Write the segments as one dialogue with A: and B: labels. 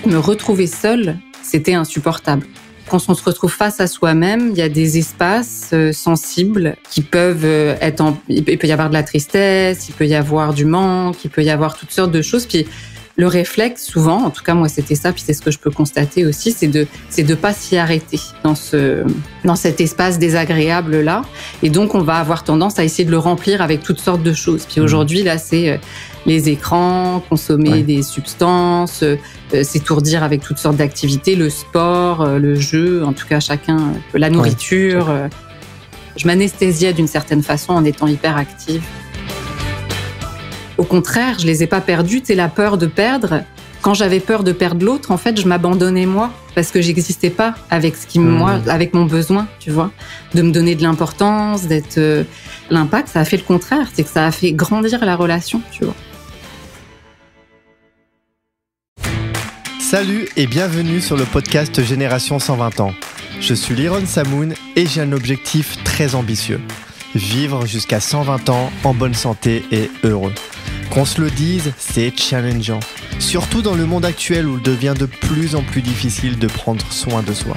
A: Me retrouver seule, c'était insupportable. Quand on se retrouve face à soi-même, il y a des espaces sensibles qui peuvent être... Il peut y avoir de la tristesse, il peut y avoir du manque, il peut y avoir toutes sortes de choses. Puis le réflexe, souvent, en tout cas moi c'était ça, puis c'est ce que je peux constater aussi, c'est de pas s'y arrêter dans cet espace désagréable là. Et donc on va avoir tendance à essayer de le remplir avec toutes sortes de choses. Puis aujourd'hui là, c'est les écrans, consommer des substances, s'étourdir avec toutes sortes d'activités, le sport, le jeu, en tout cas chacun, la nourriture. Je m'anesthésiais d'une certaine façon en étant hyper active. Au contraire, je les ai pas perdus, c'est la peur de perdre. Quand j'avais peur de perdre l'autre, en fait, je m'abandonnais moi, parce que j'existais pas avec avec mon besoin, tu vois, de me donner de l'importance, d'être. L'impact, ça a fait le contraire, c'est que ça a fait grandir la relation, tu vois.
B: Salut et bienvenue sur le podcast Génération 120 ans. Je suis Liron Samoun et j'ai un objectif très ambitieux. Vivre jusqu'à 120 ans en bonne santé et heureux. Qu'on se le dise, c'est challengeant. Surtout dans le monde actuel où il devient de plus en plus difficile de prendre soin de soi.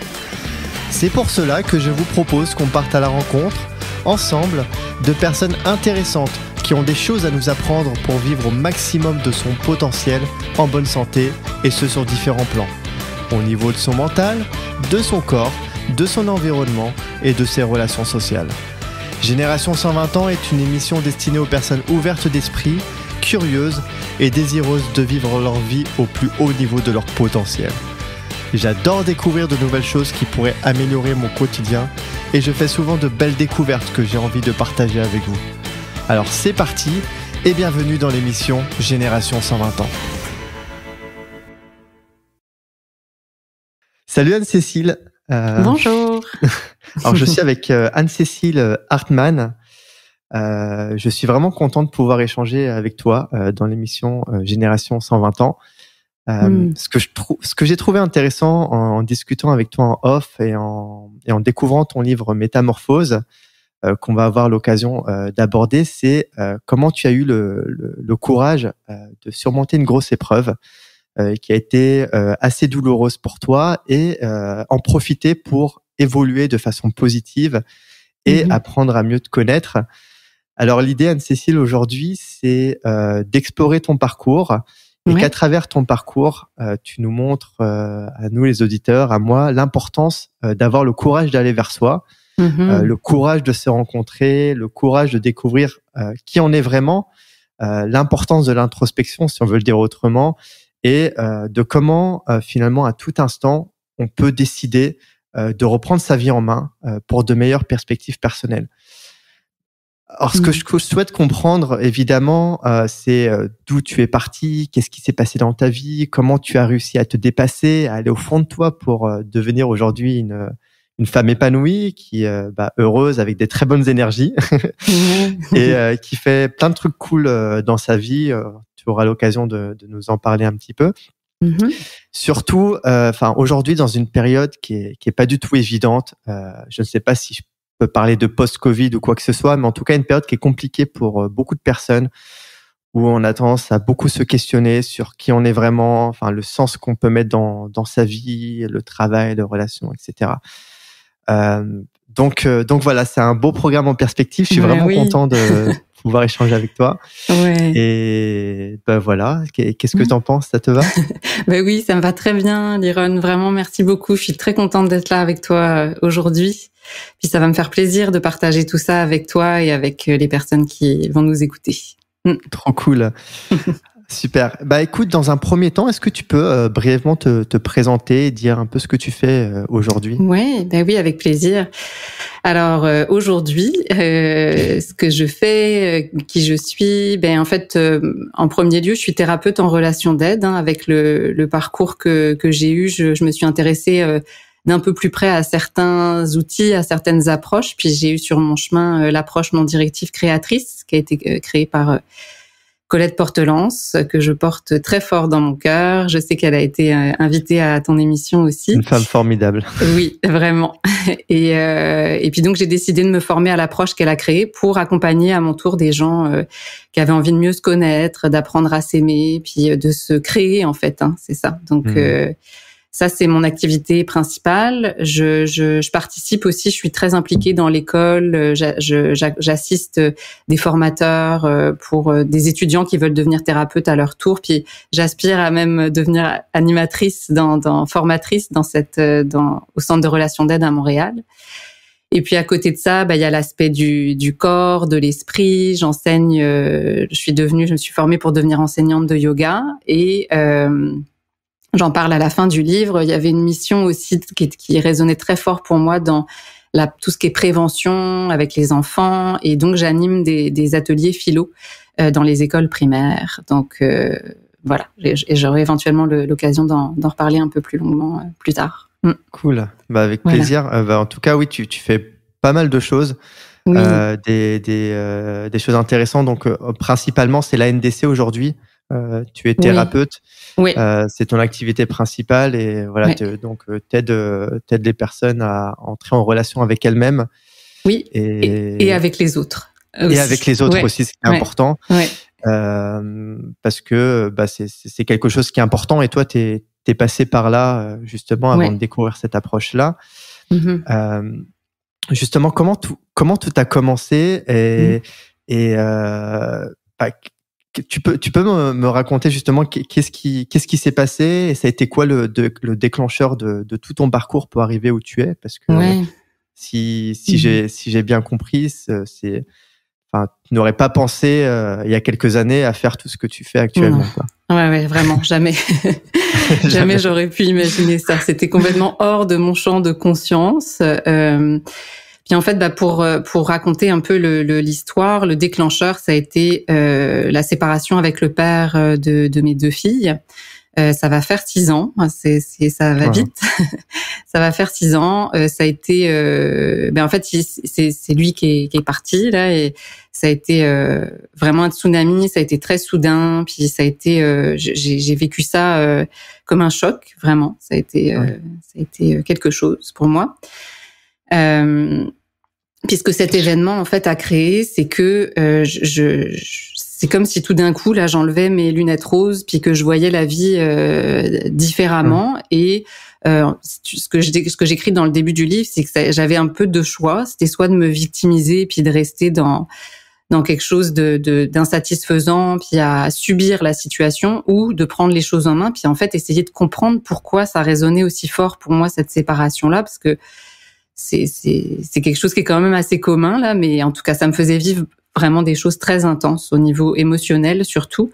B: C'est pour cela que je vous propose qu'on parte à la rencontre, ensemble, de personnes intéressantes qui ont des choses à nous apprendre pour vivre au maximum de son potentiel en bonne santé et ce sur différents plans. Au niveau de son mental, de son corps, de son environnement et de ses relations sociales. Génération 120 ans est une émission destinée aux personnes ouvertes d'esprit, curieuses et désireuses de vivre leur vie au plus haut niveau de leur potentiel. J'adore découvrir de nouvelles choses qui pourraient améliorer mon quotidien et je fais souvent de belles découvertes que j'ai envie de partager avec vous. Alors c'est parti et bienvenue dans l'émission Génération 120 ans. Salut Anne-Cécile.
A: Bonjour.
B: Alors je suis avec Anne-Cécile Hartmann. Je suis vraiment content de pouvoir échanger avec toi dans l'émission Génération 120 ans. Ce que j'ai trouvé intéressant en discutant avec toi en off et en découvrant ton livre Métamorphose, qu'on va avoir l'occasion d'aborder, c'est comment tu as eu le courage de surmonter une grosse épreuve qui a été assez douloureuse pour toi et en profiter pour évoluer de façon positive et apprendre à mieux te connaître. Alors l'idée, Anne-Cécile, aujourd'hui, c'est d'explorer ton parcours et qu'à travers ton parcours, tu nous montres à nous les auditeurs, à moi, l'importance d'avoir le courage d'aller vers soi, le courage de se rencontrer, le courage de découvrir qui on est vraiment, l'importance de l'introspection, si on veut le dire autrement, et de comment finalement à tout instant on peut décider de reprendre sa vie en main pour de meilleures perspectives personnelles. Alors, ce que je souhaite comprendre, évidemment, c'est d'où tu es parti, qu'est-ce qui s'est passé dans ta vie, comment tu as réussi à te dépasser, à aller au fond de toi pour devenir aujourd'hui une femme épanouie, qui heureuse, avec des très bonnes énergies et qui fait plein de trucs cool dans sa vie. Tu auras l'occasion de nous en parler un petit peu. Surtout, aujourd'hui, dans une période qui est pas du tout évidente. Je ne sais pas si je peux parler de post-Covid ou quoi que ce soit, mais en tout cas une période qui est compliquée pour beaucoup de personnes, où on a tendance à beaucoup se questionner sur qui on est vraiment, enfin le sens qu'on peut mettre dans sa vie, le travail, les relations, etc. Donc voilà, c'est un beau programme en perspective. Je suis vraiment content de pouvoir échanger avec toi. Et voilà, qu'est-ce que t'en penses? Ça te va?
A: Oui, ça me va très bien, Liron. Vraiment, merci beaucoup. Je suis très contente d'être là avec toi aujourd'hui. Puis ça va me faire plaisir de partager tout ça avec toi et avec les personnes qui vont nous écouter.
B: Trop cool. Super. Écoute, dans un premier temps, est-ce que tu peux brièvement te présenter et dire un peu ce que tu fais aujourd'hui?
A: Oui, avec plaisir. Alors aujourd'hui, ce que je fais, qui je suis, en fait, en premier lieu, je suis thérapeute en relation d'aide. Avec le parcours que j'ai eu, je me suis intéressée d'un peu plus près à certains outils, à certaines approches. Puis j'ai eu sur mon chemin l'approche non directive créatrice, qui a été créée par Colette Portelance, que je porte très fort dans mon cœur. Je sais qu'elle a été invitée à ton émission aussi.
B: Une femme formidable.
A: Oui, vraiment. Et puis donc j'ai décidé de me former à l'approche qu'elle a créée pour accompagner à mon tour des gens qui avaient envie de mieux se connaître, d'apprendre à s'aimer, puis de se créer en fait. C'est ça. Donc ça, c'est mon activité principale. Je participe aussi, je suis très impliquée dans l'école. J'assiste des formateurs pour des étudiants qui veulent devenir thérapeutes à leur tour. Puis j'aspire à même devenir animatrice, formatrice au centre de relations d'aide à Montréal. Et puis à côté de ça, il y a l'aspect du corps, de l'esprit. J'enseigne. Je me suis formée pour devenir enseignante de yoga et j'en parle à la fin du livre. Il y avait une mission aussi qui résonnait très fort pour moi dans tout ce qui est prévention avec les enfants. Et donc, j'anime des ateliers philo dans les écoles primaires. Donc, voilà. Et j'aurai éventuellement l'occasion d'en reparler un peu plus longuement plus tard.
B: Cool. Avec plaisir. Voilà. En tout cas, oui, tu fais pas mal de choses.
A: Oui.
B: Des choses intéressantes. Donc, principalement, c'est l'ANDC aujourd'hui. Tu es thérapeute,
A: oui.
B: C'est ton activité principale et voilà, oui. Donc t'aides les personnes à entrer en relation avec elles-mêmes.
A: Oui. Et avec les autres.
B: Et avec les autres aussi, c'est important.
A: Ouais.
B: Parce que c'est quelque chose qui est important et toi t'es passé par là justement avant de découvrir cette approche-là. Justement, comment tout a commencé et tu peux me raconter justement qu'est-ce qui s'est passé et ça a été quoi le déclencheur de tout ton parcours pour arriver où tu es, parce que si j'ai bien compris, tu n'aurais pas pensé il y a quelques années à faire tout ce que tu fais actuellement.
A: Ouais, vraiment, jamais. Jamais j'aurais pu imaginer ça. C'était complètement hors de mon champ de conscience. Puis en fait, pour raconter un peu l'histoire, le déclencheur, ça a été la séparation avec le père de mes deux filles. Ça va faire 6 ans. Ça va vite. Ça va faire 6 ans. Ça a été, en fait, c'est lui qui est parti là, et ça a été vraiment un tsunami. Ça a été très soudain. Puis ça a été, j'ai vécu ça comme un choc, vraiment. Ça a été quelque chose pour moi. Puisque cet événement en fait a créé, c'est que c'est comme si tout d'un coup là j'enlevais mes lunettes roses puis que je voyais la vie différemment. Et ce que j'écris dans le début du livre, c'est que j'avais un peu de choix. C'était soit de me victimiser puis de rester dans quelque chose d'insatisfaisant puis à subir la situation, ou de prendre les choses en main puis en fait essayer de comprendre pourquoi ça résonnait aussi fort pour moi cette séparation là, parce que c'est quelque chose qui est quand même assez commun là, mais en tout cas ça me faisait vivre vraiment des choses très intenses au niveau émotionnel surtout.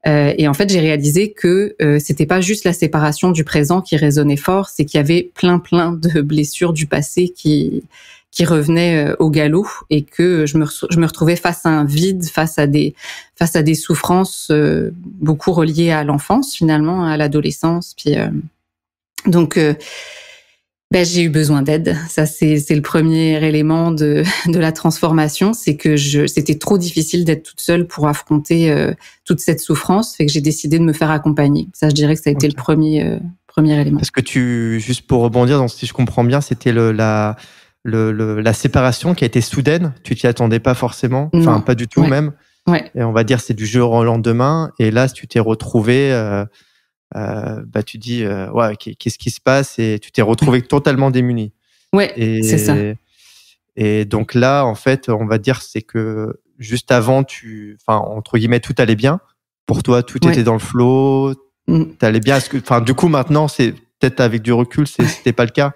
A: Et en fait j'ai réalisé que c'était pas juste la séparation du présent qui résonnait fort, c'est qu'il y avait plein de blessures du passé qui revenaient au galop, et que je me retrouvais face à un vide, face à des souffrances beaucoup reliées à l'enfance finalement, à l'adolescence. Puis donc j'ai eu besoin d'aide. Ça, c'est le premier élément de la transformation. C'est que c'était trop difficile d'être toute seule pour affronter toute cette souffrance. Fait que j'ai décidé de me faire accompagner. Ça, je dirais que ça a été le premier élément.
B: Parce que juste pour rebondir, donc si je comprends bien, c'était la séparation qui a été soudaine. Tu t'y attendais pas forcément. Enfin, pas du tout même.
A: Ouais.
B: Et on va dire, c'est du jour au lendemain. Et là, tu t'es retrouvé, tu dis qu'est-ce qui se passe, et tu t'es retrouvé totalement démuni.
A: C'est ça.
B: Et donc là en fait on va dire c'est que juste avant entre guillemets tout allait bien pour toi, tout était dans le flow, t'allais bien. Du coup maintenant c'est peut-être avec du recul c'était pas le cas.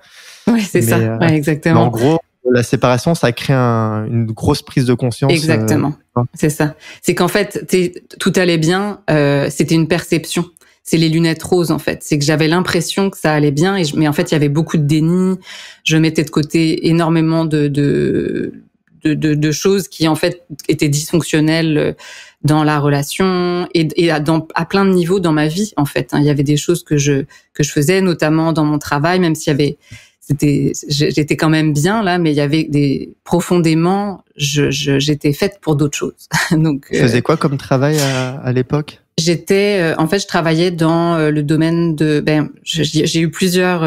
A: C'est ça. Exactement.
B: Mais en gros la séparation ça a créé une grosse prise de conscience.
A: Exactement. C'est ça. C'est qu'en fait tout allait bien, c'était une perception. C'est les lunettes roses en fait. C'est que j'avais l'impression que ça allait bien, mais en fait il y avait beaucoup de déni. Je mettais de côté énormément de choses qui en fait étaient dysfonctionnelles dans la relation et à plein de niveaux dans ma vie en fait. Il y avait des choses que je faisais, notamment dans mon travail, même s'il y avait j'étais quand même bien là, mais il y avait profondément, j'étais faite pour d'autres choses. Donc,
B: tu faisais quoi comme travail à l'époque?
A: En fait, je travaillais dans le domaine j'ai eu plusieurs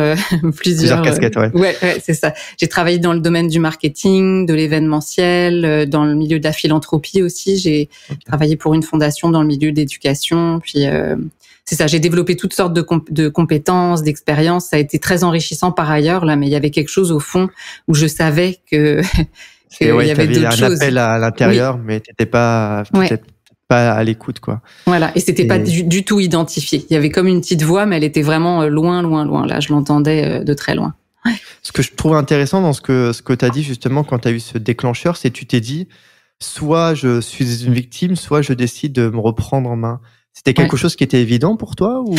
B: casquettes, ouais.
A: Ouais, c'est ça. J'ai travaillé dans le domaine du marketing, de l'événementiel, dans le milieu de la philanthropie aussi. J'ai travaillé pour une fondation dans le milieu de l'éducation. Puis, c'est ça. J'ai développé toutes sortes de compétences, d'expériences. Ça a été très enrichissant par ailleurs, là, mais il y avait quelque chose au fond où je savais qu'il y avait d'autres choses.
B: Un appel à l'intérieur, mais t'étais pas, peut-être pas à l'écoute, quoi.
A: Voilà. Et c'était pas du tout identifié. Il y avait comme une petite voix, mais elle était vraiment loin, loin, loin. Là, je l'entendais de très loin. Ouais.
B: Ce que je trouve intéressant dans ce que t'as dit justement quand t'as eu ce déclencheur, c'est que tu t'es dit, soit je suis une victime, soit je décide de me reprendre en main. C'était quelque chose qui était évident pour toi ou?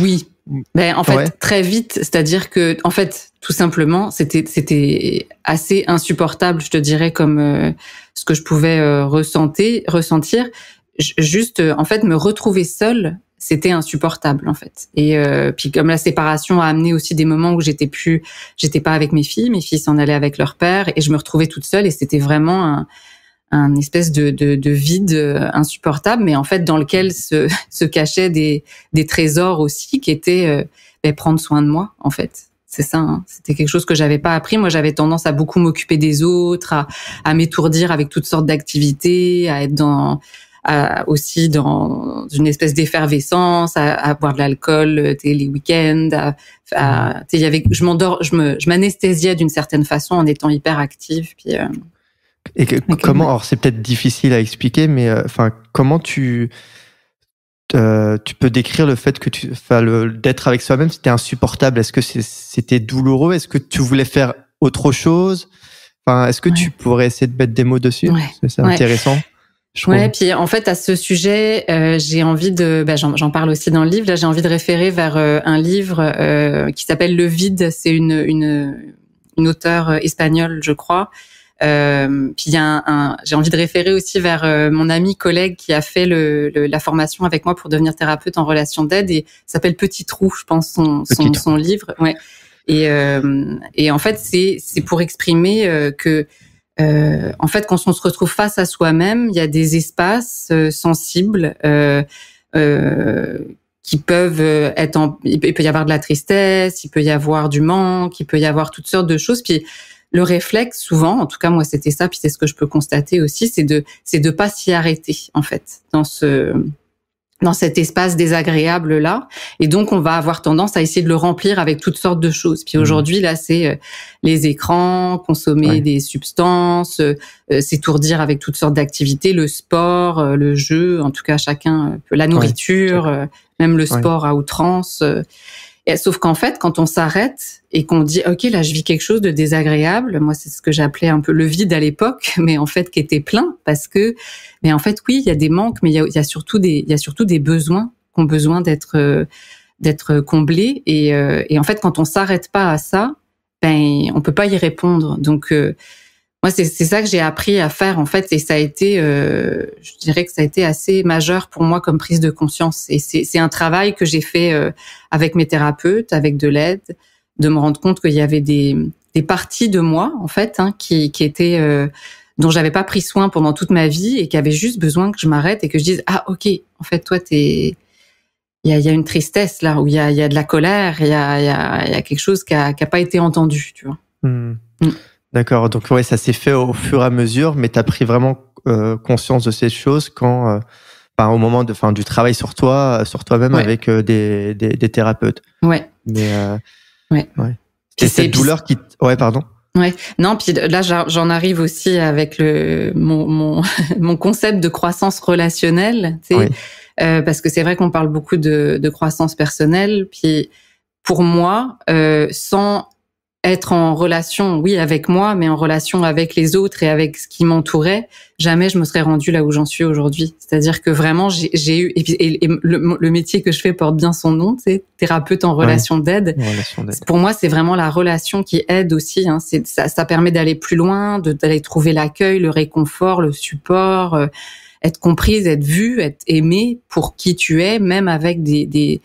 A: Oui. En fait, très vite, c'est-à-dire que, en fait, tout simplement, c'était assez insupportable, je te dirais, comme ce que je pouvais ressentir. Juste, en fait, me retrouver seule, c'était insupportable, en fait. Et puis, comme la séparation a amené aussi des moments où j'étais pas avec mes filles s'en allaient avec leur père, et je me retrouvais toute seule, et c'était vraiment un espèce de vide insupportable, mais en fait dans lequel se cachaient des trésors aussi qui étaient prendre soin de moi, en fait. C'est ça, hein. C'était quelque chose que j'avais pas appris. Moi, j'avais tendance à beaucoup m'occuper des autres, à m'étourdir avec toutes sortes d'activités, à être aussi dans une espèce d'effervescence, à boire de l'alcool les week-ends, je m'anesthésiais d'une certaine façon en étant hyper active, puis
B: comment, alors c'est peut-être difficile à expliquer, mais comment tu peux décrire le fait que d'être avec soi-même, c'était insupportable. Est-ce que c'était douloureux? Est-ce que tu voulais faire autre chose? Est-ce que tu pourrais essayer de mettre des mots dessus? C'est intéressant.
A: Puis en fait à ce sujet, j'ai envie j'en parle aussi dans le livre. Là, j'ai envie de référer vers un livre qui s'appelle Le Vide. C'est une auteure espagnole, je crois. Puis j'ai envie de référer aussi vers mon ami collègue qui a fait la formation avec moi pour devenir thérapeute en relation d'aide, et s'appelle Petit Trou, je pense, son livre. Ouais. Et en fait c'est pour exprimer que en fait quand on se retrouve face à soi-même, il y a des espaces sensibles qui peuvent il peut y avoir de la tristesse, il peut y avoir du manque, il peut y avoir toutes sortes de choses. Puis le réflexe, souvent, en tout cas moi c'était ça, puis c'est ce que je peux constater aussi, c'est de pas s'y arrêter, en fait, dans cet espace désagréable là, et donc on va avoir tendance à essayer de le remplir avec toutes sortes de choses. Puis aujourd'hui là, c'est les écrans, consommer des substances, s'étourdir avec toutes sortes d'activités, le sport, le jeu, en tout cas chacun la nourriture, même le sport à outrance. Sauf qu'en fait, quand on s'arrête et qu'on dit ok, là je vis quelque chose de désagréable, moi c'est ce que j'appelais un peu le vide à l'époque, mais en fait qui était plein, parce que mais en fait oui, il y a des manques, mais il y a surtout des besoins qui ont besoin d'être comblés, et en fait quand on s'arrête pas à ça, on peut pas y répondre. Donc moi c'est ça que j'ai appris à faire, en fait, et ça a été je dirais que ça a été assez majeur pour moi comme prise de conscience, et c'est un travail que j'ai fait avec mes thérapeutes, avec de l'aide, de me rendre compte qu'il y avait des parties de moi, en fait, qui étaient dont j'avais pas pris soin pendant toute ma vie, et qui avaient juste besoin que je m'arrête et que je dise ah ok, en fait toi il y a une tristesse là, où il y a de la colère, il y a quelque chose qui a pas été entendu, tu vois.
B: D'accord, donc ça s'est fait au fur et à mesure, mais tu as pris vraiment conscience de ces choses quand au moment du travail sur toi-même avec des thérapeutes.
A: Ouais.
B: Mais
A: ouais.
B: Et cette douleur qui pardon.
A: Ouais. Non, puis là j'en arrive aussi avec mon concept de croissance relationnelle, tu sais, parce que c'est vrai qu'on parle beaucoup de croissance personnelle, puis pour moi sans être en relation, oui, avec moi, mais en relation avec les autres et avec ce qui m'entourait, jamais je me serais rendue là où j'en suis aujourd'hui. C'est-à-dire que vraiment, j'ai eu, et le métier que je fais porte bien son nom, c'est thérapeute en relation d'aide. Pour moi, c'est vraiment la relation qui aide aussi, hein. Ça permet d'aller plus loin, d'aller trouver l'accueil, le réconfort, le support, être comprise, être vue, être aimée pour qui tu es, même avec des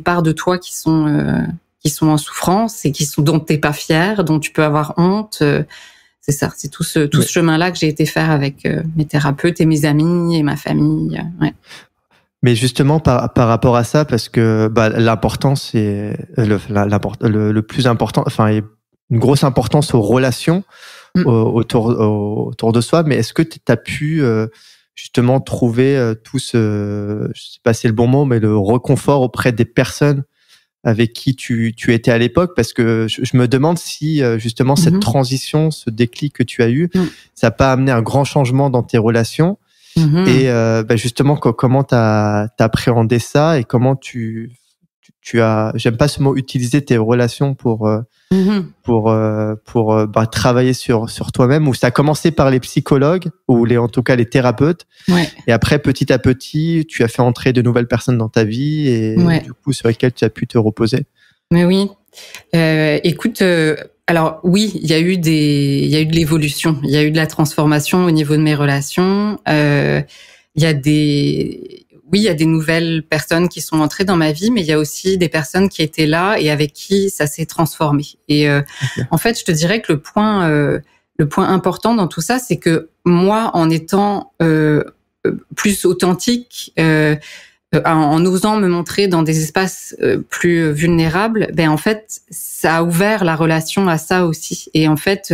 A: parts de toi qui sont qui sont en souffrance et dont t'es pas fier, dont tu peux avoir honte. C'est ça, c'est tout ce chemin-là que j'ai été faire avec mes thérapeutes et mes amis et ma famille. Ouais.
B: Mais justement par rapport à ça, parce que l'important c'est le plus important, enfin une grosse importance aux relations autour de soi. Mais est-ce que tu as pu justement trouver tout ce, je sais pas si c'est le bon mot, mais le réconfort auprès des personnes avec qui tu étais à l'époque? Parce que je me demande si justement cette transition, ce déclic que tu as eu, ça n'a pas amené un grand changement dans tes relations. Et justement, comment t'as appréhendé ça et comment tu as, j'aime pas ce mot, utiliser tes relations pour travailler sur toi-même, où ça a commencé par les psychologues ou en tout cas les thérapeutes, et après petit à petit tu as fait entrer de nouvelles personnes dans ta vie et du coup sur lesquelles tu as pu te reposer.
A: Mais oui, écoute, alors oui, il y a eu de l'évolution, il y a eu de la transformation au niveau de mes relations. Il y a des nouvelles personnes qui sont entrées dans ma vie, mais il y a aussi des personnes qui étaient là et avec qui ça s'est transformé. Et en fait, je te dirais que le point important dans tout ça, c'est que moi, en étant plus authentique, en osant me montrer dans des espaces plus vulnérables, en fait, ça a ouvert la relation à ça aussi. Et en fait,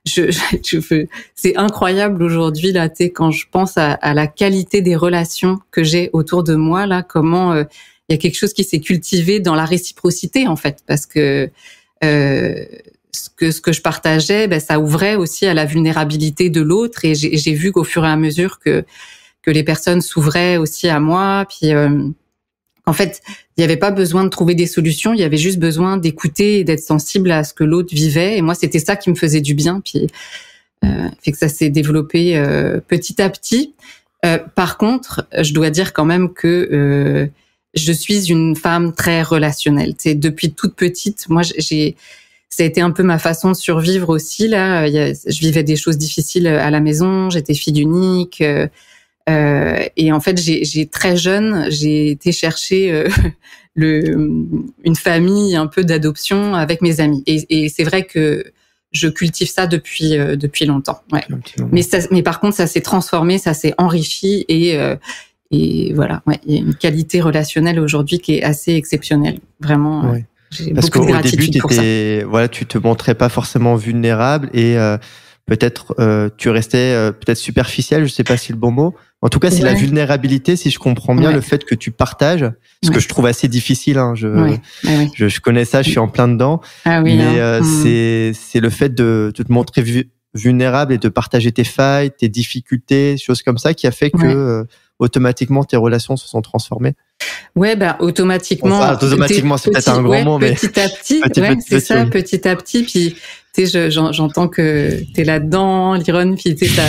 A: c'est incroyable aujourd'hui là, quand je pense à la qualité des relations que j'ai autour de moi là, comment il y a quelque chose qui s'est cultivé dans la réciprocité en fait, parce que ce que je partageais, ça ouvrait aussi à la vulnérabilité de l'autre, et j'ai vu qu'au fur et à mesure que les personnes s'ouvraient aussi à moi, puis en fait, il n'y avait pas besoin de trouver des solutions, il y avait juste besoin d'écouter et d'être sensible à ce que l'autre vivait. Et moi, c'était ça qui me faisait du bien. Puis, fait que ça s'est développé petit à petit. Par contre, je dois dire quand même que je suis une femme très relationnelle. Tu sais, depuis toute petite, moi, ça a été un peu ma façon de survivre aussi. Là, je vivais des choses difficiles à la maison. J'étais fille unique. Et en fait, j'ai très jeune, j'ai été chercher une famille un peu d'adoption avec mes amis. Et c'est vrai que je cultive ça depuis longtemps. Ouais. Mais par contre, ça s'est transformé, ça s'est enrichi et voilà. Ouais, il y a une qualité relationnelle aujourd'hui qui est assez exceptionnelle. Vraiment.
B: Ouais.
A: J'ai
B: Parce
A: beaucoup de gratitude pour ça.
B: Voilà, tu te montrais pas forcément vulnérable et peut-être tu restais peut-être superficiel, je sais pas si c'est le bon mot. En tout cas, c'est la vulnérabilité, si je comprends bien, le fait que tu partages, ce que je trouve assez difficile. Hein, je connais ça, je suis en plein dedans.
A: Ah oui,
B: mais c'est le fait de te montrer vulnérable et de partager tes failles, tes difficultés, choses comme ça, qui a fait que automatiquement tes relations se sont transformées.
A: Ouais, automatiquement.
B: Automatiquement, c'est peut-être un grand mot, mais
A: petit à petit, petit à petit. Puis, tu sais, j'entends que t'es là-dedans, Liron. Puis, tu sais,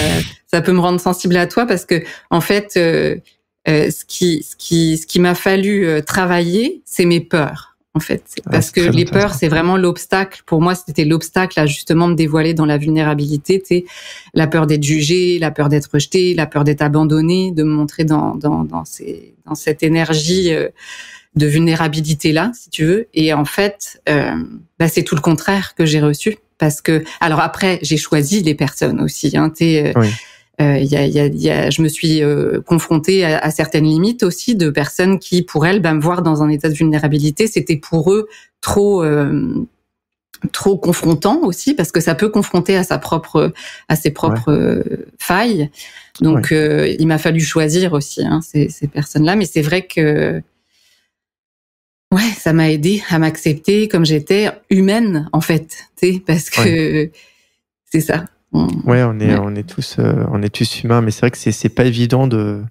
A: ça peut me rendre sensible à toi parce que, en fait, ce qui m'a fallu travailler, c'est mes peurs. En fait, parce que les peurs, c'est vraiment l'obstacle. Pour moi, c'était l'obstacle à justement me dévoiler dans la vulnérabilité. Tu sais, la peur d'être jugée, la peur d'être rejetée, la peur d'être abandonnée, de me montrer dans cette énergie de vulnérabilité là, si tu veux. Et en fait, c'est tout le contraire que j'ai reçu, parce que alors après, j'ai choisi les personnes aussi. Hein, tu sais. Je me suis confrontée à certaines limites aussi de personnes qui, pour elles, me voir dans un état de vulnérabilité, c'était pour eux trop confrontant aussi, parce que ça peut confronter à ses propres failles. Donc, il m'a fallu choisir aussi ces personnes-là. Mais c'est vrai que ça m'a aidé à m'accepter comme j'étais, humaine en fait, tu sais, parce que c'est ça.
B: On est tous humains, mais c'est vrai que c'est pas évident de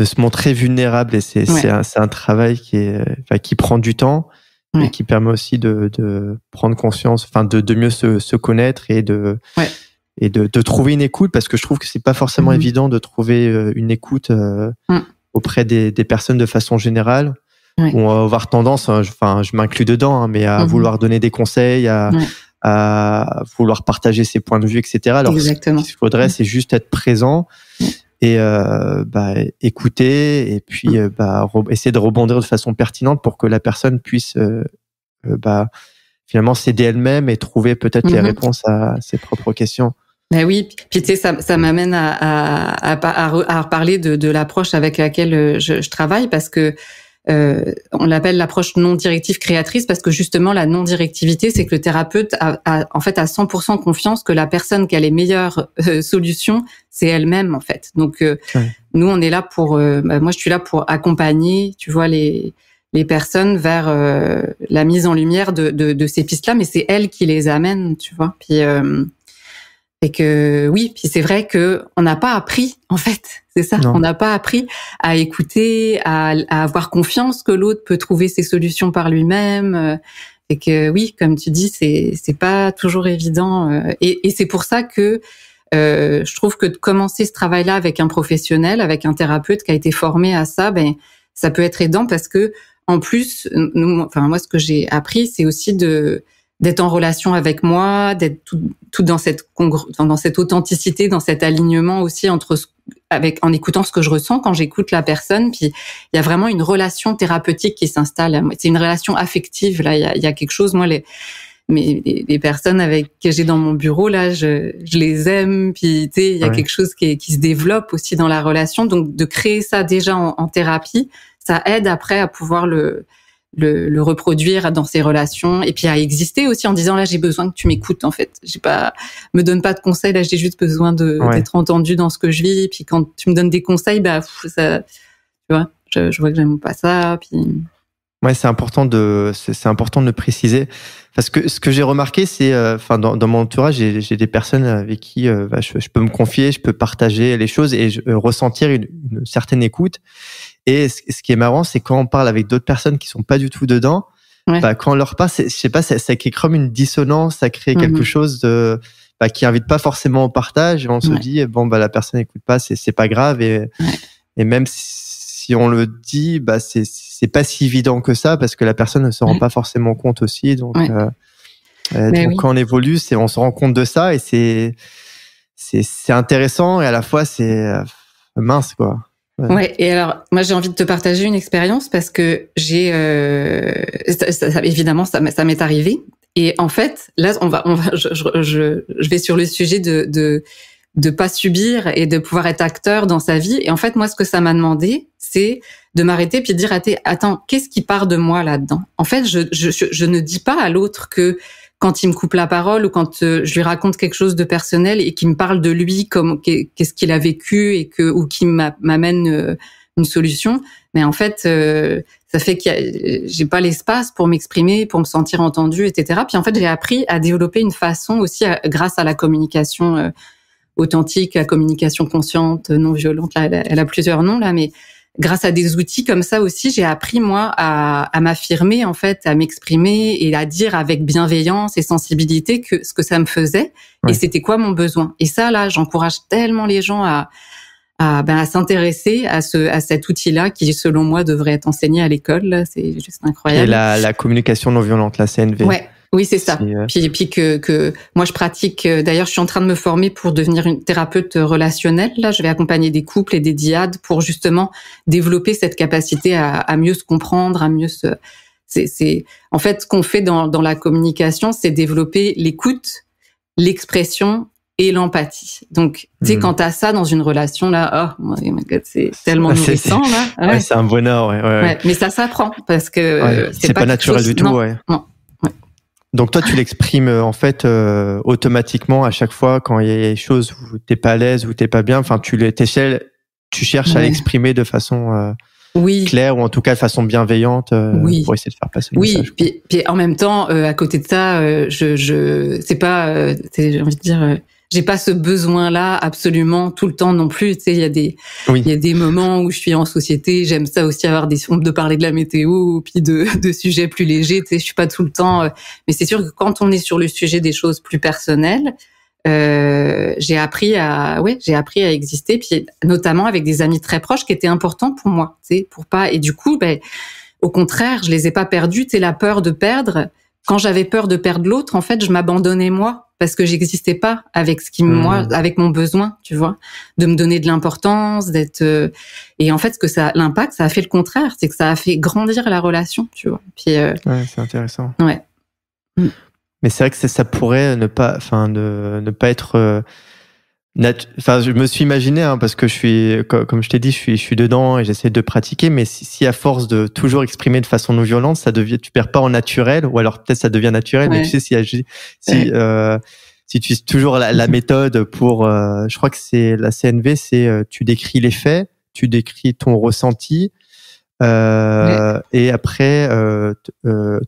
B: se montrer vulnérable, et c'est un travail qui prend du temps et qui permet aussi de prendre conscience, de mieux se connaître et de trouver une écoute, parce que je trouve que c'est pas forcément évident de trouver une écoute auprès des personnes de façon générale. On va avoir tendance, je m'inclus dedans, mais à vouloir donner des conseils, à vouloir partager ses points de vue, etc. Alors,
A: exactement.
B: Ce qu'il faudrait, c'est juste être présent et écouter, et puis essayer de rebondir de façon pertinente pour que la personne puisse finalement s'aider elle-même et trouver peut-être les réponses à ses propres questions.
A: Ben oui, puis tu sais, ça m'amène à reparler de l'approche avec laquelle je travaille, parce que on l'appelle l'approche non directive créatrice, parce que justement la non directivité, c'est que le thérapeute a en fait à 100% confiance que la personne qui a les meilleures solutions, c'est elle-même en fait. Donc nous on est là pour, moi je suis là pour accompagner, tu vois, les personnes vers la mise en lumière de ces pistes-là, mais c'est elles qui les amènent, tu vois. Puis et que oui, puis c'est vrai que on n'a pas appris, en fait, c'est ça. Non. On n'a pas appris à écouter, à avoir confiance que l'autre peut trouver ses solutions par lui-même. Et que oui, comme tu dis, c'est pas toujours évident. Et c'est pour ça que je trouve que de commencer ce travail-là avec un professionnel, avec un thérapeute qui a été formé à ça, ben ça peut être aidant, parce que en plus, moi, ce que j'ai appris, c'est aussi d'être en relation avec moi, d'être tout dans cette authenticité, dans cet alignement aussi en écoutant ce que je ressens quand j'écoute la personne. Puis il y a vraiment une relation thérapeutique qui s'installe. C'est une relation affective. Là, il y a quelque chose. Moi, les personnes avec que j'ai dans mon bureau là, je les aime. Puis tu sais, il y a quelque chose qui se développe aussi dans la relation. Donc de créer ça déjà en thérapie, ça aide après à pouvoir le reproduire dans ses relations, et puis à exister aussi en disant là j'ai besoin que tu m'écoutes, en fait, me donne pas de conseils, là j'ai juste besoin d'être entendu dans ce que je vis, et puis quand tu me donnes des conseils, ça, tu vois, je vois que j'aime pas ça, puis
B: c'est important de le préciser, parce que ce que j'ai remarqué, c'est dans mon entourage, j'ai des personnes avec qui je peux me confier, je peux partager les choses et ressentir une certaine écoute. Et ce qui est marrant, c'est quand on parle avec d'autres personnes qui sont pas du tout dedans, quand on leur parle, je sais pas, ça crée comme une dissonance, ça crée quelque chose de qui invite pas forcément au partage. Et on se dit la personne écoute pas, c'est pas grave, et même si on le dit, c'est pas si évident que ça, parce que la personne ne se rend pas forcément compte aussi. Donc quand on évolue, on se rend compte de ça, et c'est intéressant, et à la fois c'est mince, quoi.
A: Ouais, et alors moi j'ai envie de te partager une expérience, parce que j'ai évidemment ça m'est arrivé, et en fait là je vais sur le sujet de pas subir et de pouvoir être acteur dans sa vie. Et en fait moi ce que ça m'a demandé, c'est de m'arrêter puis de dire attends, qu'est-ce qui part de moi là-dedans? En fait je ne dis pas à l'autre que quand il me coupe la parole, ou quand je lui raconte quelque chose de personnel et qu'il me parle de lui, comme qu'est-ce qu'il a vécu, ou qui m'amène une solution. Mais en fait, ça fait que j'ai pas l'espace pour m'exprimer, pour me sentir entendue, etc. Puis en fait, j'ai appris à développer une façon aussi, grâce à la communication authentique, la communication consciente, non violente. Là, elle a plusieurs noms là, mais grâce à des outils comme ça aussi, j'ai appris, moi, à m'affirmer, en fait, à m'exprimer et à dire avec bienveillance et sensibilité ce que ça me faisait et c'était quoi mon besoin. Et ça, là, j'encourage tellement les gens à s'intéresser à cet outil-là qui, selon moi, devrait être enseigné à l'école. Là. C'est juste incroyable.
B: Et la communication non violente, la CNV.
A: Ouais. Oui, c'est ça. Puis que moi je pratique. D'ailleurs, je suis en train de me former pour devenir une thérapeute relationnelle. Là, je vais accompagner des couples et des dyades pour justement développer cette capacité à mieux se comprendre, à mieux se. C'est en fait ce qu'on fait dans la communication, c'est développer l'écoute, l'expression et l'empathie. Donc, tu sais, quand t'as ça dans une relation là, oh my God, c'est tellement nourrissant là.
B: Ouais, c'est un bonheur, ouais.
A: Mais ça s'apprend, parce que
B: c'est pas naturel du tout,
A: Non.
B: Donc toi, tu l'exprimes en fait automatiquement à chaque fois quand il y a des choses où t'es pas à l'aise, où t'es pas bien. Enfin, tu cherches à l'exprimer de façon claire, ou en tout cas de façon bienveillante pour essayer de faire passer le message.
A: Oui, puis en même temps, à côté de ça, c'est pas, j'ai envie de dire. J'ai pas ce besoin-là absolument tout le temps non plus. Tu sais, il y a des moments où je suis en société. J'aime ça aussi avoir de parler de la météo, puis de sujets plus légers. Tu sais, je suis pas tout le temps. Mais c'est sûr que quand on est sur le sujet des choses plus personnelles, j'ai appris à exister. Puis notamment avec des amis très proches qui étaient importants pour moi. Tu sais, pour pas. Et du coup, au contraire, je les ai pas perdus. Tu sais, la peur de perdre quand j'avais peur de perdre l'autre, en fait, je m'abandonnais moi parce que j'existais pas avec avec mon besoin, tu vois, de me donner de l'importance, d'être. Et en fait, l'impact, ça a fait le contraire, c'est que ça a fait grandir la relation, tu vois. Puis.
B: Ouais, c'est intéressant.
A: Ouais.
B: Mais c'est vrai que ça pourrait ne pas être. Je me suis imaginé, hein, parce que je suis, comme je t'ai dit, je suis dedans et j'essaie de pratiquer. Mais si à force de toujours exprimer de façon non violente, tu perds pas en naturel, ou alors peut-être ça devient naturel. Ouais. Mais tu sais, si tu utilises toujours la méthode pour, je crois que c'est la CNV, c'est tu décris les faits, tu décris ton ressenti, et après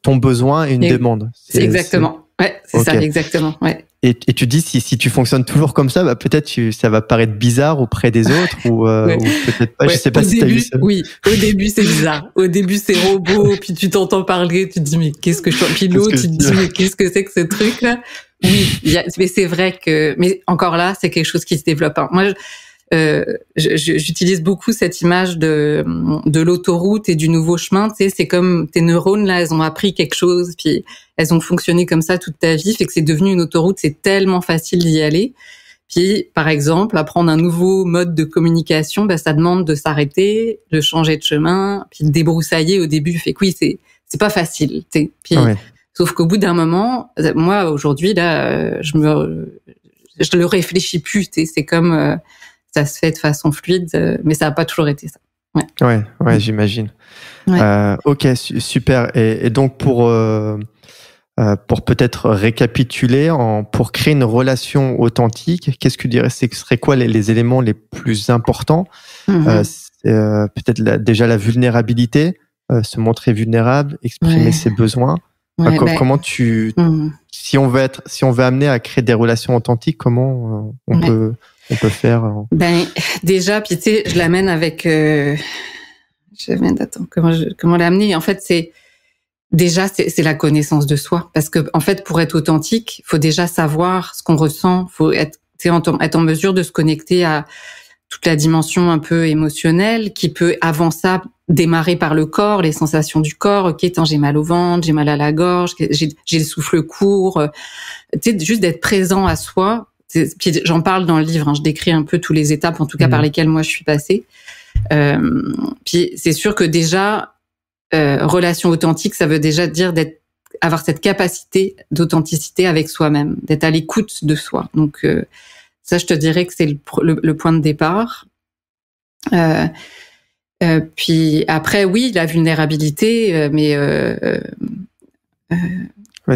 B: ton besoin et une demande.
A: C'est exactement. Ouais, c'est ça, exactement. Ouais.
B: Et tu dis, si tu fonctionnes toujours comme ça, bah, peut-être ça va paraître bizarre auprès des autres, ou peut-être pas. Ouais. Je sais pas si t'as vu ça.
A: Oui, au début, c'est bizarre. Au début, c'est robot, puis tu t'entends parler, tu te dis, mais qu'est-ce que je fais? Puis l'autre, tu te dis, mais qu'est-ce que c'est que ce truc-là? Oui, mais c'est vrai mais encore là, c'est quelque chose qui se développe. Hein. Moi, j'utilise beaucoup cette image de l'autoroute et du nouveau chemin. Tu sais, c'est comme tes neurones là, elles ont appris quelque chose, puis elles ont fonctionné comme ça toute ta vie, fait que c'est devenu une autoroute. C'est tellement facile d'y aller. Puis, par exemple, apprendre un nouveau mode de communication, ça demande de s'arrêter, de changer de chemin, puis de débroussailler au début. Fait que oui, c'est pas facile. Tu sais. Puis, sauf qu'au bout d'un moment, moi aujourd'hui là, je le réfléchis plus. Tu sais, c'est comme ça se fait de façon fluide, mais ça n'a pas toujours été ça.
B: Ouais, j'imagine. Ouais. Ok, super. Et donc pour peut-être récapituler, pour créer une relation authentique, qu'est-ce que tu dirais, ce serait quoi les éléments les plus importants? Peut-être déjà la vulnérabilité, se montrer vulnérable, exprimer ses besoins. Comment si on veut amener à créer des relations authentiques, comment on peut faire?
A: Déjà, puis tu sais, je l'amène avec. Comment l'amener? En fait, c'est la connaissance de soi, parce que en fait, pour être authentique, faut déjà savoir ce qu'on ressent, faut être en mesure de se connecter à toute la dimension un peu émotionnelle qui peut, avant ça, démarrer par le corps, les sensations du corps. Ok, j'ai mal au ventre, j'ai mal à la gorge, j'ai le souffle court. Tu sais, juste d'être présent à soi. Puis j'en parle dans le livre, hein, je décris un peu toutes les étapes, en tout cas par lesquelles moi je suis passée. Puis c'est sûr que déjà, relation authentique, ça veut déjà dire avoir cette capacité d'authenticité avec soi-même, d'être à l'écoute de soi. Donc ça, je te dirais que c'est le point de départ. Puis après, oui, la vulnérabilité, mais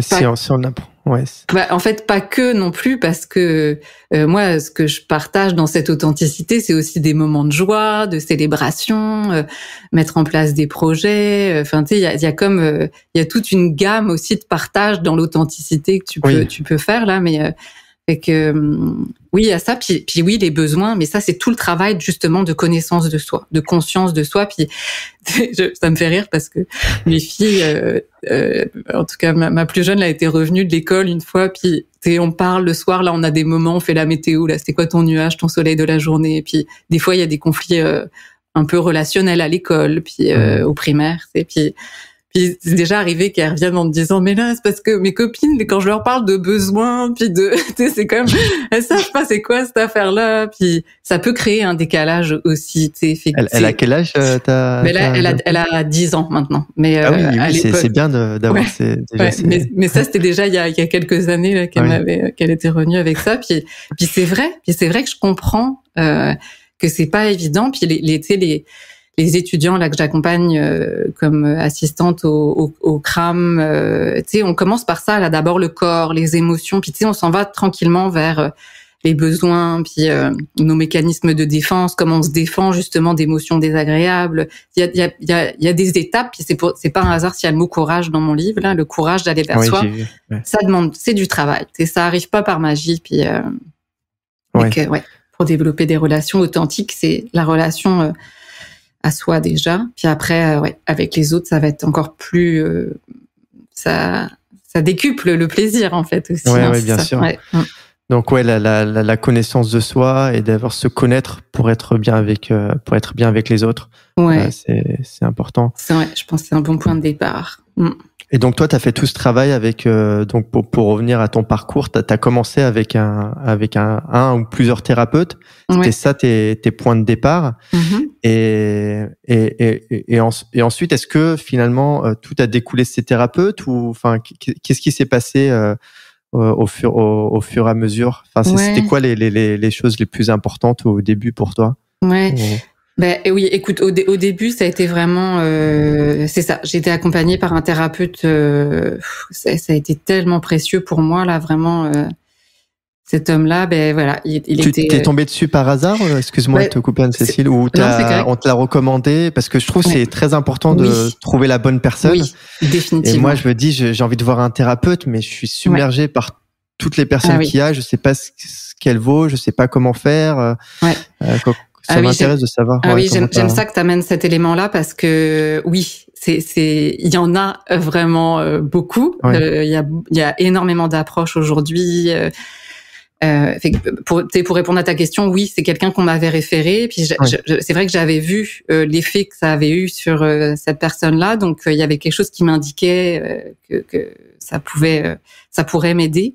B: si on apprend. Ouais.
A: En fait, pas que non plus, parce que moi, ce que je partage dans cette authenticité, c'est aussi des moments de joie, de célébration, mettre en place des projets. Enfin, tu sais, il y a toute une gamme aussi de partage dans l'authenticité que tu peux faire là, mais fait que oui, il y a ça, puis oui, les besoins, mais ça c'est tout le travail justement de connaissance de soi, de conscience de soi. Puis ça me fait rire parce que mes filles, en tout cas ma plus jeune, elle a été revenue de l'école une fois, puis on parle le soir, là on a des moments, on fait la météo, là c'était quoi ton nuage, ton soleil de la journée, et puis des fois il y a des conflits un peu relationnels à l'école, puis au primaire, puis c'est déjà arrivé qu'elles reviennent en me disant, mais là, c'est parce que mes copines, quand je leur parle de besoins, puis tu sais, c'est comme, elles savent pas c'est quoi cette affaire-là, puis ça peut créer un décalage aussi, tu sais.
B: Elle a quel âge,
A: elle a 10 ans maintenant. Mais,
B: oui, c'est bien d'avoir
A: mais ça, c'était déjà il y a quelques années, là, qu'elle était revenue avec ça, puis c'est vrai que je comprends, que c'est pas évident, puis les étudiants là que j'accompagne comme assistante au CRAM, tu sais, on commence par ça là, d'abord le corps, les émotions, puis tu sais, on s'en va tranquillement vers les besoins, puis nos mécanismes de défense, comment on se défend justement d'émotions désagréables. Il y a des étapes, puis c'est pas un hasard s'il y a le mot courage dans mon livre là, le courage d'aller vers soi. Ça demande, c'est du travail, tu sais, ça arrive pas par magie, puis pour développer des relations authentiques, c'est la relation à soi déjà, puis après avec les autres ça va être encore plus ça décuple le plaisir en fait aussi.
B: Bien sûr. Donc la connaissance de soi et d'avoir se connaître pour être bien avec les autres, c'est important.
A: C'est vrai, je pense que c'est un bon point de départ.
B: Et donc toi, tu as fait tout ce travail avec donc pour revenir à ton parcours, tu as commencé avec un ou plusieurs thérapeutes. C'était ça tes points de départ. Et ensuite, est-ce que finalement tout a découlé de ces thérapeutes ou enfin qu'est-ce qui s'est passé au fur et à mesure? Enfin, c'était quoi les choses les plus importantes au début pour toi?
A: Ben oui, écoute, au début, ça a été vraiment, c'est ça. J'ai été accompagnée par un thérapeute. Ça a été tellement précieux pour moi là, vraiment. Cet homme-là, ben voilà, il était.
B: T'es tombé dessus par hasard? Excuse-moi de te couper, Anne-Cécile, ou on te l'a recommandé? Parce que je trouve que c'est très important de trouver la bonne personne.
A: Oui, définitivement.
B: Et moi, je me dis, j'ai envie de voir un thérapeute, mais je suis submergé par toutes les personnes qu'il y a. Je sais pas ce qu'elle vaut, je sais pas comment faire. Ça m'intéresse de savoir.
A: Oui, j'aime ça que tu amènes cet élément-là parce que oui, il y en a vraiment beaucoup. Il y a énormément d'approches aujourd'hui. Pour répondre à ta question, oui, c'est quelqu'un qu'on m'avait référé. Puis c'est vrai que j'avais vu l'effet que ça avait eu sur cette personne-là. Donc il y avait quelque chose qui m'indiquait que ça pourrait m'aider.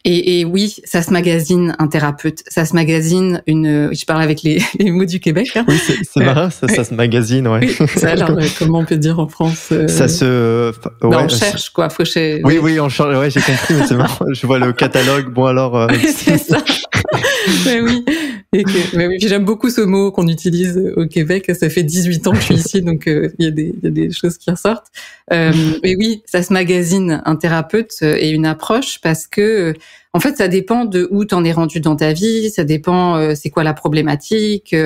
A: Et oui, ça se magasine un thérapeute, ça se magasine je parle avec les mots du Québec. Hein.
B: Oui, c'est marrant, ça se magasine, ouais.
A: Oui, alors, comment on peut dire en France
B: Ça se...
A: on cherche, quoi.
B: Oui, on cherche, ouais, j'ai compris, mais c'est marrant. Je vois le catalogue, bon alors...
A: C'est ça. Mais oui. Mais oui, puis j'aime beaucoup ce mot qu'on utilise au Québec. Ça fait 18 ans que je suis ici, donc il y a des choses qui ressortent. Mais oui, ça se magasine un thérapeute et une approche parce que en fait, ça dépend de où t'en es rendu dans ta vie. Ça dépend, c'est quoi la problématique. Tu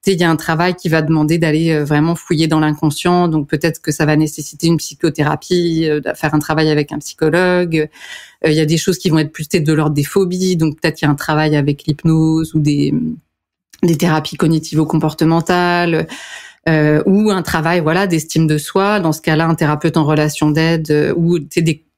A: sais, il y a un travail qui va demander d'aller vraiment fouiller dans l'inconscient. Donc peut-être que ça va nécessiter une psychothérapie, de faire un travail avec un psychologue. Il y a des choses qui vont être plus peut-être de l'ordre des phobies. Donc peut-être qu'il y a un travail avec l'hypnose ou des thérapies cognitivo-comportementales. Ou un travail d'estime de soi. Dans ce cas-là, un thérapeute en relation d'aide ou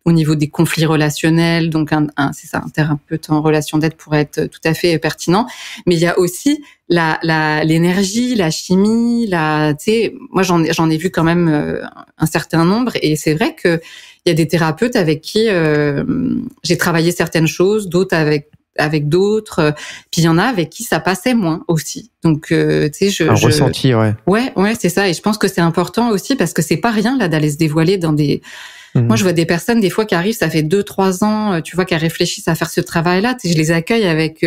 A: au niveau des conflits relationnels. Donc c'est ça, un thérapeute en relation d'aide pourrait être tout à fait pertinent. Mais il y a aussi l'énergie, la chimie, tu sais, moi j'en ai vu quand même un certain nombre et c'est vrai que il y a des thérapeutes avec qui j'ai travaillé certaines choses, d'autres avec d'autres, puis il y en a avec qui ça passait moins aussi. Donc tu sais,
B: ressenti, ouais.
A: Ouais, c'est ça. Et je pense que c'est important aussi parce que c'est pas rien là d'aller se dévoiler dans des. Moi, je vois des personnes des fois qui arrivent, ça fait 2-3 ans, tu vois, qui réfléchissent à faire ce travail-là. Tu sais, je les accueille avec.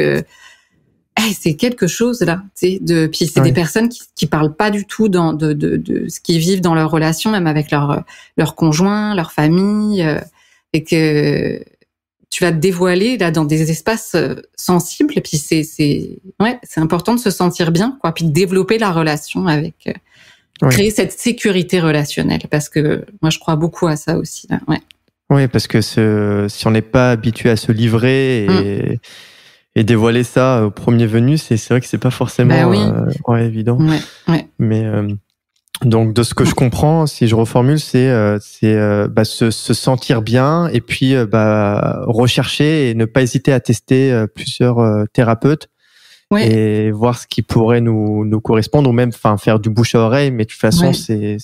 A: C'est quelque chose là, tu sais. Puis c'est des personnes qui parlent pas du tout de ce qu'ils vivent dans leur relation, même avec leur conjoint, leur famille, et que tu vas te dévoiler là dans des espaces sensibles. Et puis c'est important de se sentir bien, quoi. Puis de développer la relation avec, créer cette sécurité relationnelle, parce que moi je crois beaucoup à ça aussi. Là. Ouais.
B: Oui, parce que si on n'est pas habitué à se livrer et dévoiler ça au premier venu, c'est vrai que c'est pas forcément évident.
A: Ouais.
B: Mais donc de ce que je comprends, si je reformule, c'est se sentir bien et puis rechercher et ne pas hésiter à tester plusieurs thérapeutes et voir ce qui pourrait nous correspondre, ou même faire du bouche à oreille. Mais de toute façon, c'est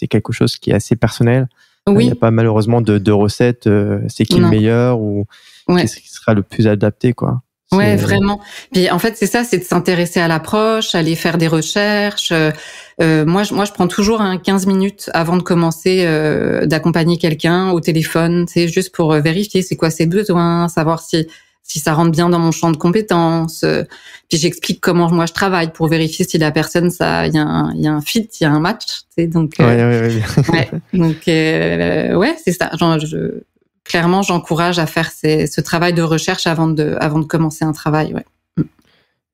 B: quelque chose qui est assez personnel. Il n'y a pas malheureusement de recettes. C'est qui le meilleur ou qu'est-ce qui sera le plus adapté, quoi.
A: Ouais, vraiment. Puis en fait, c'est ça, c'est de s'intéresser à l'approche, aller faire des recherches. Moi, je prends toujours 15 minutes avant de commencer d'accompagner quelqu'un au téléphone, c'est juste pour vérifier c'est quoi ses besoins, savoir si ça rentre bien dans mon champ de compétences. Puis j'explique comment moi je travaille pour vérifier si la personne il y a un fit, il y a un match, tu sais. Donc donc c'est ça. Clairement, j'encourage à faire ce travail de recherche avant de commencer un travail. Ouais.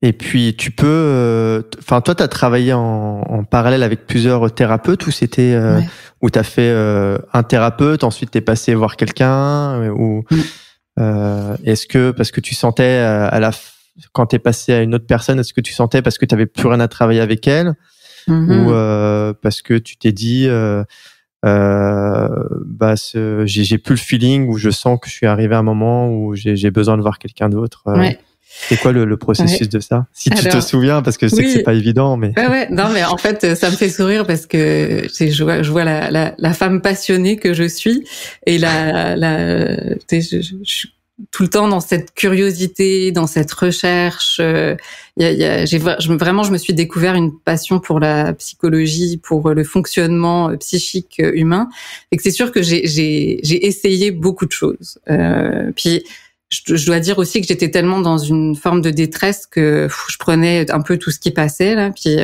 B: Et puis, tu peux... toi, tu as travaillé en parallèle avec plusieurs thérapeutes, ou c'était... où tu as fait un thérapeute, ensuite tu es passé voir quelqu'un, ou... est-ce que, parce que tu sentais quand tu es passé à une autre personne, est-ce que tu sentais parce que tu n'avais plus rien à travailler avec elle, ou parce que tu t'es dit... j'ai plus le feeling, où je sens que je suis arrivé à un moment où j'ai besoin de voir quelqu'un d'autre. C'est quoi le processus de ça? Si tu te souviens, parce que je sais que c'est pas évident, mais.
A: Ouais. Non, mais en fait, ça me fait sourire parce que je vois la femme passionnée que je suis et je suis tout le temps dans cette curiosité, dans cette recherche. Vraiment, je me suis découvert une passion pour la psychologie, pour le fonctionnement psychique humain. Et que c'est sûr que j'ai essayé beaucoup de choses. Puis je dois dire aussi que j'étais tellement dans une forme de détresse que je prenais un peu tout ce qui passait là. Puis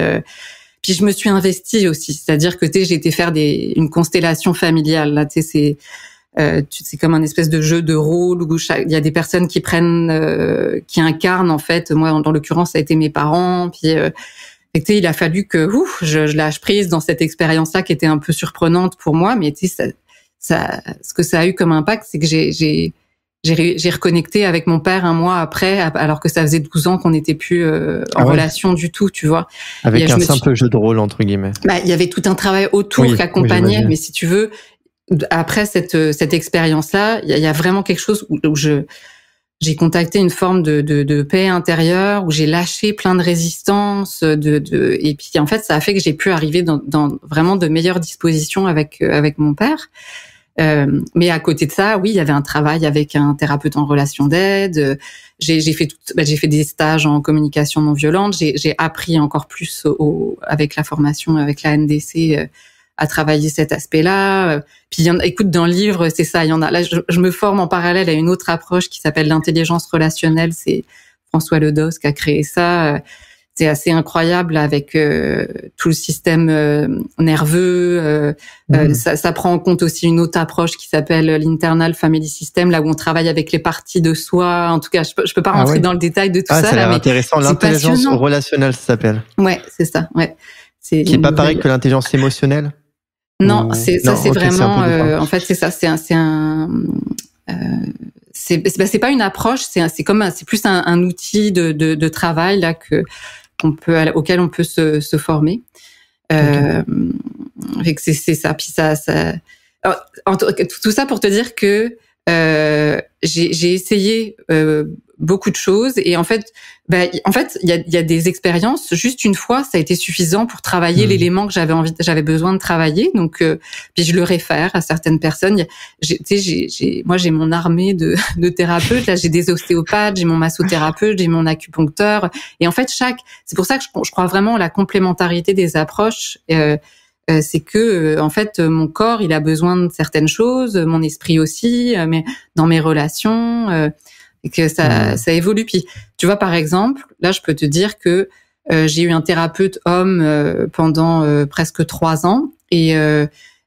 A: je me suis investie aussi, c'est-à-dire que j'ai été faire une constellation familiale. Là, c'est comme un espèce de jeu de rôle où il y a des personnes qui qui incarnent en fait. Moi, dans l'occurrence, ça a été mes parents. Puis il a fallu que je lâche prise dans cette expérience-là qui était un peu surprenante pour moi, mais ce que ça a eu comme impact, c'est que j'ai reconnecté avec mon père un mois après, alors que ça faisait 12 ans qu'on n'était plus en relation du tout, tu vois.
B: Avec un simple jeu de rôle, entre guillemets.
A: Il y avait tout un travail autour qui accompagnait, mais si tu veux, après cette expérience-là, il y a vraiment quelque chose où j'ai contacté une forme de paix intérieure, où j'ai lâché plein de résistances, et puis en fait, ça a fait que j'ai pu arriver dans vraiment de meilleures dispositions avec mon père. Mais à côté de ça, oui, il y avait un travail avec un thérapeute en relation d'aide. J'ai fait des stages en communication non violente. J'ai appris encore plus avec la formation, avec la NDC, à travailler cet aspect-là. Puis écoute, dans le livre, c'est ça, il y en a. Là, je me forme en parallèle à une autre approche qui s'appelle l'intelligence relationnelle. C'est François Ledos qui a créé ça. C'est assez incroyable avec tout le système nerveux. Ça prend en compte aussi une autre approche qui s'appelle l'internal family system, là où on travaille avec les parties de soi. En tout cas, je peux pas rentrer dans le détail de tout ça.
B: Ça a l'air intéressant. L'intelligence relationnelle, ça s'appelle.
A: Ouais, c'est ça. Ouais.
B: Qui est pas pareil que l'intelligence émotionnelle.
A: Non, c'est vraiment. En fait, c'est ça. C'est pas une approche. C'est plus un outil de travail là auquel on peut se former. C'est ça. Puis tout ça pour te dire que j'ai essayé beaucoup de choses et en fait il y a des expériences, juste une fois ça a été suffisant pour travailler l'élément que j'avais besoin de travailler, donc puis je le réfère à certaines personnes. Moi j'ai mon armée de thérapeutes, là j'ai des ostéopathes, j'ai mon massothérapeute, j'ai mon acupuncteur, et en fait c'est pour ça que je crois vraiment à la complémentarité des approches. C'est que en fait mon corps il a besoin de certaines choses, mon esprit aussi, mais dans mes relations, et que ça évolue. Puis tu vois, par exemple, là je peux te dire que j'ai eu un thérapeute homme pendant presque 3 ans, et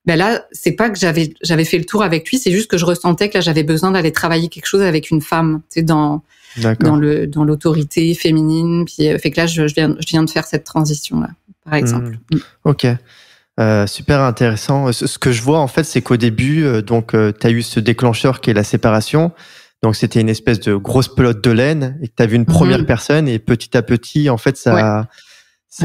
A: là c'est pas que j'avais fait le tour avec lui, c'est juste que je ressentais que là j'avais besoin d'aller travailler quelque chose avec une femme, tu sais, dans l'autorité féminine. Puis fait que là je viens de faire cette transition là, par exemple.
B: Ok. Super intéressant. Ce que je vois en fait, c'est qu'au début, tu as eu ce déclencheur qui est la séparation. Donc c'était une espèce de grosse pelote de laine et que tu as vu une première personne, et petit à petit, en fait, ça, je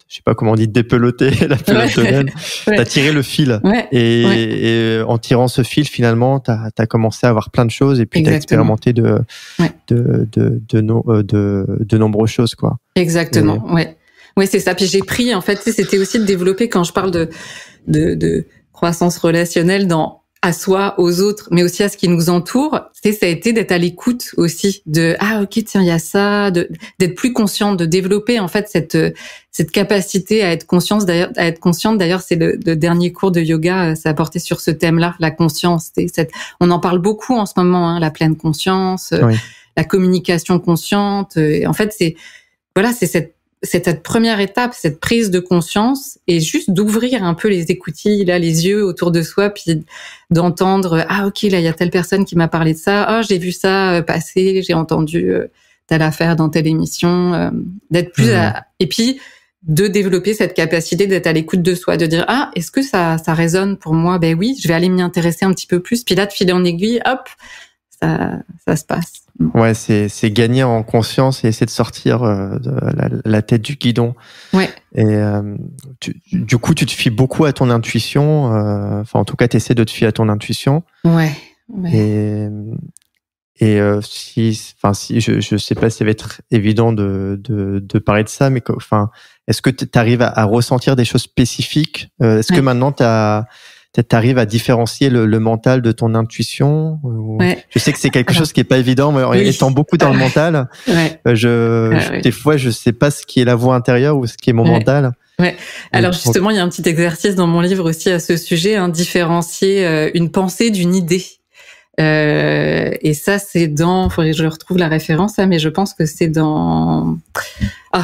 B: sais pas comment on dit, dépeloter la pelote de laine. T'as tiré le fil. Et en tirant ce fil, finalement, t'as commencé à avoir plein de choses, et puis t'as expérimenté de nombreuses choses, quoi.
A: Exactement. Oui, c'est ça. Puis j'ai pris, en fait, c'était aussi de développer, quand je parle de croissance relationnelle à soi, aux autres, mais aussi à ce qui nous entoure, ça a été d'être à l'écoute aussi ok, tiens, il y a ça, d'être plus consciente, de développer en fait cette capacité à être consciente. D'ailleurs, c'est le dernier cours de yoga, ça a porté sur ce thème-là, la conscience. On en parle beaucoup en ce moment, la pleine conscience, la communication consciente. Et en fait, c'est cette première étape, cette prise de conscience, et juste d'ouvrir un peu les écoutilles, là, les yeux autour de soi, puis d'entendre, ok, là, il y a telle personne qui m'a parlé de ça, j'ai vu ça passer, j'ai entendu telle affaire dans telle émission, d'être plus et puis de développer cette capacité d'être à l'écoute de soi, de dire, est-ce que ça résonne pour moi? Ben oui, je vais aller m'y intéresser un petit peu plus, puis là, de filer en aiguille, hop, ça se passe.
B: Ouais, c'est gagner en conscience et essayer de sortir de la tête du guidon.
A: Ouais.
B: Et du coup, tu te fies beaucoup à ton intuition. En tout cas, tu essaies de te fier à ton intuition.
A: Ouais.
B: Et si je sais pas si ça va être évident de parler de ça, mais est-ce que tu arrives à ressentir des choses spécifiques? Est-ce que maintenant t'arrives à différencier le mental de ton intuition? Je sais que c'est quelque chose qui est pas évident, mais étant beaucoup dans le mental, des fois je sais pas ce qui est la voix intérieure ou ce qui est mon mental.
A: Ouais. Alors justement, il y a un petit exercice dans mon livre aussi à ce sujet, différencier une pensée d'une idée. Et ça, c'est faudrait que je retrouve la référence, mais je pense que c'est dans,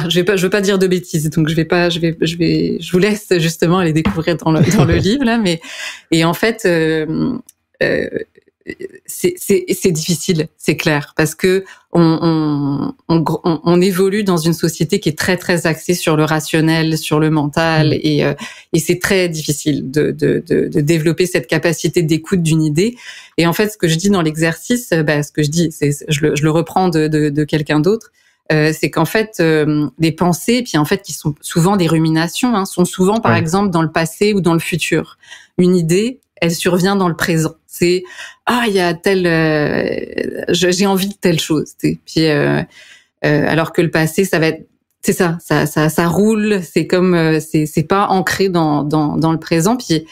A: je veux pas dire de bêtises, donc je vous laisse justement aller découvrir dans le livre, là, et en fait, c'est difficile, c'est clair, parce que on évolue dans une société qui est très très axée sur le rationnel, sur le mental, et c'est très difficile de développer cette capacité d'écoute d'une idée. Et en fait, ce que je dis dans l'exercice, ce que je dis, je le reprends de quelqu'un d'autre. C'est qu'en fait, les pensées, puis en fait, qui sont souvent des ruminations, sont souvent, par exemple, dans le passé ou dans le futur. Une idée, elle survient dans le présent. C'est il y a j'ai envie de telle chose. Puis alors que le passé, ça va être, c'est ça roule. C'est comme c'est pas ancré dans le présent. Puis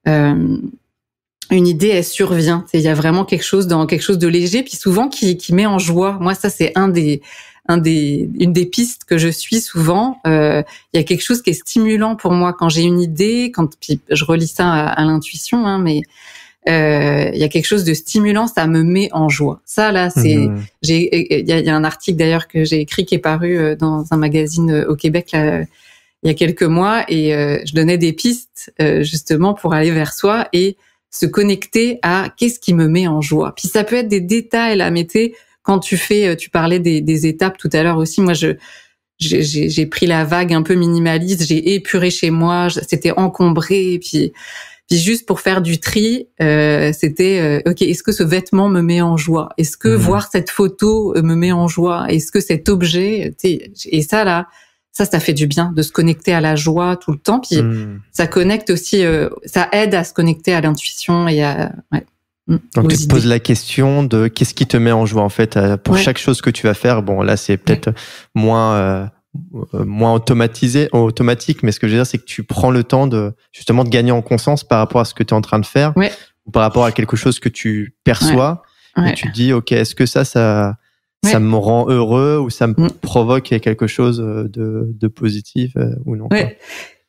A: une idée, elle survient. Il y a vraiment quelque chose de léger, puis souvent qui met en joie. Moi, ça c'est une des pistes que je suis souvent. Il y a quelque chose qui est stimulant pour moi quand j'ai une idée, puis je relis ça à l'intuition, mais il y a quelque chose de stimulant, ça me met en joie. Ça là, il y a un article d'ailleurs que j'ai écrit qui est paru dans un magazine au Québec là, il y a quelques mois, et je donnais des pistes justement pour aller vers soi et se connecter à qu'est-ce qui me met en joie. Puis ça peut être des détails là, mais quand tu parlais des étapes tout à l'heure aussi, moi j'ai pris la vague un peu minimaliste, j'ai épuré chez moi, c'était encombré, puis juste pour faire du tri, c'était OK, est-ce que ce vêtement me met en joie? Est-ce que voir cette photo me met en joie? Est-ce que cet objet, et ça là, ça fait du bien de se connecter à la joie tout le temps, puis ça connecte aussi, ça aide à se connecter à l'intuition et à
B: Donc tu te poses la question de qu'est-ce qui te met en joie en fait pour chaque chose que tu vas faire. Bon là c'est peut-être moins automatique, mais ce que je veux dire c'est que tu prends le temps de justement de gagner en conscience par rapport à ce que tu es en train de faire ou par rapport à quelque chose que tu perçois et tu te dis OK, est-ce que ça me rend heureux ou ça me provoque quelque chose de positif ou non.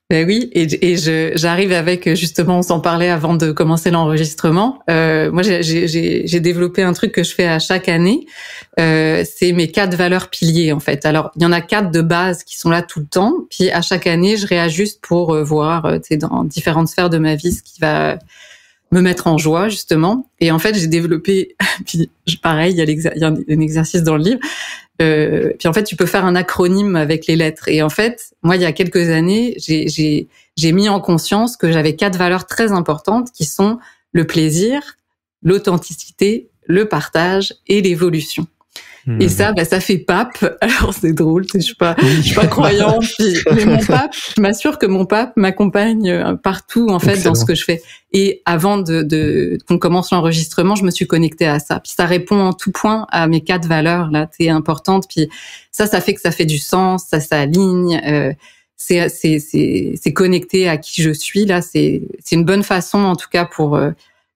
A: Oui, et j'arrive avec, justement, on s'en parlait avant de commencer l'enregistrement. Moi, j'ai développé un truc que je fais à chaque année. C'est mes 4 valeurs piliers, en fait. Alors, il y en a 4 de base qui sont là tout le temps. Puis, à chaque année, je réajuste pour voir, dans différentes sphères de ma vie, ce qui va me mettre en joie, justement. Et en fait, j'ai développé, puis pareil, il y a un exercice dans le livre. Puis en fait, tu peux faire un acronyme avec les lettres. Et en fait, moi, il y a quelques années, j'ai mis en conscience que j'avais 4 valeurs très importantes qui sont le plaisir, l'authenticité, le partage et l'évolution. Et ça, ça fait pape. Alors c'est drôle, je suis pas croyante, mais mon pape, je m'assure que mon pape m'accompagne partout en fait. Excellent. Dans ce que je fais. Et avant qu'on commence l'enregistrement, je me suis connectée à ça. Puis ça répond en tout point à mes 4 valeurs là, importantes. Puis ça fait que ça fait du sens, ça s'aligne. C'est connecté à qui je suis là. C'est une bonne façon en tout cas pour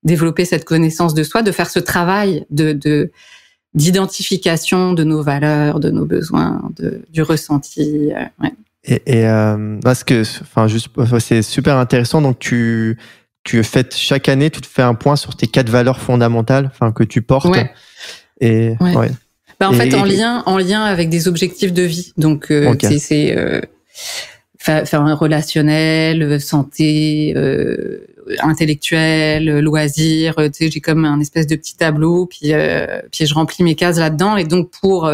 A: développer cette connaissance de soi, de faire ce travail d'identification de nos valeurs, de nos besoins, du ressenti.
B: Parce que, c'est super intéressant. Donc tu fais chaque année, tu te fais un point sur tes 4 valeurs fondamentales, que tu portes. Et
A: en fait, en lien avec des objectifs de vie. Donc c'est faire un relationnel, santé, intellectuel, loisirs, j'ai comme un espèce de petit tableau, puis je remplis mes cases là-dedans, et donc pour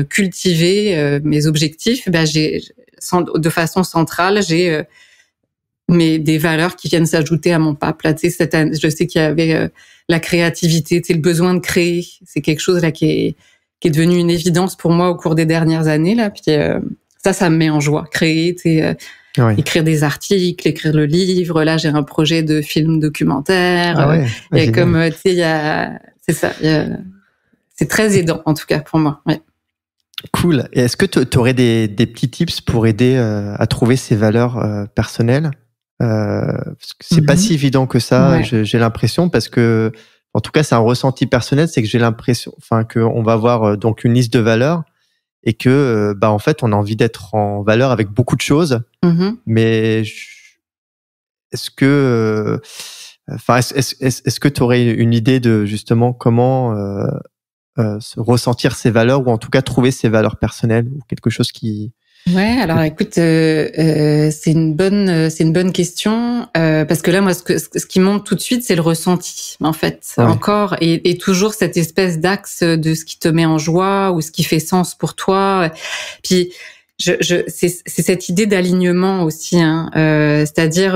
A: cultiver mes objectifs, de façon centrale, j'ai des valeurs qui viennent s'ajouter à mon pape là. Cette année, je sais qu'il y avait la créativité, le besoin de créer, c'est quelque chose là qui est devenu une évidence pour moi au cours des dernières années là, puis ça me met en joie, créer, écrire des articles, écrire le livre. Là, j'ai un projet de film documentaire. c'est ça. C'est très aidant, en tout cas, pour moi. Ouais.
B: Cool. Et est-ce que tu aurais des petits tips pour aider à trouver ses valeurs personnelles? Parce que c'est pas si évident que ça, j'ai l'impression, parce que, en tout cas, c'est un ressenti personnel, c'est que j'ai l'impression, qu'on va avoir donc une liste de valeurs et que, en fait, on a envie d'être en valeur avec beaucoup de choses, mais est-ce que, est-ce que tu aurais une idée de justement comment ressentir ses valeurs, ou en tout cas trouver ses valeurs personnelles, ou quelque chose qui...
A: Ouais, alors écoute, c'est une bonne question, parce que là, moi, ce qui monte tout de suite, c'est le ressenti, en fait, encore, et toujours cette espèce d'axe de ce qui te met en joie ou ce qui fait sens pour toi. Puis c'est cette idée d'alignement aussi, hein, c'est-à-dire,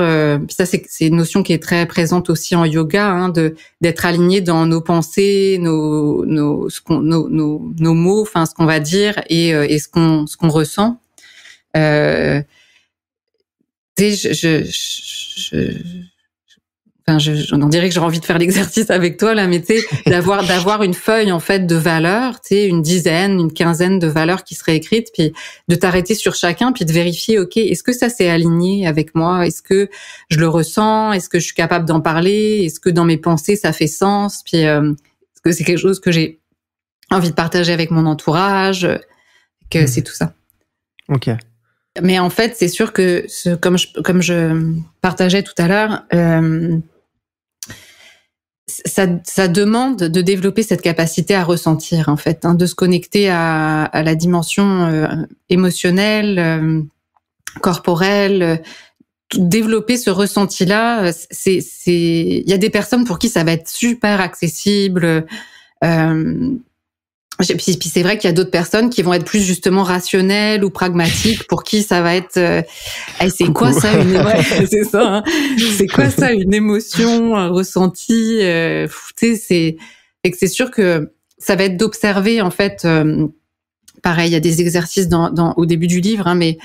A: ça c'est une notion qui est très présente aussi en yoga, hein, d'être aligné dans nos pensées, nos mots, enfin ce qu'on va dire et ce qu'on ressent. On dirait que j'ai envie de faire l'exercice avec toi là, mais tu sais, d'avoir une feuille en fait de valeurs, tu sais, une dizaine, une quinzaine de valeurs qui seraient écrites, puis de t'arrêter sur chacun, puis de vérifier, ok, est-ce que ça s'est aligné avec moi, est-ce que je le ressens, est-ce que je suis capable d'en parler, est-ce que dans mes pensées ça fait sens, puis est-ce que c'est quelque chose que j'ai envie de partager avec mon entourage, que c'est tout ça.
B: Ok.
A: Mais en fait, c'est sûr que comme je partageais tout à l'heure, ça demande de développer cette capacité à ressentir, en fait, hein, de se connecter à la dimension émotionnelle, corporelle, développer ce ressenti-là. Il y a des personnes pour qui ça va être super accessible. Puis c'est vrai qu'il y a d'autres personnes qui vont être plus justement rationnelles ou pragmatiques, pour qui ça va être c'est quoi ça c'est ça, hein, c'est quoi ça une émotion, un ressenti, c'est sûr que ça va être d'observer, en fait, pareil, il y a des exercices au début du livre, hein, mais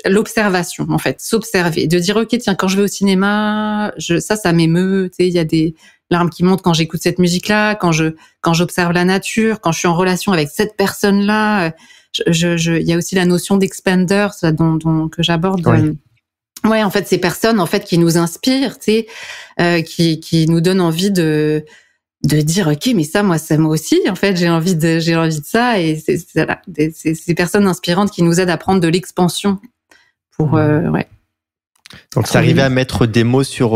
A: l'observation, en fait, s'observer, de dire ok, tiens, quand je vais au cinéma, ça m'émeut, tu sais, il y a des larmes qui montent quand j'écoute cette musique-là, quand j'observe la nature, quand je suis en relation avec cette personne-là. Il y a aussi la notion d'expanders que j'aborde. Ouais, en fait, ces personnes, en fait, qui nous inspirent, tu sais, qui nous donnent envie de dire ok, mais ça moi aussi, en fait, j'ai envie de ça, et c'est ces personnes inspirantes qui nous aident à prendre de l'expansion pour
B: Donc c'est arriver à mettre des mots sur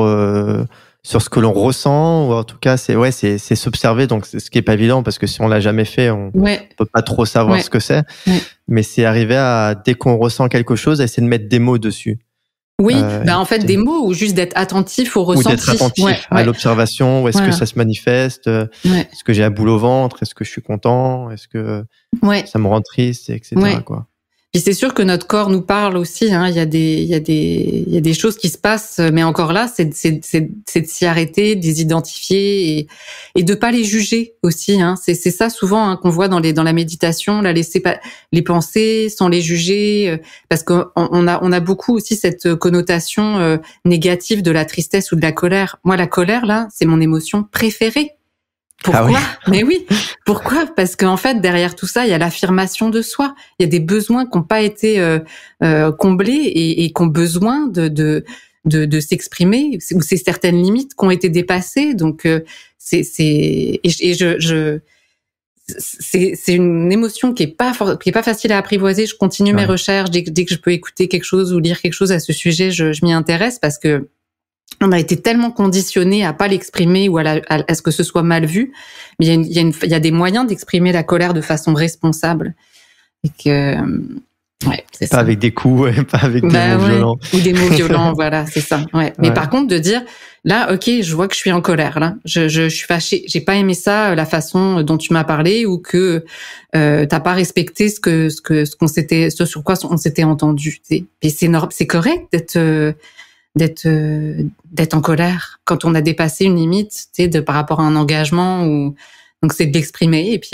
B: ce que l'on ressent, ou en tout cas c'est s'observer, donc c'est ce qui est pas évident, parce que si on l'a jamais fait, on peut pas trop savoir ce que c'est, mais c'est arriver à, dès qu'on ressent quelque chose, à essayer de mettre des mots dessus.
A: Oui, en fait, des mots, ou juste d'être attentif au ressenti.
B: Ou d'être attentif à l'observation, où est-ce que ça se manifeste, est-ce que j'ai un boule au ventre, est-ce que je suis content, est-ce que ça me rend triste, etc. quoi.
A: Puis c'est sûr que notre corps nous parle aussi, hein. Il y a des choses qui se passent, mais encore là, c'est de s'y arrêter, de les identifier et de pas les juger aussi, hein. C'est ça souvent, hein, qu'on voit dans la méditation, là, laisser les pensées sans les juger, parce qu'on a beaucoup aussi cette connotation négative de la tristesse ou de la colère. Moi, la colère, là, c'est mon émotion préférée. Pourquoi ? Mais oui. Pourquoi ? Parce qu'en fait, derrière tout ça, il y a l'affirmation de soi. Il y a des besoins qui n'ont pas été comblés et qui ont besoin de s'exprimer, ou c'est certaines limites qui ont été dépassées. Donc c'est une émotion qui est pas facile à apprivoiser. Je continue mes recherches dès que je peux écouter quelque chose ou lire quelque chose à ce sujet, je m'y intéresse, parce que on a été tellement conditionné à pas l'exprimer, ou à ce que ce soit mal vu. Mais il y a des moyens d'exprimer la colère de façon responsable. Et que, c'est ça.
B: Pas avec des coups, pas avec des mots violents.
A: Ou des mots violents, voilà, c'est ça. Mais par contre, de dire, là, ok, je vois que je suis en colère, là. Je suis fâchée. J'ai pas aimé ça, la façon dont tu m'as parlé, ou que, t'as pas respecté ce sur quoi on s'était entendu, tu sais. Et c'est correct d'être en colère quand on a dépassé une limite, tu sais, par rapport à un engagement, donc c'est de l'exprimer, et puis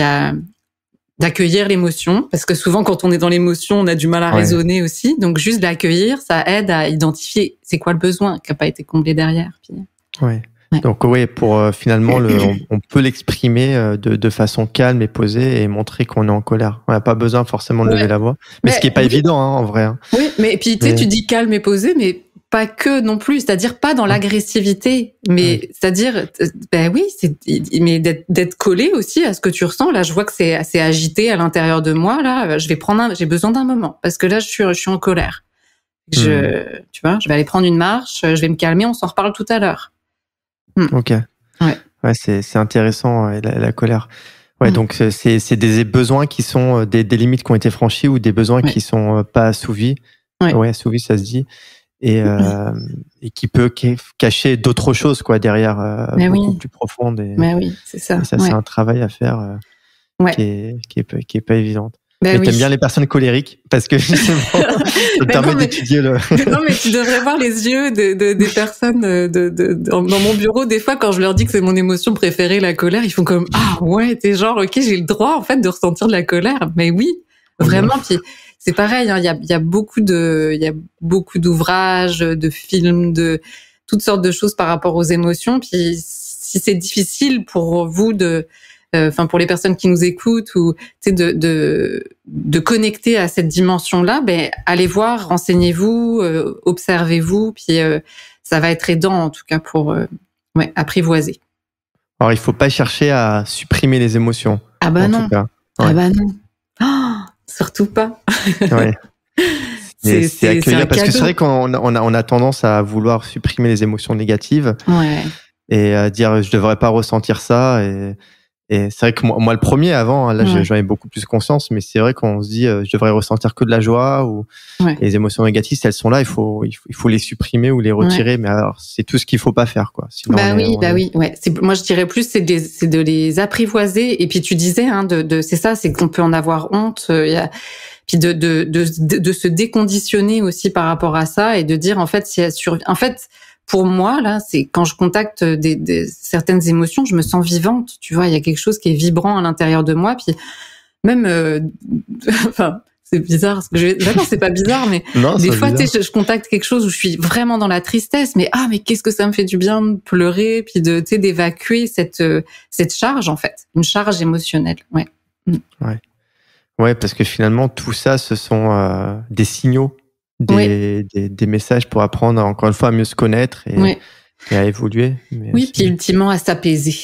A: d'accueillir l'émotion, parce que souvent quand on est dans l'émotion, on a du mal à raisonner aussi, donc juste l'accueillir, ça aide à identifier c'est quoi le besoin qui a pas été comblé derrière. Puis...
B: Ouais.
A: Ouais.
B: Donc oui, pour finalement, on peut l'exprimer de façon calme et posée et montrer qu'on est en colère. On n'a pas besoin forcément de lever la voix. Mais ce qui est pas évident, hein, en vrai. Hein.
A: Oui, mais puis tu dis calme et posé, mais pas que non plus. C'est-à-dire pas dans l'agressivité, mais c'est-à-dire, mais d'être collé aussi à ce que tu ressens. Là, je vois que c'est assez agité à l'intérieur de moi. Là, j'ai besoin d'un moment parce que là, je suis en colère. Tu vois, je vais aller prendre une marche, je vais me calmer. On s'en reparle tout à l'heure.
B: Ok. Ouais, c'est intéressant, la colère. Ouais, donc c'est des besoins qui sont des limites qui ont été franchies ou des besoins qui sont pas assouvis. Ouais, assouvis, ça se dit. Et qui peut cacher d'autres choses, quoi, derrière, beaucoup plus profondes.
A: Mais oui, c'est ça.
B: Et ça, c'est un travail à faire qui est pas évidente. Mais t'aimes bien les personnes colériques parce que justement, ça te permet d'étudier le.
A: Non, mais tu devrais voir les yeux des personnes dans mon bureau. Des fois, quand je leur dis que c'est mon émotion préférée, la colère, ils font comme ah ouais, t'es genre ok, j'ai le droit en fait de ressentir de la colère. Mais oui, vraiment. Puis c'est pareil, hein, il y a beaucoup d'ouvrages, de films, de toutes sortes de choses par rapport aux émotions. Puis si c'est difficile pour vous pour les personnes qui nous écoutent ou de connecter à cette dimension-là, allez voir, renseignez-vous, observez-vous, puis ça va être aidant en tout cas pour apprivoiser.
B: Alors il faut pas chercher à supprimer les émotions.
A: Ah bah non. Ah bah non. Oh, surtout pas.
B: Ouais. C'est accueillir parce que c'est vrai qu'on a tendance à vouloir supprimer les émotions négatives.
A: Ouais.
B: Et à dire je devrais pas ressentir ça et c'est vrai que moi le premier avant, là j'en ai beaucoup plus conscience, mais c'est vrai qu'on se dit je devrais ressentir que de la joie ou les émotions négatives, si elles sont là, il faut les supprimer ou les retirer, mais alors c'est tout ce qu'il faut pas faire, quoi. Sinon,
A: oui, ouais. Moi je dirais plus c'est de les apprivoiser et puis tu disais c'est ça, c'est qu'on peut en avoir honte, puis de se déconditionner aussi par rapport à ça et de dire en fait pour moi, là, c'est quand je contacte certaines émotions, je me sens vivante. Tu vois, il y a quelque chose qui est vibrant à l'intérieur de moi. Puis même, c'est bizarre. Non, c'est pas bizarre, mais des fois, tu sais, je contacte quelque chose où je suis vraiment dans la tristesse. Mais qu'est-ce que ça me fait du bien de pleurer, puis d'évacuer cette charge en fait, une charge émotionnelle.
B: Ouais, parce que finalement, tout ça, ce sont des signaux. Des messages pour apprendre encore une fois à mieux se connaître et à évoluer.
A: Puis ultimement à s'apaiser.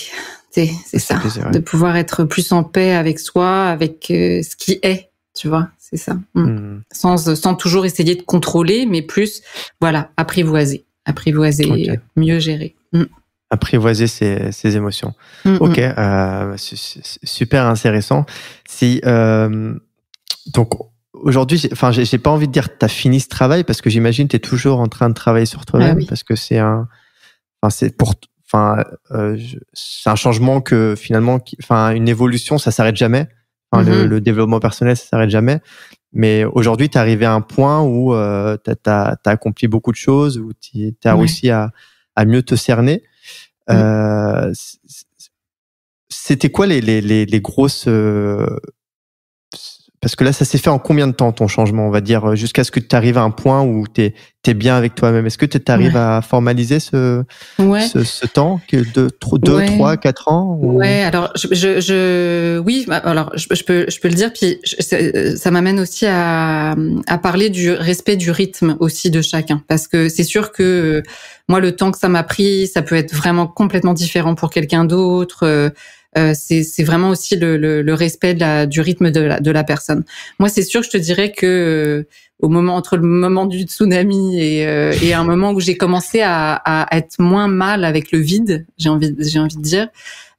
A: C'est ça, de pouvoir être plus en paix avec soi, avec ce qui est, tu vois, c'est ça. Sans toujours essayer de contrôler, mais plus, apprivoiser, mieux gérer.
B: Apprivoiser ses émotions. Ok, super intéressant. Donc, aujourd'hui, j'ai pas envie de dire que t'as fini ce travail parce que j'imagine que t'es toujours en train de travailler sur toi-même parce que c'est un changement que finalement, une évolution, ça s'arrête jamais. Le développement personnel, ça s'arrête jamais. Mais aujourd'hui, t'es arrivé à un point où t'as accompli beaucoup de choses, où t'as réussi à mieux te cerner. C'était quoi les grosses parce que là, ça s'est fait en combien de temps, ton changement, on va dire, jusqu'à ce que tu arrives à un point où t'es bien avec toi-même? Est-ce que tu arrives à formaliser ce temps, 2, 3, 4 ans? Ou...
A: Ouais, alors, je peux le dire, puis ça m'amène aussi à parler du respect du rythme aussi de chacun. Parce que c'est sûr que moi, le temps que ça m'a pris, ça peut être vraiment complètement différent pour quelqu'un d'autre. C'est vraiment aussi le respect du rythme de la personne. Moi, c'est sûr que je te dirais que entre le moment du tsunami et un moment où j'ai commencé à être moins mal avec le vide, j'ai envie de dire,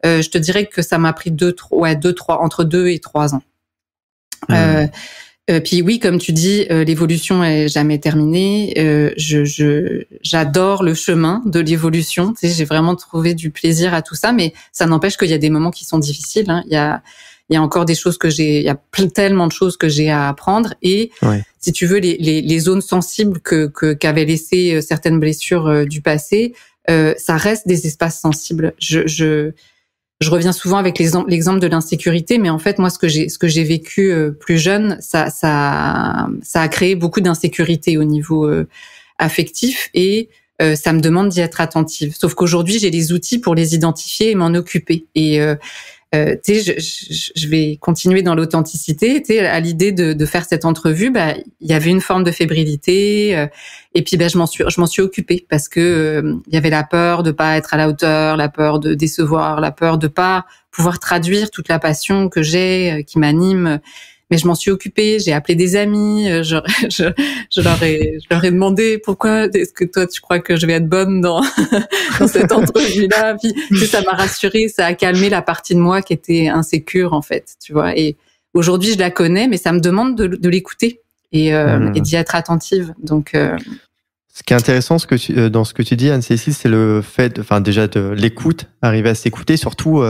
A: je te dirais que ça m'a pris entre 2 et 3 ans. Puis oui, comme tu dis, l'évolution est jamais terminée. J'adore le chemin de l'évolution. Tu sais, j'ai vraiment trouvé du plaisir à tout ça, mais ça n'empêche qu'il y a des moments qui sont difficiles. Hein. Il y a encore des choses il y a tellement de choses que j'ai à apprendre. Et si tu veux, les zones sensibles qu'avaient laissé certaines blessures du passé, ça reste des espaces sensibles. Je reviens souvent avec l'exemple de l'insécurité, mais en fait, moi, ce que j'ai vécu plus jeune, ça a créé beaucoup d'insécurité au niveau affectif et ça me demande d'y être attentive. Sauf qu'aujourd'hui, j'ai les outils pour les identifier et m'en occuper. Et tu sais, je vais continuer dans l'authenticité. Tu sais, à l'idée de faire cette entrevue, il y avait une forme de fébrilité, et puis je m'en suis occupée parce que il y avait la peur de pas être à la hauteur, la peur de décevoir, la peur de pas pouvoir traduire toute la passion que j'ai, qui m'anime. Mais je m'en suis occupée, j'ai appelé des amis, je leur ai demandé pourquoi est-ce que toi tu crois que je vais être bonne dans cette entrevue-là. Puis ça m'a rassurée, ça a calmé la partie de moi qui était insécure en fait, tu vois. Et aujourd'hui je la connais, mais ça me demande de l'écouter et d'y être attentive. Donc
B: ce qui est intéressant dans ce que tu dis, Anne-Cécile, c'est le fait, déjà de l'écoute, arriver à s'écouter, surtout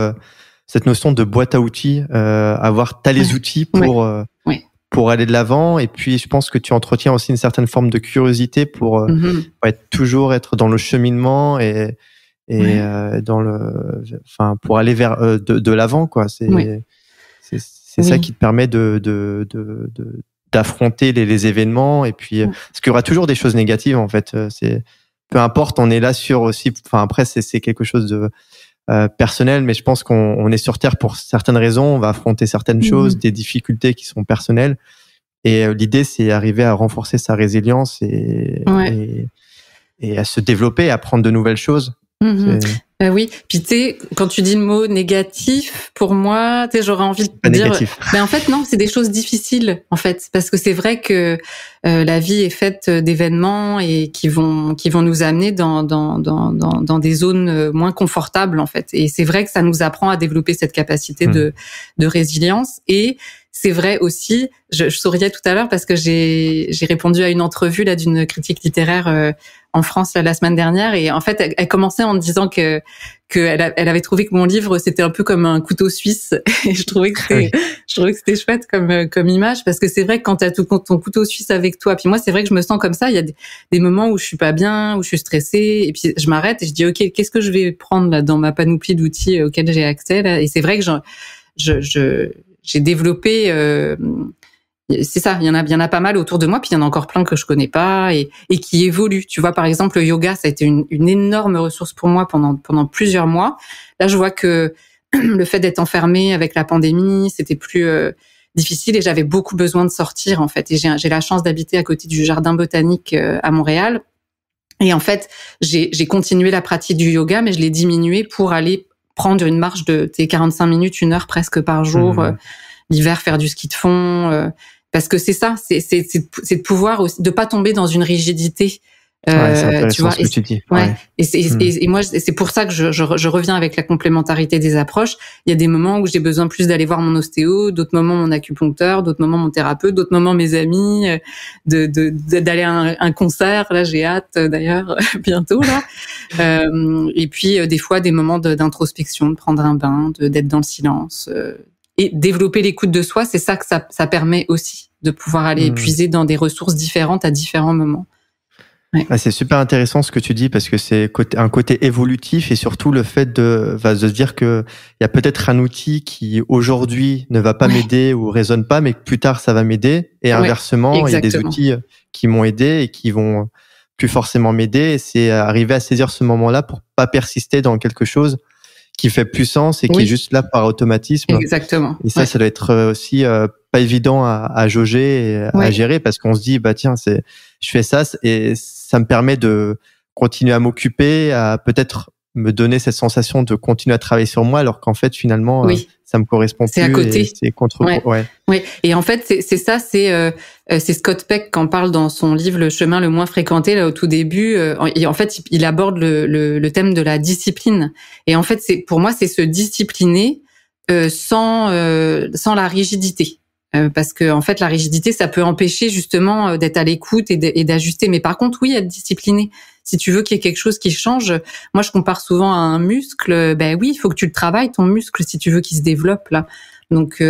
B: cette notion de boîte à outils, t'as les outils pour aller de l'avant. Et puis, je pense que tu entretiens aussi une certaine forme de curiosité pour toujours être dans le cheminement et pour aller vers de l'avant, quoi. C'est ça qui te permet d'affronter les événements. Et puis, parce qu'il y aura toujours des choses négatives, en fait. Peu importe, on est là sur aussi. Après, c'est quelque chose de personnel, mais je pense qu'on est sur Terre pour certaines raisons, on va affronter certaines choses, des difficultés qui sont personnelles, et l'idée c'est arriver à renforcer sa résilience et à se développer, à apprendre de nouvelles choses.
A: Oui, puis tu sais, quand tu dis le mot négatif, pour moi, tu sais, j'aurais envie de dire,
B: négatif.
A: En fait non, c'est des choses difficiles en fait, parce que c'est vrai que la vie est faite d'événements et qui vont nous amener dans des zones moins confortables en fait. Et c'est vrai que ça nous apprend à développer cette capacité de résilience. Et c'est vrai aussi, je souriais tout à l'heure parce que j'ai répondu à une entrevue là d'une critique littéraire en France la semaine dernière, et en fait elle commençait en disant que elle avait trouvé que mon livre c'était un peu comme un couteau suisse, et je trouvais que c'était chouette comme image, parce que c'est vrai que quand t'as ton couteau suisse avec toi, puis moi c'est vrai que je me sens comme ça, il y a des moments où je suis pas bien, où je suis stressée, et puis je m'arrête et je dis ok, qu'est-ce que je vais prendre là dans ma panoplie d'outils auxquels j'ai accès là. Et c'est vrai que j'ai développé c'est ça, il y en a pas mal autour de moi, puis il y en a encore plein que je connais pas et qui évoluent. Tu vois, par exemple, le yoga, ça a été une énorme ressource pour moi pendant plusieurs mois. Là, je vois que le fait d'être enfermée avec la pandémie, c'était plus difficile, et j'avais beaucoup besoin de sortir en fait. Et j'ai la chance d'habiter à côté du jardin botanique à Montréal. Et en fait, j'ai continué la pratique du yoga, mais je l'ai diminué pour aller prendre une marche de 45 minutes, 1 heure presque par jour. L'hiver, faire du ski de fond, parce que c'est ça, c'est de pouvoir aussi, de pas tomber dans une rigidité.
B: C'est intéressant, tu vois, ce que tu dis.
A: Et moi, c'est pour ça que je reviens avec la complémentarité des approches. Il y a des moments où j'ai besoin plus d'aller voir mon ostéo, d'autres moments mon acupuncteur, d'autres moments mon thérapeute, d'autres moments mes amis, d'aller à un concert. Là, j'ai hâte d'ailleurs bientôt là. Et puis des fois des moments d'introspection, de prendre un bain, d'être dans le silence. Et développer l'écoute de soi, c'est ça que ça permet aussi, de pouvoir aller puiser dans des ressources différentes à différents moments. Ouais.
B: C'est super intéressant ce que tu dis, parce que c'est un côté évolutif, et surtout le fait de se dire que il y a peut-être un outil qui aujourd'hui ne va pas m'aider ou résonne pas, mais que plus tard ça va m'aider, et inversement, il y a des outils qui m'ont aidé et qui vont plus forcément m'aider, et c'est arriver à saisir ce moment-là pour pas persister dans quelque chose qui fait plus sens et qui est juste là par automatisme.
A: Exactement.
B: Et ça doit être aussi pas évident à jauger et à gérer, parce qu'on se dit tiens, je fais ça et ça me permet de continuer à m'occuper, à peut-être me donner cette sensation de continuer à travailler sur moi, alors qu'en fait finalement ça me correspond plus.
A: C'est à côté.
B: C'est contre.
A: Ouais. Et en fait c'est ça, c'est Scott Peck qui en parle dans son livre Le chemin le moins fréquenté, là au tout début. Et en fait il aborde le thème de la discipline. Et en fait pour moi c'est se discipliner sans la rigidité. Parce que en fait la rigidité ça peut empêcher justement d'être à l'écoute et d'ajuster. Mais par contre être discipliné. Si tu veux qu'il y ait quelque chose qui change, moi je compare souvent à un muscle. Il faut que tu le travailles ton muscle si tu veux qu'il se développe là. Donc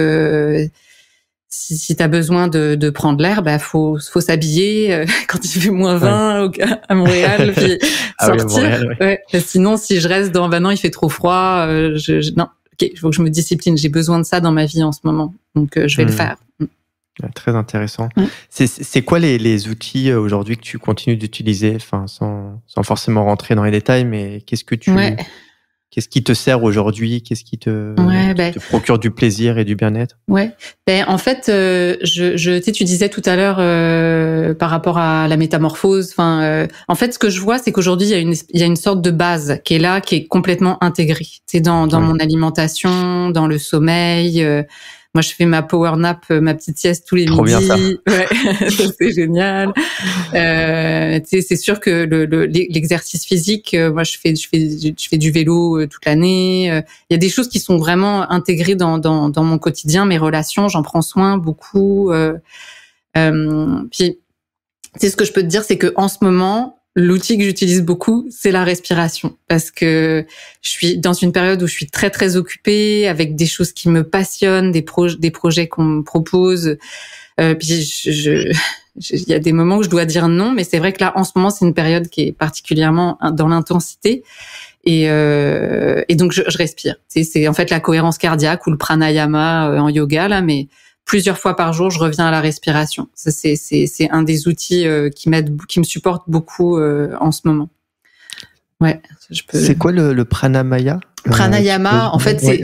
A: si t'as besoin de prendre l'air, faut s'habiller quand il fait -20 à Montréal, puis sortir. Montréal, sinon si je reste non il fait trop froid, non. Il faut que je me discipline. J'ai besoin de ça dans ma vie en ce moment, donc je vais le faire.
B: Très intéressant. C'est quoi les outils aujourd'hui que tu continues d'utiliser, enfin, sans forcément rentrer dans les détails, mais qu'est-ce qui te sert aujourd'hui? Qu'est-ce qui te procure du plaisir et du bien-être?
A: Ouais. En fait, tu sais, tu disais tout à l'heure par rapport à la métamorphose. Enfin, en fait, ce que je vois, c'est qu'aujourd'hui, il y a une sorte de base qui est là, qui est complètement intégrée. C'est dans mon alimentation, dans le sommeil. Moi, je fais ma power nap, ma petite sieste tous les midis.
B: Bien ça.
A: Ouais, ça, c'est génial. Tu sais, c'est sûr que l'exercice physique, moi, je fais du vélo toute l'année. Il y a des choses qui sont vraiment intégrées dans mon quotidien, mes relations. J'en prends soin beaucoup. Puis, tu sais, ce que je peux te dire, c'est que en ce moment, l'outil que j'utilise beaucoup, c'est la respiration, parce que je suis dans une période où je suis très très occupée avec des choses qui me passionnent, des projets qu'on me propose. Puis il y a des moments où je dois dire non, mais c'est vrai que là en ce moment c'est une période qui est particulièrement dans l'intensité et donc je respire. C'est en fait la cohérence cardiaque ou le pranayama en yoga là, mais plusieurs fois par jour, je reviens à la respiration. Ça, c'est un des outils qui me supporte beaucoup en ce moment. Ouais,
B: C'est quoi le pranamaya?
A: Pranayama, en fait, c'est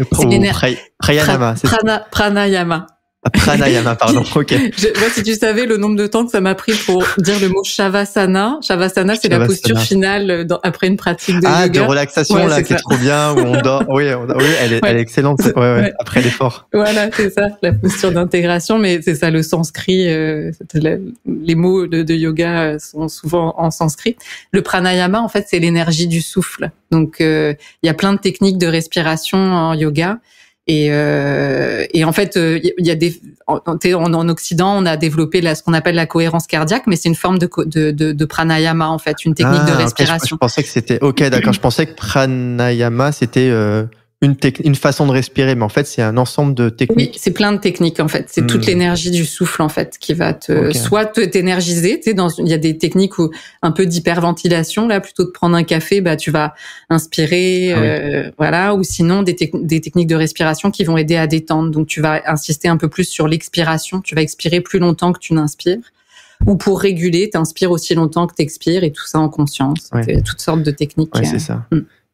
B: Pranayama, c'est
A: pranayama.
B: Pranayama, pardon. Ok.
A: Moi, si tu savais le nombre de temps que ça m'a pris pour dire le mot shavasana. Shavasana, c'est la posture finale après une pratique de yoga.
B: De relaxation, là, qui est trop bien, où on dort. Oui, elle est excellente. Ouais. Après l'effort.
A: Voilà, c'est ça, la posture d'intégration. Mais c'est ça, le sanskrit. Les mots de yoga sont souvent en sanskrit. Le pranayama, en fait, c'est l'énergie du souffle. Donc, il y a plein de techniques de respiration en yoga. Et en fait, il y a en Occident, on a développé ce qu'on appelle la cohérence cardiaque, mais c'est une forme de pranayama, en fait, une technique de respiration.
B: Okay, je pensais que c'était, d'accord. Je pensais que pranayama, c'était, une façon de respirer, mais en fait, c'est un ensemble de techniques.
A: Oui, c'est plein de techniques, en fait. C'est toute l'énergie du souffle, en fait, qui va soit t'énergiser. Tu sais, il y a des techniques où, un peu d'hyperventilation, là, plutôt de prendre un café, tu vas inspirer, voilà, ou sinon, des techniques de respiration qui vont aider à détendre. Donc, tu vas insister un peu plus sur l'expiration. Tu vas expirer plus longtemps que tu n'inspires. Ou pour réguler, t'inspires aussi longtemps que t'expires, et tout ça en conscience. Ouais. Toutes sortes de techniques.
B: Ouais, c'est ça.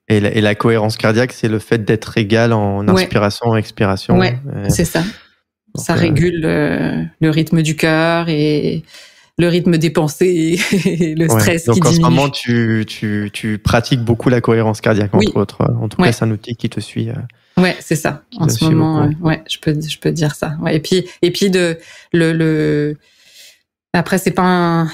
B: Et la cohérence cardiaque, c'est le fait d'être égal en inspiration et expiration.
A: Ouais, c'est ça. Donc, ça régule le rythme du cœur et le rythme des pensées et le stress qui diminue. Donc
B: en ce moment, tu pratiques beaucoup la cohérence cardiaque, entre autres. En tout cas, c'est un outil qui te suit.
A: Ouais, c'est ça. En ce moment, je peux dire ça. Ouais. Et puis après, c'est pas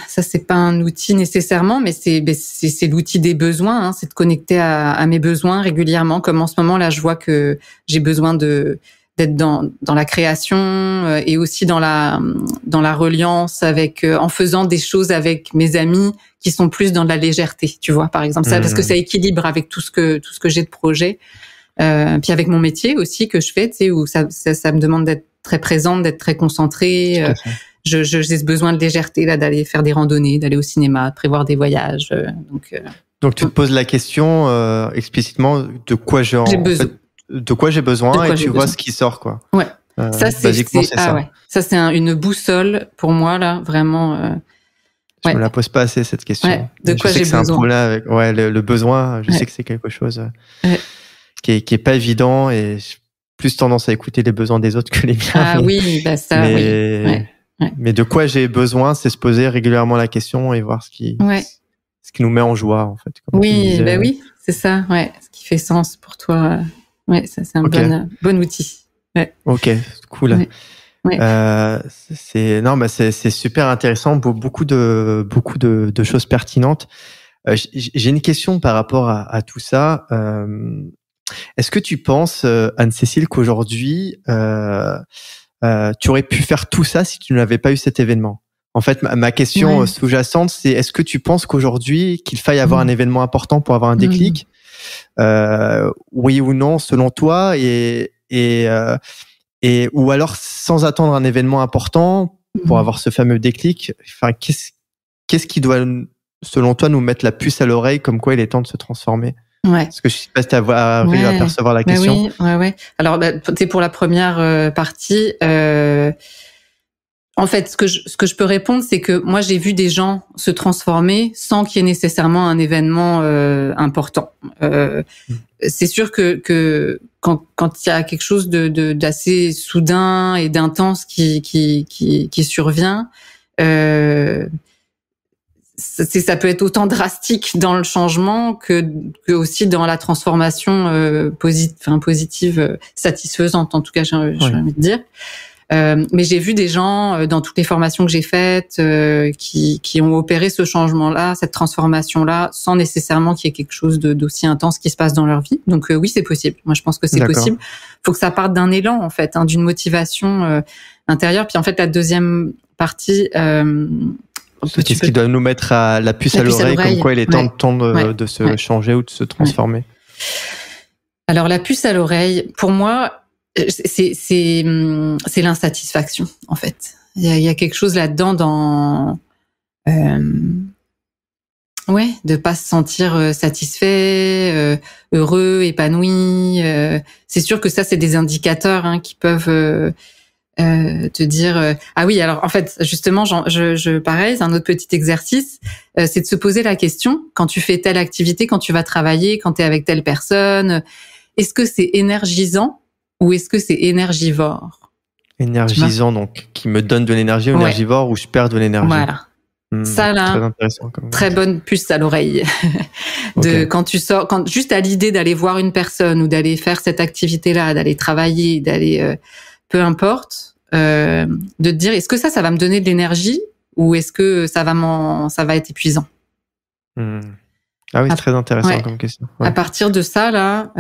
A: un outil nécessairement, mais c'est l'outil des besoins, hein. C'est de connecter à mes besoins régulièrement. Comme en ce moment, là, je vois que j'ai besoin d'être dans la création et aussi dans la reliance en faisant des choses avec mes amis qui sont plus dans de la légèreté, tu vois, par exemple. Ça, parce que ça équilibre avec tout ce que j'ai de projet. Puis avec mon métier aussi que je fais, tu sais, où ça me demande d'être très présente, d'être très concentrée. J'ai ce besoin de légèreté là, d'aller faire des randonnées, d'aller au cinéma, de prévoir des voyages.
B: Donc tu te poses la question explicitement de quoi j'ai besoin et tu vois ce qui sort, quoi.
A: Ouais. Ça c'est
B: ça.
A: Ouais. Ça c'est une boussole pour moi là, vraiment.
B: Je me la pose pas assez cette question.
A: Ouais. De quoi j'ai besoin.
B: C'est un problème avec le besoin. Je sais que c'est quelque chose qui est pas évident et j'ai plus tendance à écouter les besoins des autres que les miens.
A: Ah oui, ça oui. Ouais.
B: Mais de quoi j'ai besoin, c'est se poser régulièrement la question et voir ce qui nous met en joie, en fait.
A: Oui, oui, c'est ça, ce qui fait sens pour toi. Ouais, ça, c'est un bon outil. Ouais.
B: Ok, cool. Ouais. C'est super intéressant, beaucoup de choses pertinentes. J'ai une question par rapport à tout ça. Est-ce que tu penses, Anne-Cécile, qu'aujourd'hui, tu aurais pu faire tout ça si tu n'avais pas eu cet événement? En fait, ma question sous-jacente, c'est est-ce que tu penses qu'aujourd'hui, qu'il faille avoir un événement important pour avoir un déclic? Oui ou non, selon toi, et ou alors sans attendre un événement important pour avoir ce fameux déclic. Enfin, qu'est-ce qui doit, selon toi, nous mettre la puce à l'oreille, comme quoi il est temps de se transformer? Ouais. Parce que je sais pas si tu as arrivé à percevoir la question.
A: Oui. Alors, pour la première partie, En fait, ce que je peux répondre, c'est que moi, j'ai vu des gens se transformer sans qu'il y ait nécessairement un événement important. C'est sûr que quand il y a quelque chose d'assez soudain et d'intense qui survient, ça peut être autant drastique dans le changement que aussi dans la transformation positive, satisfaisante. En tout cas, j'ai envie de dire. Mais j'ai vu des gens dans toutes les formations que j'ai faites qui ont opéré ce changement-là, cette transformation-là, sans nécessairement qu'il y ait quelque chose d'aussi intense qui se passe dans leur vie. Donc oui, c'est possible. Moi, je pense que c'est possible. Faut que ça parte d'un élan, en fait, d'une motivation intérieure. Puis en fait, la deuxième partie,
B: c'est ce qui doit nous mettre la puce à l'oreille, comme quoi il est temps de se changer ou de se transformer.
A: Alors la puce à l'oreille, pour moi, c'est l'insatisfaction, en fait. Il y a quelque chose là-dedans de pas se sentir satisfait, heureux, épanoui. C'est sûr que ça, c'est des indicateurs qui peuvent te dire ah oui, alors en fait, justement, pareil, c'est un autre petit exercice, c'est de se poser la question quand tu fais telle activité, quand tu vas travailler, quand tu es avec telle personne, est-ce que c'est énergisant ou est-ce que c'est énergivore?
B: Énergisant, donc, qui me donne de l'énergie, ou énergivore, où je perds de l'énergie.
A: Voilà. Ça, là, très intéressant, très bonne puce à l'oreille. Quand tu sors, juste à l'idée d'aller voir une personne ou d'aller faire cette activité-là, d'aller travailler, d'aller, peu importe, de te dire, est-ce que ça va me donner de l'énergie ou est-ce que ça va être épuisant?
B: Ah oui, c'est très intéressant comme question.
A: À partir de ça, là,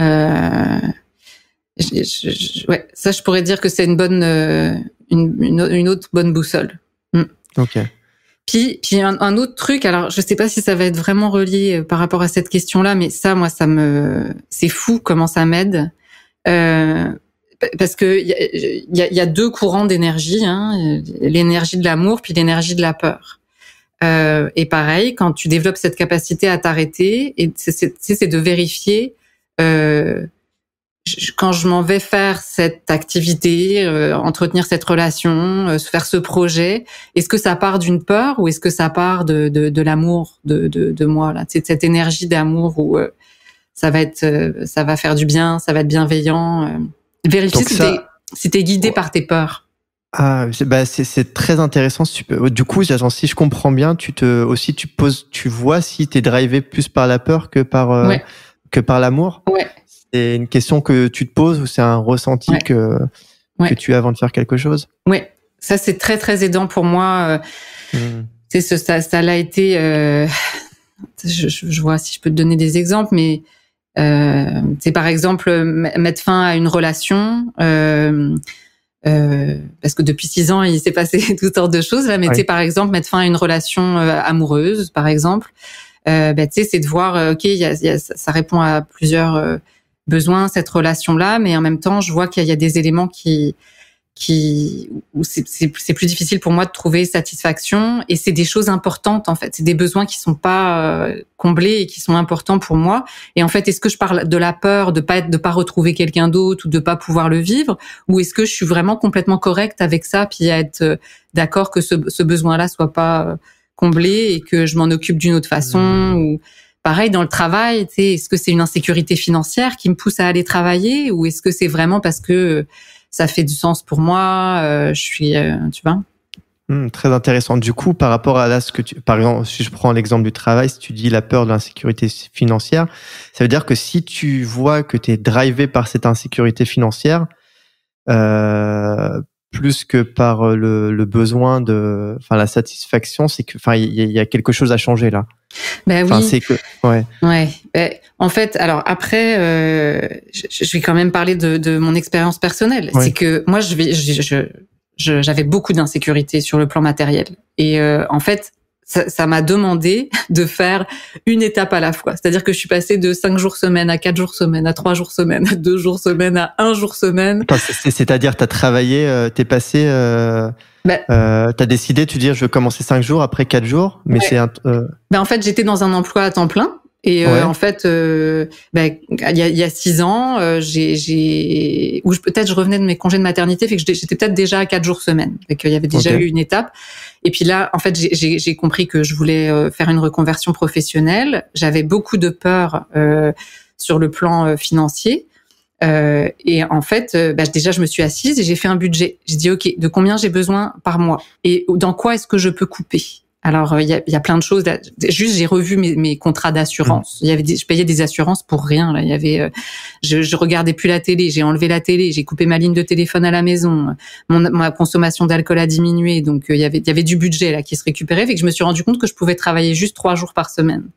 A: ça, je pourrais dire que c'est une bonne, une autre bonne boussole.
B: Ok.
A: Puis un autre truc, alors je sais pas si ça va être vraiment relié par rapport à cette question-là, mais ça, moi, c'est fou comment ça m'aide, parce que il y a deux courants d'énergie, l'énergie de l'amour puis l'énergie de la peur. Et pareil, quand tu développes cette capacité à t'arrêter, et c'est de vérifier. Quand je m'en vais faire cette activité, entretenir cette relation, faire ce projet, est-ce que ça part d'une peur ou est-ce que ça part de l'amour de moi là, c'est cette énergie d'amour où ça va faire du bien, ça va être bienveillant. Vérifier si t'es guidé par tes peurs.
B: Ah, c'est très intéressant. Du coup, si je comprends bien, tu vois si t'es drivé plus par la peur que par l'amour.
A: Ouais.
B: C'est une question que tu te poses ou c'est un ressenti que tu as avant de faire quelque chose?
A: Oui, ça c'est très très aidant pour moi. Ça l'a été. Je vois si je peux te donner des exemples, mais c'est par exemple mettre fin à une relation. Parce que depuis 6 ans, il s'est passé toutes sortes de choses là. Mais tu sais, par exemple, mettre fin à une relation amoureuse, par exemple. Tu sais, c'est de voir. Ok, ça répond à plusieurs besoin cette relation-là, mais en même temps, je vois qu'il y a des éléments où c'est plus difficile pour moi de trouver satisfaction, et c'est des choses importantes en fait, c'est des besoins qui sont pas comblés et qui sont importants pour moi. Et en fait, est-ce que je parle de la peur de pas retrouver quelqu'un d'autre ou de pas pouvoir le vivre, ou est-ce que je suis vraiment complètement correcte avec ça, puis à être d'accord que ce besoin-là soit pas comblé et que je m'en occupe d'une autre façon ou pareil, dans le travail, tu sais, est-ce que c'est une insécurité financière qui me pousse à aller travailler ou est-ce que c'est vraiment parce que ça fait du sens pour moi, je suis, tu vois?
B: Très intéressant. Du coup, par rapport à là, par exemple, si je prends l'exemple du travail, si tu dis la peur de l'insécurité financière, ça veut dire que si tu vois que tu es drivé par cette insécurité financière, plus que par le besoin la satisfaction, c'est que, il y a quelque chose à changer là.
A: Ben oui.
B: C'est que,
A: en fait, alors après, je vais quand même parler de mon expérience personnelle. Ouais. C'est que moi, j'avais beaucoup d'insécurité sur le plan matériel. Et en fait, ça m'a demandé de faire une étape à la fois. C'est-à-dire que je suis passée de 5 jours semaine à 4 jours semaine, à 3 jours semaine, à 2 jours semaine, à 1 jour semaine.
B: C'est-à-dire, t'as travaillé, t'es passé... t'as décidé, tu dis, je veux commencer 5 jours, après 4 jours, mais c'est
A: en fait, j'étais dans un emploi à temps plein. Et
B: Ouais.
A: en fait, il y a 6 ans, peut-être je revenais de mes congés de maternité, fait que j'étais peut-être déjà à 4 jours semaine, fait qu'il y avait déjà eu une étape. Et puis là, en fait, j'ai compris que je voulais faire une reconversion professionnelle. J'avais beaucoup de peur sur le plan financier. Et en fait, déjà, je me suis assise et j'ai fait un budget. J'ai dit, OK, de combien j'ai besoin par mois et dans quoi est-ce que je peux couper? Alors, il y a plein de choses. Là. Juste, j'ai revu mes contrats d'assurance. Je payais des assurances pour rien. Là, il y avait, je regardais plus la télé. J'ai enlevé la télé. J'ai coupé ma ligne de téléphone à la maison. Ma consommation d'alcool a diminué. Donc, il y avait du budget là qui se récupérait. Fait que je me suis rendu compte que je pouvais travailler juste 3 jours par semaine.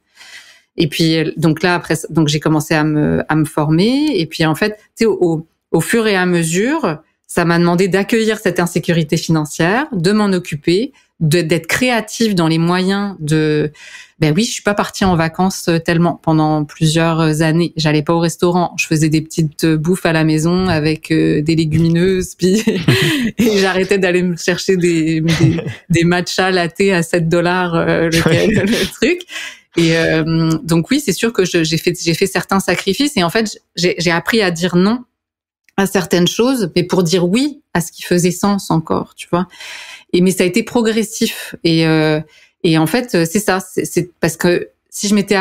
A: Et puis, donc là, après, donc j'ai commencé à me former. Et puis, en fait, tu sais, au fur et à mesure, ça m'a demandé d'accueillir cette insécurité financière, de m'en occuper, d'être créative dans les moyens de. Oui, je suis pas partie en vacances tellement pendant plusieurs années. J'allais pas au restaurant. Je faisais des petites bouffes à la maison avec des légumineuses, puis et j'arrêtais d'aller me chercher des matchas latte à $7 le truc. Et donc oui, c'est sûr que j'ai fait certains sacrifices et en fait j'ai appris à dire non à certaines choses, mais pour dire oui à ce qui faisait sens encore, tu vois. Mais ça a été progressif et en fait c'est ça, c'est parce que si je m'étais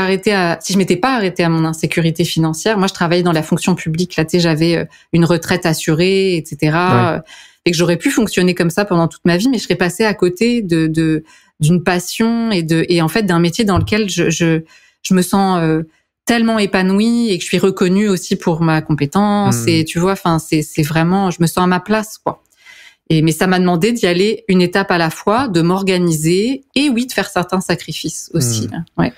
A: pas arrêtée à mon insécurité financière, moi je travaillais dans la fonction publique, là tu sais j'avais une retraite assurée, etc. Ouais. Et que j'aurais pu fonctionner comme ça pendant toute ma vie, mais je serais passée à côté d'une passion et en fait d'un métier dans lequel je me sens tellement épanouie et que je suis reconnue aussi pour ma compétence et tu vois, enfin c'est vraiment, je me sens à ma place quoi. Mais ça m'a demandé d'y aller une étape à la fois, de m'organiser et oui de faire certains sacrifices aussi. Là. Ouais.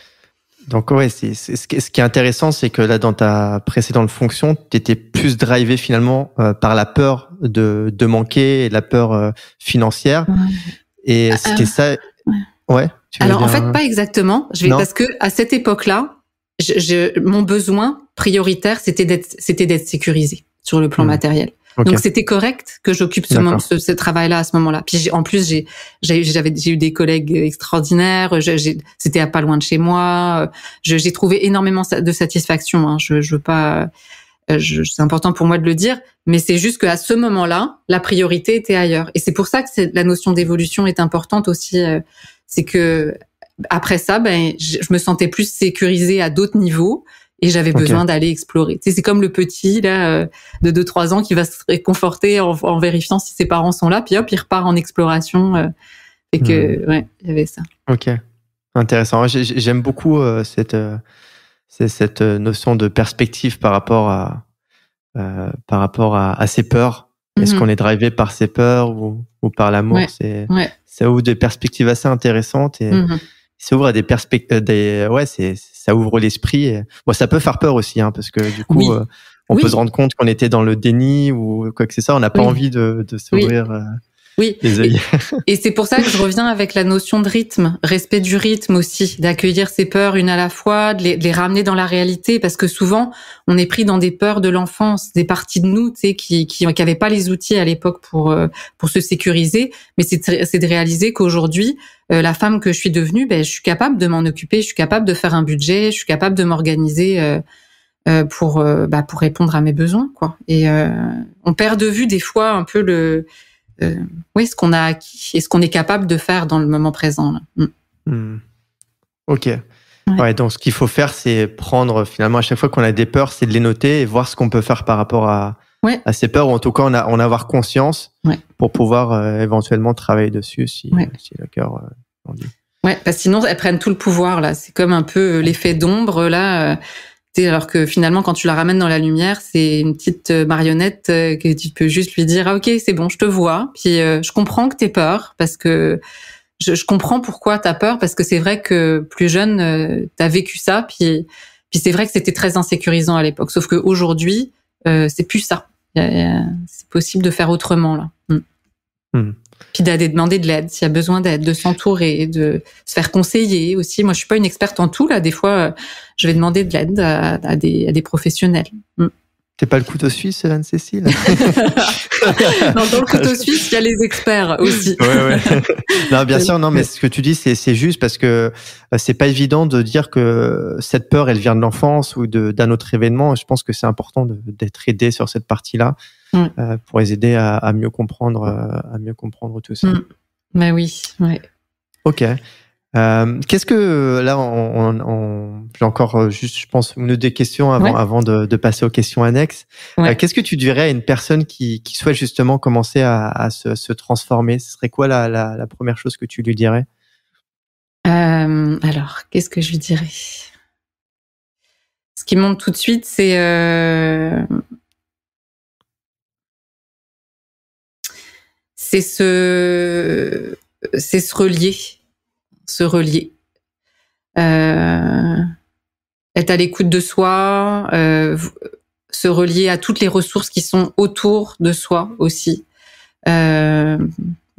B: Donc ouais, ce qui est intéressant, c'est que là dans ta précédente fonction, tu étais plus drivé finalement par la peur de manquer et la peur financière. Ouais. Et c'était ça. Ouais.
A: Alors en fait pas exactement. Parce que à cette époque-là, mon besoin prioritaire c'était d'être sécurisé sur le plan matériel. Okay. Donc c'était correct que j'occupe ce travail-là à ce moment-là. Puis en plus j'ai eu des collègues extraordinaires. C'était à pas loin de chez moi. J'ai trouvé énormément de satisfaction. Hein. Je veux pas. C'est important pour moi de le dire, mais c'est juste qu'à ce moment-là, la priorité était ailleurs. Et c'est pour ça que la notion d'évolution est importante aussi. C'est que après ça, je me sentais plus sécurisée à d'autres niveaux. Et j'avais besoin d'aller explorer. Tu sais, c'est comme le petit là de 2-3 ans qui va se réconforter en vérifiant si ses parents sont là, puis hop, il repart en exploration. Et que ouais, il y avait ça.
B: Ok, intéressant. J'aime beaucoup cette notion de perspective par rapport à ses peurs. Est-ce qu'on est drivé par ses peurs ou par l'amour? Ça ouvre des perspectives assez intéressantes et ça ouvre à des perspectives. Ça ouvre l'esprit. Bon, ça peut faire peur aussi, hein, parce que du coup, on peut se rendre compte qu'on était dans le déni ou quoi que c'est ça. On n'a pas envie de s'ouvrir les œils.
A: Et c'est pour ça que je reviens avec la notion de rythme, respect du rythme aussi, d'accueillir ces peurs une à la fois, de les ramener dans la réalité, parce que souvent, on est pris dans des peurs de l'enfance, des parties de nous, tu sais, qui avaient pas les outils à l'époque pour se sécuriser. Mais c'est de réaliser qu'aujourd'hui, la femme que je suis devenue, je suis capable de m'en occuper, je suis capable de faire un budget, je suis capable de m'organiser pour répondre à mes besoins, quoi. Et on perd de vue des fois un peu ce qu'on a acquis et ce qu'on est capable de faire dans le moment présent. Là.
B: Ok. Ouais, donc ce qu'il faut faire, c'est prendre finalement à chaque fois qu'on a des peurs, c'est de les noter et voir ce qu'on peut faire par rapport à ces peurs, ou en tout cas en avoir conscience pour pouvoir éventuellement travailler dessus si le cœur en dit.
A: Ouais, parce que sinon elles prennent tout le pouvoir là. C'est comme un peu l'effet d'ombre là. Alors que finalement, quand tu la ramènes dans la lumière, c'est une petite marionnette que tu peux juste lui dire « Ah ok, c'est bon, je te vois. Puis je comprends que t'aies peur parce que je comprends pourquoi t'as peur parce que c'est vrai que plus jeune, t'as vécu ça. Puis c'est vrai que c'était très insécurisant à l'époque. Sauf qu'aujourd'hui, c'est plus ça. C'est possible de faire autrement là. Puis d'aller demander de l'aide s'il y a besoin d'aide, de s'entourer, de se faire conseiller aussi. Moi, je suis pas une experte en tout là. Des fois, je vais demander de l'aide à des professionnels.
B: T'es pas le couteau suisse, Anne-Cécile?
A: Non, dans le couteau suisse, il y a les experts aussi.
B: Ouais. Non, bien sûr, non, mais ce que tu dis, c'est juste parce que c'est pas évident de dire que cette peur, elle vient de l'enfance ou d'un autre événement. Je pense que c'est important d'être aidé sur cette partie-là pour les aider à mieux comprendre tout ça.
A: Mais oui, ouais.
B: Ok. Qu'est-ce que là, j'ai encore juste, je pense, une ou deux questions avant de passer aux questions annexes. Ouais. Qu'est-ce que tu dirais à une personne qui souhaite justement commencer à se transformer? Ce serait quoi la première chose que tu lui dirais?
A: Alors, qu'est-ce que je lui dirais? Ce qui monte tout de suite, c'est se relier. Être à l'écoute de soi, se relier à toutes les ressources qui sont autour de soi aussi, la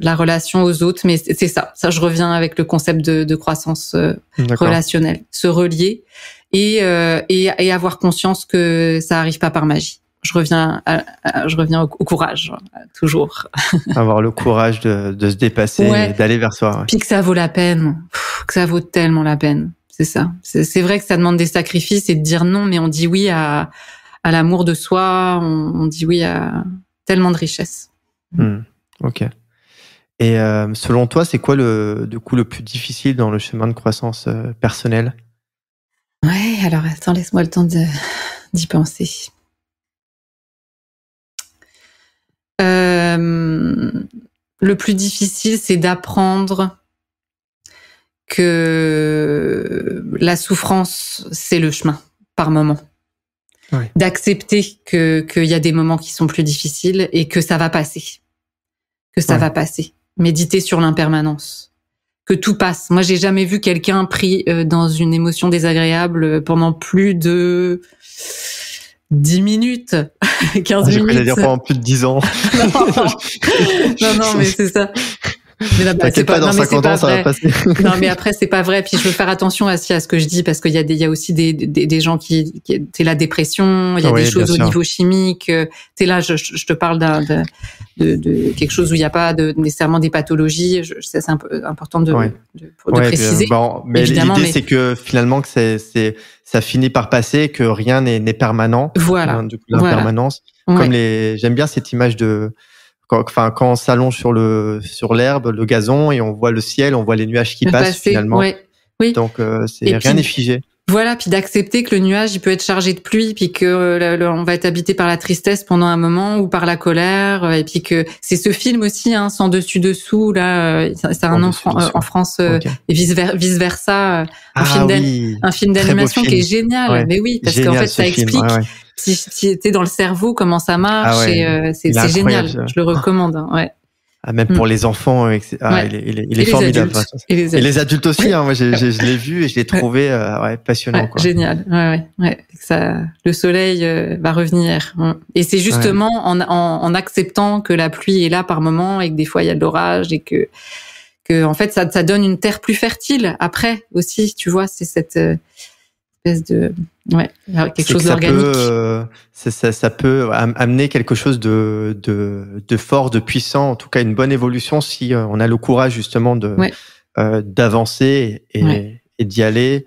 A: relation aux autres, mais c'est ça je reviens avec le concept de croissance relationnelle, se relier et avoir conscience que ça arrive pas par magie. Je reviens au courage, toujours.
B: Avoir le courage de se dépasser et d'aller vers soi. Ouais.
A: Puis que ça vaut la peine, que ça vaut tellement la peine. C'est ça. C'est vrai que ça demande des sacrifices et de dire non, mais on dit oui à l'amour de soi, on dit oui à tellement de richesses.
B: Ok. Et selon toi, c'est quoi le plus difficile dans le chemin de croissance personnelle?
A: Ouais, alors attends, laisse-moi le temps d'y penser. Le plus difficile, c'est d'apprendre que la souffrance, c'est le chemin, par moment.
B: Ouais.
A: D'accepter qu'il y a des moments qui sont plus difficiles et que ça va passer. Va passer. Méditer sur l'impermanence. Que tout passe. Moi, j'ai jamais vu quelqu'un pris dans une émotion désagréable pendant plus de 10 minutes, 15 minutes.
B: J'allais dire pendant plus de 10 ans.
A: non, mais c'est ça. Mais là,
B: t'inquiète pas, dans 50 ans, ça va passer.
A: Non, mais après, c'est pas vrai. Puis je veux faire attention à ce que je dis, parce qu'il y a aussi des gens qui c'est la dépression, il y a des choses au niveau chimique. T'es là, je te parle de quelque chose où il n'y a pas nécessairement des pathologies. C'est un peu important de préciser.
B: Mais l'idée, c'est que finalement, que ça finit par passer, que rien n'est permanent.
A: Voilà.
B: Du coup, l'impermanence. Comme j'aime bien cette image quand on s'allonge sur l'herbe, le gazon, et on voit le ciel, on voit les nuages qui passent finalement.
A: Oui.
B: Donc rien n'est figé.
A: Voilà, puis d'accepter que le nuage, il peut être chargé de pluie, puis que on va être habité par la tristesse pendant un moment ou par la colère, et puis que c'est ce film aussi, sans dessus dessous là, c'est un nom en France, et vice versa, un film d'animation qui est génial. Ouais. Mais oui, parce qu'en fait ça explique si t'es dans le cerveau comment ça marche, et c'est génial. Je le recommande. Ouais.
B: Même pour les enfants, il est formidable. Et les adultes aussi. Moi, je l'ai vu et je l'ai trouvé passionnant. Quoi.
A: Génial. Ouais. Le soleil va revenir. Et c'est justement en acceptant que la pluie est là par moment et que des fois il y a de l'orage et que en fait ça donne une terre plus fertile après aussi. Tu vois, c'est cette espèce de quelque chose d'organique.
B: Ça peut amener quelque chose de fort, de puissant, en tout cas une bonne évolution si on a le courage justement d'avancer et d'y aller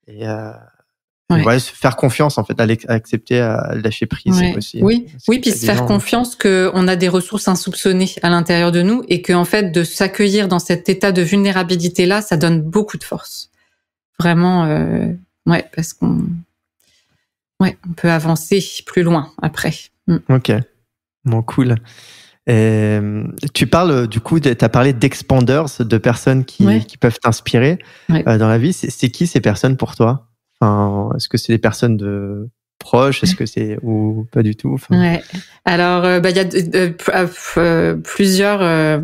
B: et se faire confiance en fait, à accepter, à lâcher prise aussi.
A: Oui, puis se faire confiance qu'on a des ressources insoupçonnées à l'intérieur de nous et qu'en fait de s'accueillir dans cet état de vulnérabilité là, ça donne beaucoup de force. Vraiment. Parce qu'on peut avancer plus loin après.
B: Ok, bon, cool. Et, tu parles du coup, t'as parlé d'expanders, de personnes qui peuvent t'inspirer dans la vie. C'est qui ces personnes pour toi? Enfin, est-ce que c'est des personnes proches? Est-ce que c'est ou pas du tout?
A: Alors, il y a plusieurs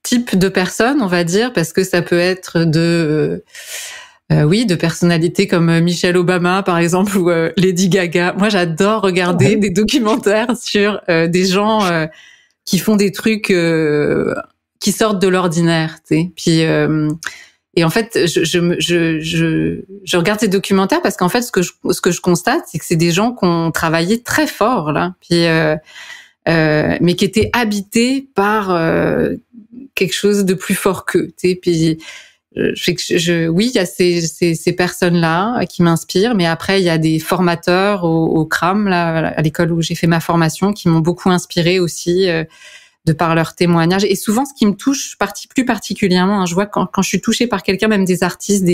A: types de personnes, on va dire, parce que ça peut être de personnalités comme Michelle Obama, par exemple, ou Lady Gaga. Moi, j'adore regarder des documentaires sur des gens qui font des trucs qui sortent de l'ordinaire, tu sais. Puis Et en fait, je regarde ces documentaires parce qu'en fait, ce que je constate, c'est que c'est des gens qui ont travaillé très fort là, puis mais qui étaient habités par quelque chose de plus fort qu'eux. Tu sais, puis oui, il y a ces personnes-là qui m'inspirent, mais après il y a des formateurs au CRAM là, à l'école où j'ai fait ma formation, qui m'ont beaucoup inspirée aussi. De par leurs témoignages. Et souvent, ce qui me touche plus particulièrement, je vois quand je suis touchée par quelqu'un, même des artistes,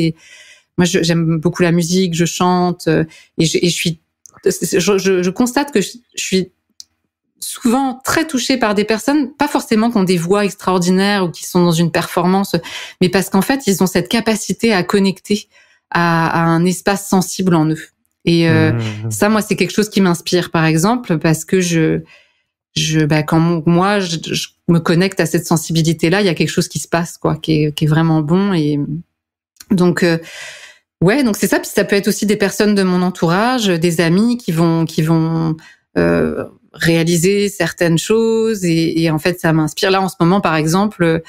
A: moi, j'aime beaucoup la musique, je chante, je constate que je suis souvent très touchée par des personnes, pas forcément qui ont des voix extraordinaires ou qui sont dans une performance, mais parce qu'en fait, ils ont cette capacité à connecter à un espace sensible en eux. Et ça, moi, c'est quelque chose qui m'inspire, par exemple, parce que quand moi je me connecte à cette sensibilité-là, il y a quelque chose qui se passe, quoi, qui est vraiment bon. Et donc donc c'est ça. Puis ça peut être aussi des personnes de mon entourage, des amis qui vont réaliser certaines choses. Et en fait, ça m'inspire. Là, en ce moment, par exemple.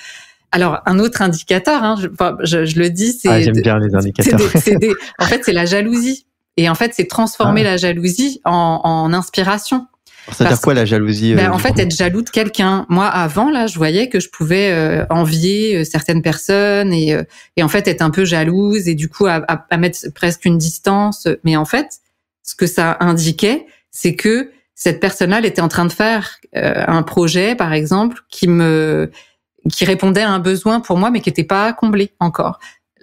A: Alors, un autre indicateur, je le dis, c'est.
B: J'aime bien les indicateurs.
A: En fait, c'est la jalousie. Et en fait, c'est transformer la jalousie en inspiration.
B: Ça veut dire quoi la jalousie
A: En fait, être jaloux de quelqu'un. Moi, avant, là, je voyais que je pouvais envier certaines personnes et en fait être un peu jalouse et du coup à mettre presque une distance. Mais en fait, ce que ça indiquait, c'est que cette personne-là, elle était en train de faire un projet, par exemple, qui répondait à un besoin pour moi, mais qui n'était pas comblé encore.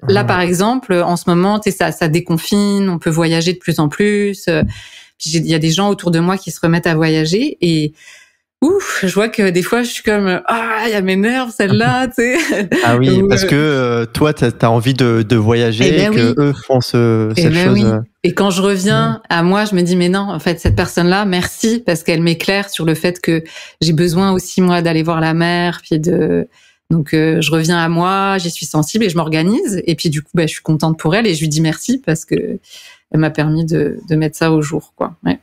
A: Là, par exemple, en ce moment, ça déconfine, on peut voyager de plus en plus. Il y a des gens autour de moi qui se remettent à voyager et je vois que des fois je suis comme elle m'énerve celle-là, tu sais.
B: Ah oui, parce que toi t'as envie de voyager et que eux font cette chose.
A: Oui. Et quand je reviens à moi, je me dis mais non, en fait cette personne-là, merci parce qu'elle m'éclaire sur le fait que j'ai besoin aussi moi d'aller voir la mer, puis donc je reviens à moi, j'y suis sensible et je m'organise et puis du coup je suis contente pour elle et je lui dis merci parce que elle m'a permis de mettre ça au jour, quoi. Ouais.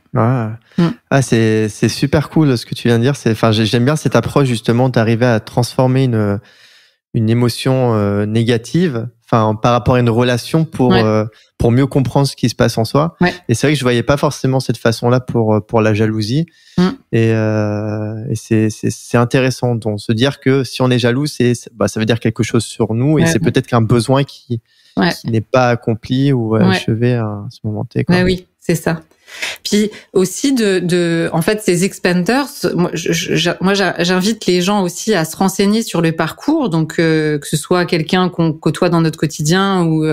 B: C'est super cool ce que tu viens de dire. J'aime bien cette approche justement d'arriver à transformer une émotion négative, par rapport à une relation pour mieux comprendre ce qui se passe en soi. Ouais. Et c'est vrai que je voyais pas forcément cette façon-là pour la jalousie. Et c'est intéressant de se dire que si on est jaloux, ça veut dire quelque chose sur nous et c'est peut-être qu'un besoin qui n'est pas accompli ou achevé à ce moment T.
A: Oui, c'est ça. Puis aussi en fait, ces expanders, moi j'invite les gens aussi à se renseigner sur le parcours, donc que ce soit quelqu'un qu'on côtoie dans notre quotidien ou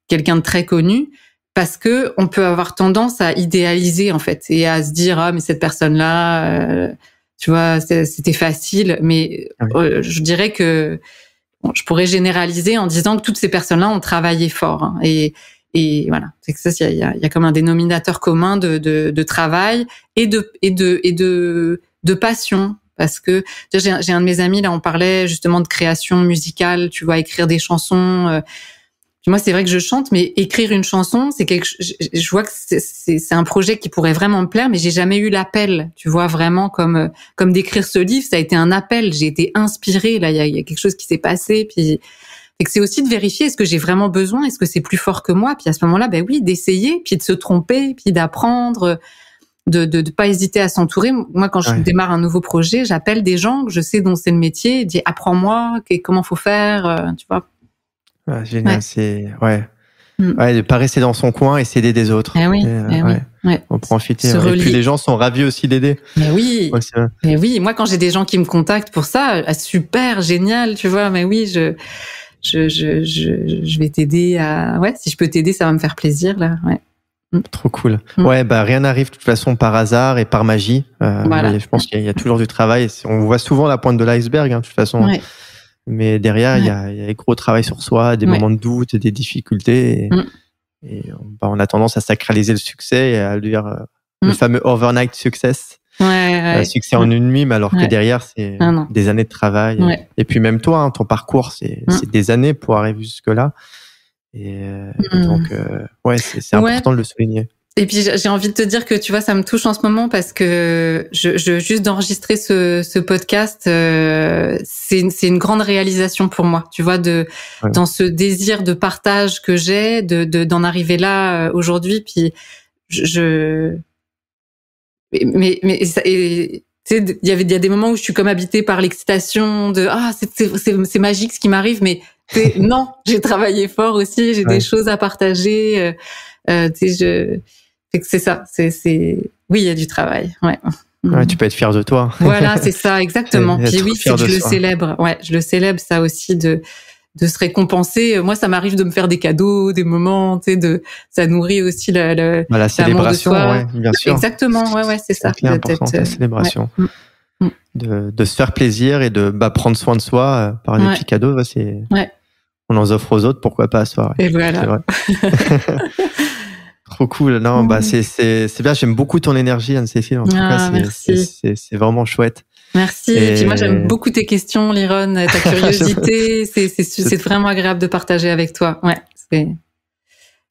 A: quelqu'un de très connu, parce que on peut avoir tendance à idéaliser en fait et à se dire mais cette personne-là, tu vois, c'était facile, mais je dirais que je pourrais généraliser en disant que toutes ces personnes-là ont travaillé fort, hein, et voilà, c'est que ça, il y a comme un dénominateur commun de travail et de passion, parce que j'ai un de mes amis là, on parlait justement de création musicale, tu vois, écrire des chansons. Moi, c'est vrai que je chante, mais écrire une chanson, c'est je vois que c'est un projet qui pourrait vraiment me plaire, mais j'ai jamais eu l'appel, tu vois, vraiment comme d'écrire ce livre, ça a été un appel, j'ai été inspirée, là, il y a quelque chose qui s'est passé, puis et que c'est aussi de vérifier est-ce que j'ai vraiment besoin, est-ce que c'est plus fort que moi, puis à ce moment-là, oui, d'essayer, puis de se tromper, puis d'apprendre, de pas hésiter à s'entourer. Moi, quand je démarre un nouveau projet, j'appelle des gens que je sais dont c'est le métier, et dis apprends-moi, comment faut faire, tu vois.
B: Génial, c'est de pas rester dans son coin et s'aider des autres. On profiter. Et puis les gens sont ravis aussi d'aider.
A: Mais oui. Mais oui, moi quand j'ai des gens qui me contactent pour ça, super, génial, tu vois. Mais oui, je vais t'aider à. Si je peux t'aider, ça va me faire plaisir là.
B: Trop cool. Rien n'arrive de toute façon par hasard et par magie. Je pense qu'il y a toujours du travail. On voit souvent la pointe de l'iceberg, de toute façon. Mais derrière, il y a gros travail sur soi, des moments de doute, des difficultés. Et on a tendance à sacraliser le succès et à dire le fameux overnight success. Succès en une nuit, mais alors que derrière, c'est des années de travail. Et puis même toi, ton parcours, c'est des années pour arriver jusque-là. Et donc, c'est important de le souligner.
A: Et puis j'ai envie de te dire que tu vois, ça me touche en ce moment parce que je juste d'enregistrer ce podcast, c'est une grande réalisation pour moi. Tu vois, dans ce désir de partage que j'ai, d'en arriver là aujourd'hui. Puis mais tu sais, il y a des moments où je suis comme habitée par l'excitation de c'est magique ce qui m'arrive, mais non, j'ai travaillé fort aussi, j'ai des choses à partager. Tu sais, c'est ça, oui, il y a du travail, ouais.
B: Ouais, tu peux être fier de toi.
A: Voilà, c'est ça, exactement. Puis oui, c'est que je le célèbre. Ouais, je le célèbre, ça aussi, de se récompenser. Moi, ça m'arrive de me faire des cadeaux, des moments, tu sais, ça nourrit aussi
B: la célébration, ouais, bien sûr.
A: Exactement, ouais, c'est ça.
B: C'est important, la célébration. Ouais. De se faire plaisir et de prendre soin de soi par des petits cadeaux, on en offre aux autres, pourquoi pas à soi. Ouais.
A: Et voilà.
B: Trop cool. Non, c'est bien. J'aime beaucoup ton énergie, Anne-Cécile. En tout cas, c'est vraiment chouette.
A: Merci. Et puis moi, j'aime beaucoup tes questions, Liron, ta curiosité. c'est vraiment agréable de partager avec toi. Ouais, c'est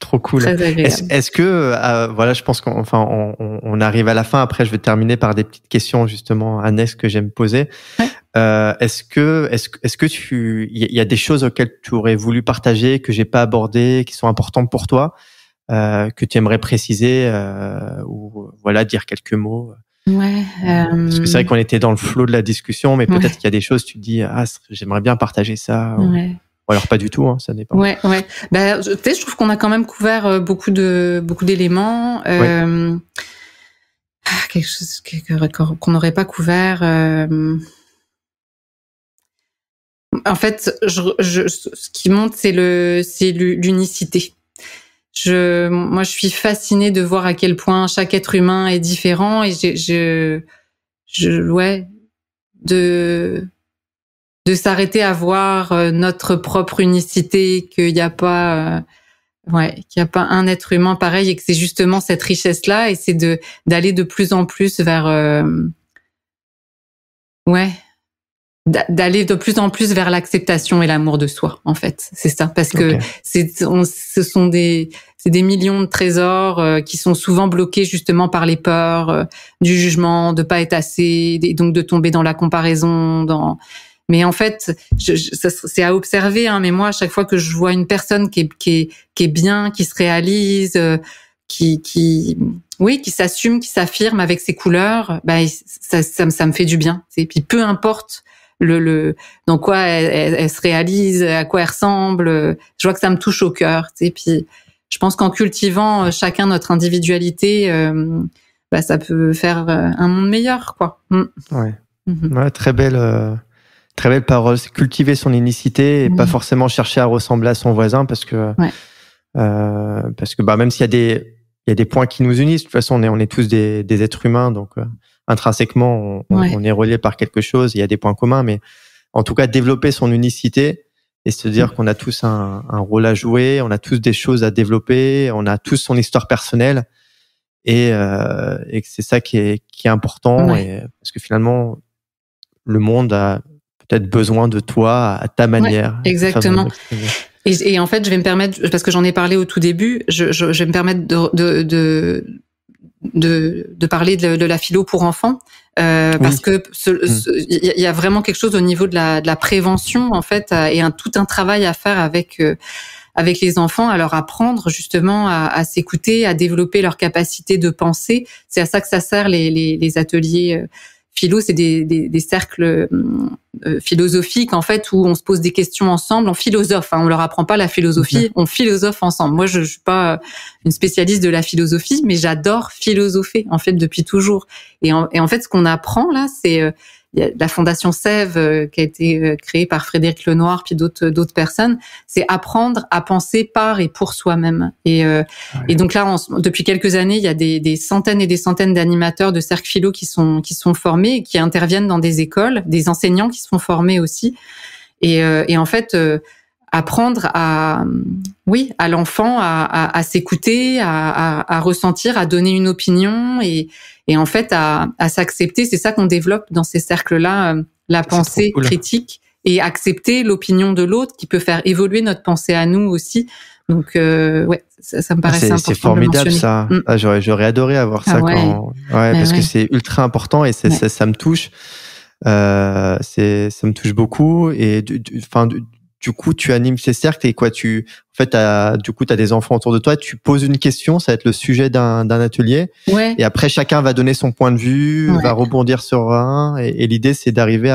B: trop cool.
A: Très agréable.
B: Est-ce que, voilà, je pense on arrive à la fin. Après, je vais terminer par des petites questions justement annexes que j'aime poser.
A: Ouais.
B: Est-ce que il y a des choses auxquelles tu aurais voulu partager que j'ai pas abordées, qui sont importantes pour toi? Que tu aimerais préciser ou voilà, dire quelques mots.
A: Ouais.
B: Parce que c'est vrai qu'on était dans le flot de la discussion, mais peut-être qu'il y a des choses, tu te dis j'aimerais bien partager ça. Ou alors pas du tout, hein, ça n'est pas.
A: Ouais. Ben, tu sais, je trouve qu'on a quand même couvert beaucoup d'éléments. Quelque chose qu'on n'aurait pas couvert. En fait, ce qui monte, c'est l'unicité. Moi, je suis fascinée de voir à quel point chaque être humain est différent, et de s'arrêter à voir notre propre unicité, qu'il n'y a pas, un être humain pareil, et que c'est justement cette richesse-là, et c'est d'aller de plus en plus vers, d'aller de plus en plus vers l'acceptation et l'amour de soi, en fait. C'est ça, parce que ce sont des millions de trésors qui sont souvent bloqués justement par les peurs du jugement, de pas être assez, et donc de tomber dans la comparaison, mais en fait, c'est à observer, hein, mais moi, à chaque fois que je vois une personne qui est bien, qui se réalise, qui s'assume, qui s'affirme avec ses couleurs, ça me fait du bien. Et puis peu importe dans quoi elle se réalise, à quoi elle ressemble, je vois que ça me touche au cœur. Et puis je pense qu'en cultivant chacun notre individualité, ça peut faire un monde meilleur, quoi.
B: Ouais. Ouais, très belle parole. C'est cultiver son unicité et pas forcément chercher à ressembler à son voisin, parce que même s'il y a des points qui nous unissent, de toute façon on est tous des êtres humains, donc intrinsèquement on est reliés par quelque chose. Il y a des points communs, mais en tout cas développer son unicité et se dire qu'on a tous un rôle à jouer, on a tous des choses à développer, on a tous son histoire personnelle, et que c'est ça qui est important, et parce que finalement le monde a peut-être besoin de toi à ta manière.
A: Exactement. Et en fait, je vais me permettre, parce que j'en ai parlé au tout début, je vais me permettre de parler de la philo pour enfants, parce que il y a vraiment quelque chose au niveau de la prévention, en fait, et tout un travail à faire avec les enfants, à leur apprendre justement à s'écouter, à développer leur capacité de penser. C'est à ça que ça sert les ateliers philo, c'est des cercles philosophiques, en fait, où on se pose des questions ensemble, on philosophe, hein, on leur apprend pas la philosophie, on philosophe ensemble. Moi, je suis pas une spécialiste de la philosophie, mais j'adore philosopher, en fait, depuis toujours. Et en fait, ce qu'on apprend là, c'est il y a la Fondation Sève qui a été créée par Frédéric Lenoir puis d'autres personnes, c'est apprendre à penser par et pour soi-même. Et donc là, depuis quelques années, il y a des centaines et des centaines d'animateurs de cercles philo qui sont formés et qui interviennent dans des écoles, des enseignants qui se font former aussi. Et en fait, apprendre à l'enfant à s'écouter, à ressentir, à donner une opinion, et en fait à s'accepter. C'est ça qu'on développe dans ces cercles-là, la pensée critique, et accepter l'opinion de l'autre, qui peut faire évoluer notre pensée à nous aussi. Donc ouais, ça me paraissait important.
B: C'est formidable
A: de
B: ça. Ah, j'aurais adoré avoir ça parce que c'est ultra important et ça me touche. Ça me touche beaucoup et du coup, tu animes ces cercles et quoi, t'as des enfants autour de toi, tu poses une question, ça va être le sujet d'un atelier.
A: Ouais.
B: Et après, chacun va donner son point de vue, va rebondir sur un. Et l'idée, c'est d'arriver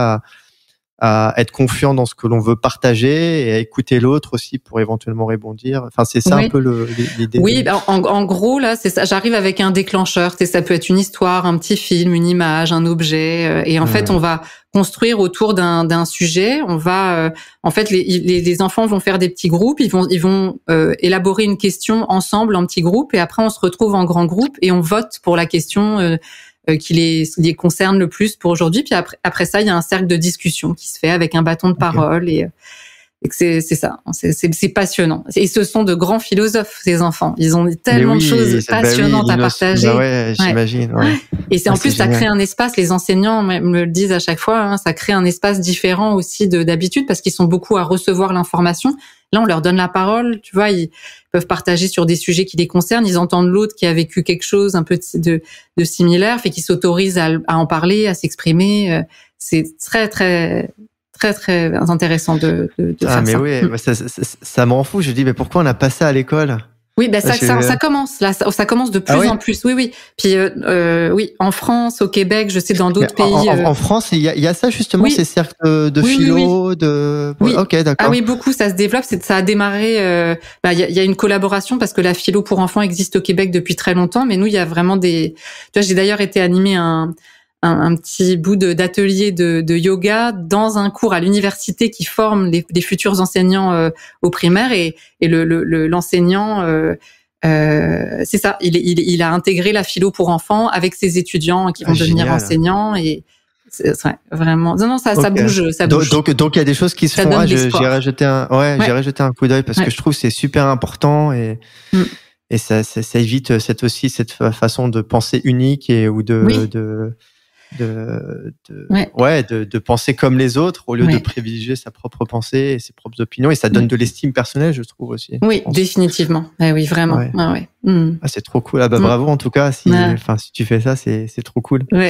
B: à être confiant dans ce que l'on veut partager et à écouter l'autre aussi pour éventuellement rebondir. Enfin, c'est ça un peu l'idée.
A: Oui, en gros, là, c'est ça. J'arrive avec un déclencheur. Ça peut être une histoire, un petit film, une image, un objet. Et en fait, on va construire autour d'un sujet. On va, en fait, les enfants vont faire des petits groupes. Ils vont élaborer une question ensemble en petits groupes. Et après, on se retrouve en grand groupe et on vote pour la question qui les concerne le plus pour aujourd'hui. Puis après ça, il y a un cercle de discussion qui se fait avec un bâton de parole et c'est ça. C'est passionnant. Et ce sont de grands philosophes, ces enfants. Ils ont tellement de choses passionnantes à partager.
B: J'imagine. Ouais.
A: Et c'est en plus, ça crée un espace. Les enseignants me le disent à chaque fois. Ça crée un espace différent aussi d'habitude parce qu'ils sont beaucoup à recevoir l'information. Là, on leur donne la parole. Tu vois, ils peuvent partager sur des sujets qui les concernent. Ils entendent l'autre qui a vécu quelque chose un peu de similaire, fait qu'ils s'autorisent à en parler, à s'exprimer. C'est très, très, très, très intéressant de faire
B: mais
A: ça.
B: Oui, ça me rend fou. Je dis, mais pourquoi on n'a pas ça à l'école?
A: Oui, ça commence là, ça commence de plus en plus. Oui. Puis oui, en France, au Québec, je sais dans d'autres pays.
B: En France, il y a ça justement, ces cercles de philo,
A: Oui.
B: Ok, d'accord.
A: Ah oui, beaucoup, ça se développe. Ça a démarré. Il y a une collaboration parce que la philo pour enfants existe au Québec depuis très longtemps, mais nous, il y a vraiment des. Tu vois, j'ai d'ailleurs été animer un petit bout d'atelier de yoga dans un cours à l'université qui forme les futurs enseignants au primaire et l'enseignant c'est ça, il a intégré la philo pour enfants avec ses étudiants qui vont devenir enseignants et c'est vraiment non ça bouge.
B: Donc il y a des choses qui se font. J'irai jeter un coup d'œil parce que je trouve que c'est super important et ça évite cette façon de penser unique de penser comme les autres au lieu de privilégier sa propre pensée et ses propres opinions et ça donne de l'estime personnelle, je trouve aussi.
A: Oui, définitivement. Oui, vraiment.
B: C'est trop cool. Bravo en tout cas si tu fais ça, c'est trop cool.
A: Non,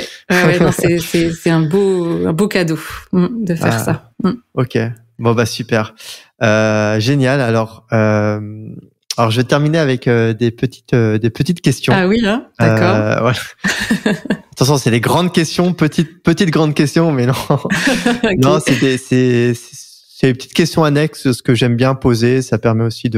A: c'est un beau cadeau de faire ça.
B: OK. Bon super. Génial. Alors je vais terminer avec des petites questions.
A: Ah oui, là, d'accord.
B: Voilà. Attention, c'est des grandes questions, petites grandes questions, mais non. Okay. Non, c'est des petites questions annexes, ce que j'aime bien poser. Ça permet aussi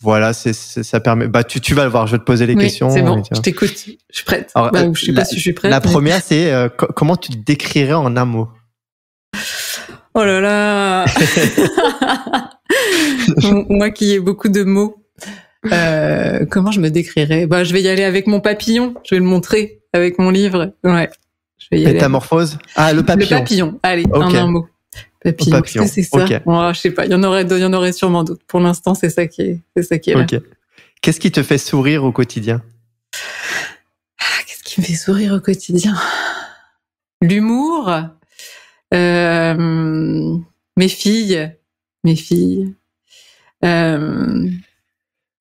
B: voilà, ça permet. Tu vas le voir. Je vais te poser les questions.
A: C'est bon. Je t'écoute. Je suis prête. Alors, je sais pas si je suis prête.
B: La première, c'est comment tu te décrirais en un mot?
A: Oh là là. Moi qui ai beaucoup de mots. Comment je me décrirais? Je vais y aller avec mon papillon. Je vais le montrer avec mon livre. Ouais. Je vais y aller.
B: Métamorphose. Ah, le papillon.
A: Le papillon. Allez, en un mot. Papillon. Qu'est-ce que c'est ça? Okay. Je sais pas. Il y en aurait sûrement d'autres. Pour l'instant, c'est ça qui est là.
B: Ok. Qu'est-ce qui te fait sourire au quotidien?
A: Qu'est-ce qui me fait sourire au quotidien? L'humour. Mes filles.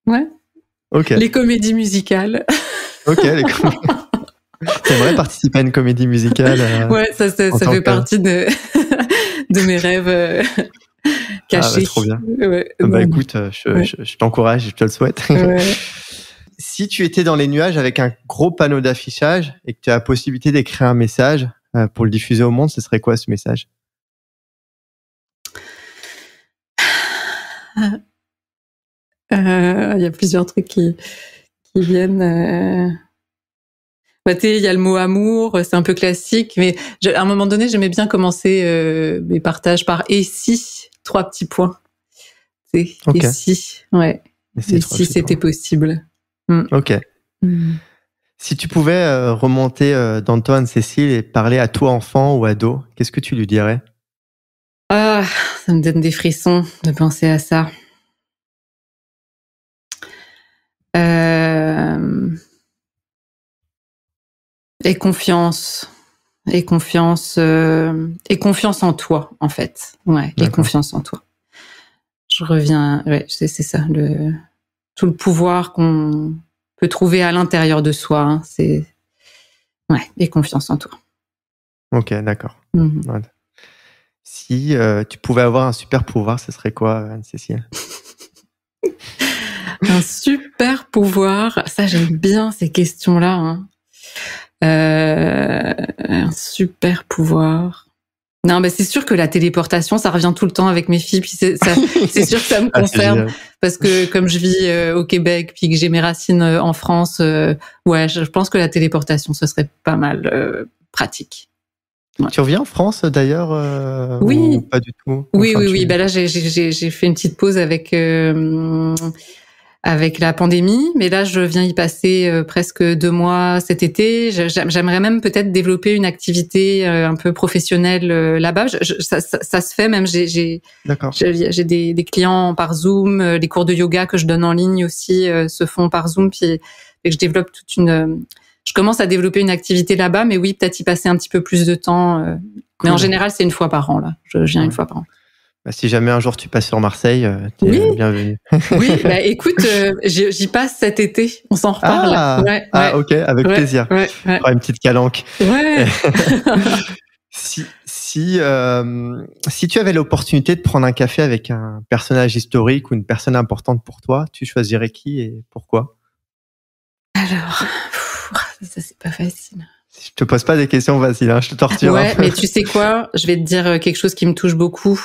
A: Ouais.
B: Ok.
A: Les comédies musicales.
B: Ok, T'aimerais participer à une comédie musicale?
A: Ouais, ça fait partie de mes rêves cachés.
B: Trop bien. Ouais, écoute, je t'encourage, je te le souhaite. Ouais. Si tu étais dans les nuages avec un gros panneau d'affichage et que tu as la possibilité d'écrire un message pour le diffuser au monde, ce serait quoi ce message?
A: Il y a plusieurs trucs qui viennent. Il y a le mot amour, c'est un peu classique, mais à un moment donné, j'aimais bien commencer mes partages par et si, 3 petits points. Okay. Et si, ouais. Et si c'était possible.
B: Ok. Si tu pouvais remonter dans toi, Anne-Cécile, et parler à toi, enfant ou ado, qu'est-ce que tu lui dirais?
A: Ah, ça me donne des frissons de penser à ça. Et confiance en toi, en fait. Ouais, et confiance en toi. Je reviens. Ouais, c'est ça. Tout le pouvoir qu'on peut trouver à l'intérieur de soi. Hein, c'est et confiance en toi.
B: Ok, d'accord. Ouais. Si tu pouvais avoir un super pouvoir, ce serait quoi, Anne-Cécile?
A: Un super pouvoir, ça j'aime bien ces questions-là. Hein. Un super pouvoir. Non, mais c'est sûr que la téléportation, ça revient tout le temps avec mes filles. Puis c'est sûr que ça me concerne parce que comme je vis au Québec, puis que j'ai mes racines en France, je pense que la téléportation, ce serait pas mal pratique.
B: Ouais. Tu reviens en France d'ailleurs
A: Oui.
B: Ou pas du tout?
A: Oui. Ben là, j'ai fait une petite pause avec la pandémie, mais là, je viens y passer presque 2 mois cet été. J'aimerais même peut-être développer une activité un peu professionnelle là-bas. Ça se fait même. J'ai des clients par Zoom. Les cours de yoga que je donne en ligne aussi se font par Zoom. Puis je développe je commence à développer une activité là-bas, mais oui, peut-être y passer un petit peu plus de temps. Cool. Mais en général, c'est 1 fois par an, là. Je viens 1 fois par an.
B: Bah, si jamais un jour tu passes sur Marseille, t'es bienvenue.
A: Oui, bah écoute, j'y passe cet été. On s'en reparle.
B: Ok, avec plaisir. On fera une petite calanque.
A: Ouais.
B: Si tu avais l'opportunité de prendre un café avec un personnage historique ou une personne importante pour toi, tu choisirais qui et pourquoi?
A: Alors, ça c'est pas facile.
B: Si je te pose pas des questions faciles, hein, je te torture.
A: Ouais, mais tu sais quoi? Je vais te dire quelque chose qui me touche beaucoup.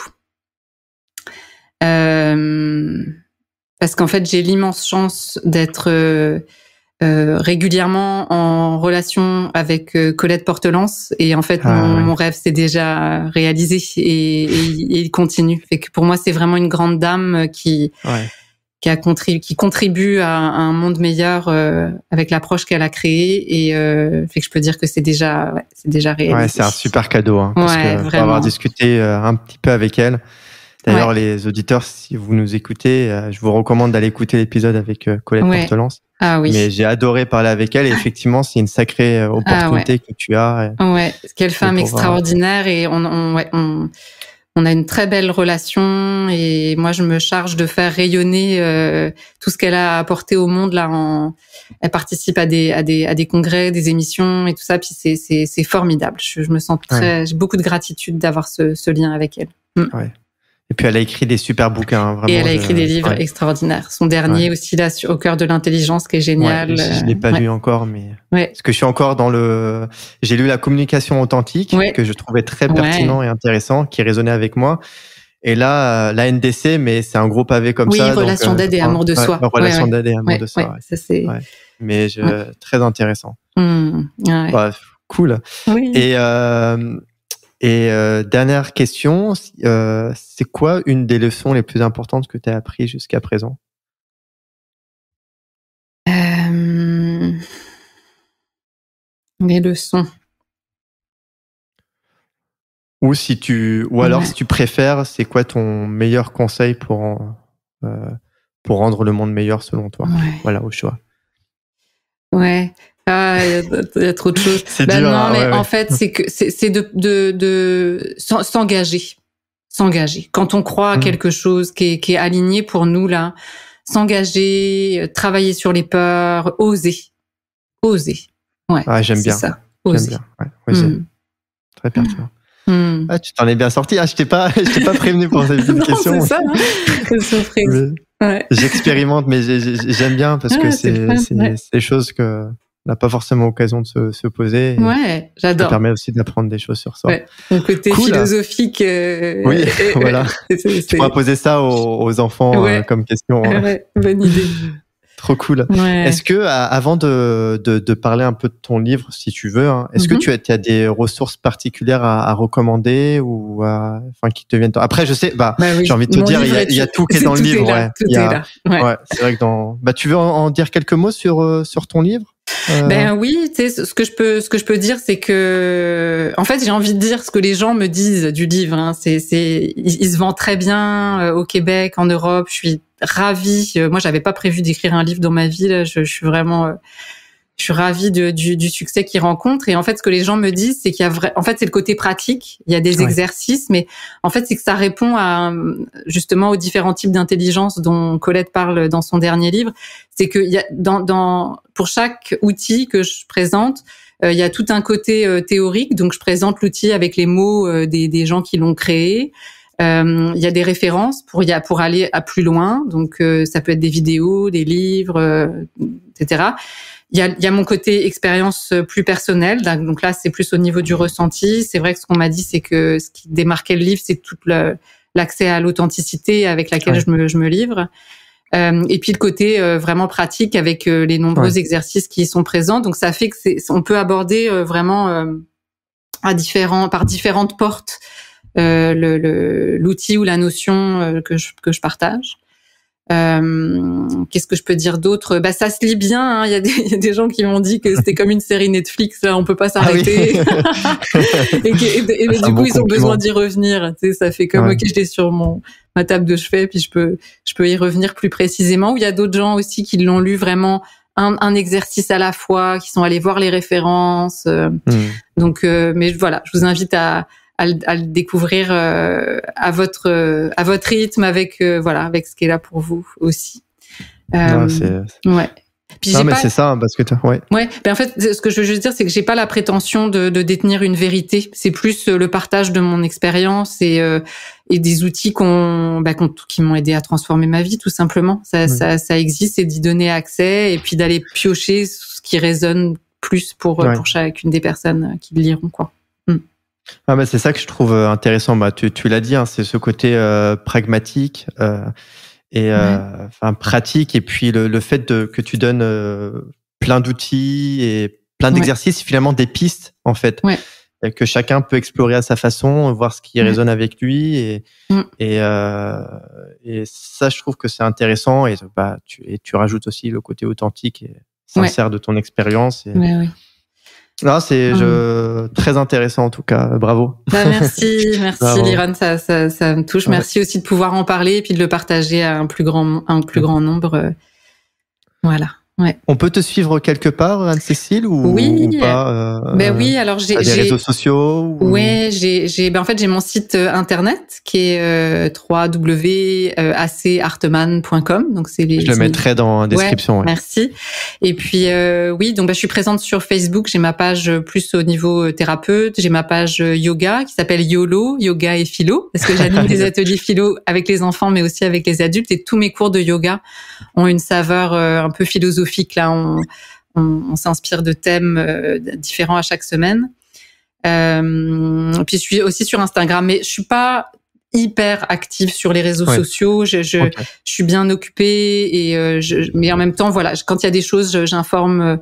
A: Parce qu'en fait, j'ai l'immense chance d'être régulièrement en relation avec Colette Portelance, et en fait, mon rêve s'est déjà réalisé et il continue. Fait que pour moi, c'est vraiment une grande dame qui contribue à un monde meilleur avec l'approche qu'elle a créée, et fait que je peux dire que c'est déjà réalisé.
B: Ouais, c'est un super cadeau, hein, parce que pour avoir discuté un petit peu avec elle. D'ailleurs, les auditeurs, si vous nous écoutez, je vous recommande d'aller écouter l'épisode avec Colette Portelance.
A: Ah oui.
B: Mais j'ai adoré parler avec elle, et effectivement, c'est une sacrée opportunité que tu as.
A: Quelle femme extraordinaire, et on a une très belle relation, et moi je me charge de faire rayonner tout ce qu'elle a apporté au monde là. Elle participe à des congrès, des émissions et tout ça, puis c'est formidable. Je me sens j'ai beaucoup de gratitude d'avoir ce lien avec elle.
B: Ouais. Et puis elle a écrit des super bouquins, vraiment.
A: Et elle a écrit des livres extraordinaires. Son dernier aussi là, Au cœur de l'intelligence, qui est génial.
B: Je l'ai pas lu encore, mais parce que je suis encore dans j'ai lu La communication authentique, que je trouvais très pertinent et intéressant, qui résonnait avec moi. Et là, la NDC, mais c'est un gros pavé comme ça.
A: Oui, relation d'aide et amour de soi.
B: Relation d'aide et amour de soi.
A: Ça c'est.
B: Mais très intéressant.
A: Bref,
B: cool. Oui. Et dernière question, c'est quoi une des leçons les plus importantes que tu as apprises jusqu'à présent?
A: Les leçons.
B: Ou si tu préfères, c'est quoi ton meilleur conseil pour rendre le monde meilleur selon toi? Voilà, au choix. Ouais.
A: Il y a trop de choses.
B: C'est dur,
A: non, mais en fait, c'est de s'engager. Quand on croit à quelque chose qui est aligné pour nous là, s'engager, travailler sur les peurs, oser. Ouais.
B: J'aime bien.
A: Ça.
B: Oser. J'aime bien. Oser. Très pertinent. Tu t'en es bien sorti. Je t'ai pas prévenu pour cette petite question.
A: C'est ça. Une surprise.
B: J'expérimente, mais j'aime bien parce que c'est des choses que on n'a pas forcément occasion de se poser.
A: J'adore.
B: Ça permet aussi d'apprendre des choses sur soi.
A: Mon côté philosophique.
B: Oui, voilà. Tu pourras poser ça aux enfants comme question.
A: Bonne idée.
B: Trop cool. Est-ce que, avant de parler un peu de ton livre, si tu veux, est-ce que tu as des ressources particulières à recommander ou qui te viennent? Après, je sais, j'ai envie de te dire, il y a tout qui est dans le livre.
A: Tout est là.
B: C'est vrai que tu veux en dire quelques mots sur ton livre?
A: Oui, tu sais, ce que je peux dire, c'est que, en fait, j'ai envie de dire ce que les gens me disent du livre. Il se vend très bien au Québec, en Europe. Je suis ravie. Moi, j'avais pas prévu d'écrire un livre dans ma vie. Là, je suis vraiment Je suis ravie du succès qu'ils rencontrent. Et en fait, ce que les gens me disent, c'est qu'il y a en fait, c'est le côté pratique. Il y a des exercices, mais en fait, c'est que ça répond à, justement, aux différents types d'intelligence dont Colette parle dans son dernier livre. C'est que il y a, pour chaque outil que je présente, il y a tout un côté théorique. Donc, je présente l'outil avec les mots des gens qui l'ont créé. Il y a des références pour aller à plus loin. Donc, ça peut être des vidéos, des livres, etc. Il y a mon côté expérience plus personnelle. Donc là, c'est plus au niveau du ressenti. C'est vrai que ce qu'on m'a dit, c'est que ce qui démarquait le livre, c'est tout l'accès à l'authenticité avec laquelle je me livre. Et puis le côté vraiment pratique avec les nombreux exercices qui y sont présents. Donc ça fait que on peut aborder vraiment par différentes portes l'outil ou la notion que je partage. Qu'est-ce que je peux dire d'autre? Ça se lit bien, hein. Il y a des gens qui m'ont dit que c'était comme une série Netflix, là, on peut pas s'arrêter. Et du coup, ils ont besoin d'y revenir. Tu sais, ça fait comme, ok, je l'ai sur ma table de chevet, puis je peux y revenir plus précisément. Ou il y a d'autres gens aussi qui l'ont lu vraiment un exercice à la fois, qui sont allés voir les références. Donc, mais voilà, je vous invite à le découvrir à votre rythme, avec ce qui est là pour vous aussi. Ouais. Puis
B: non, mais c'est ça, parce que
A: en fait, ce que je veux juste dire, c'est que j'ai pas la prétention de détenir une vérité. C'est plus le partage de mon expérience et des outils qui m'ont aidé à transformer ma vie, tout simplement. Ça existe, et d'y donner accès, et puis d'aller piocher ce qui résonne plus pour chacune des personnes qui le liront, quoi.
B: C'est ça que je trouve intéressant. Tu l'as dit, hein, c'est ce côté pragmatique et pratique, et puis le fait que tu donnes plein d'outils et plein d'exercices, finalement des pistes en fait, que chacun peut explorer à sa façon, voir ce qui résonne avec lui, et ça, je trouve que c'est intéressant, et tu rajoutes aussi le côté authentique et sincère de ton expérience. Non, c'est très intéressant en tout cas. Bravo.
A: Merci Liran, ça me touche. Merci aussi de pouvoir en parler et puis de le partager à un plus grand nombre. Voilà. Ouais.
B: On peut te suivre quelque part, Anne-Cécile, ou pas?
A: Oui, alors j'ai
B: des réseaux sociaux.
A: Ouais, en fait j'ai mon site internet qui est www.acartman.com. Donc je
B: le mettrai dans la description.
A: Merci. Et puis donc je suis présente sur Facebook. J'ai ma page plus au niveau thérapeute. J'ai ma page yoga qui s'appelle YOLO, yoga et philo, parce que j'anime des ateliers philo avec les enfants, mais aussi avec les adultes. Et tous mes cours de yoga ont une saveur un peu philosophique. Là, on s'inspire de thèmes différents à chaque semaine. Puis je suis aussi sur Instagram, mais je suis pas hyper active sur les réseaux sociaux. Je suis bien occupée, mais en même temps, quand il y a des choses, j'informe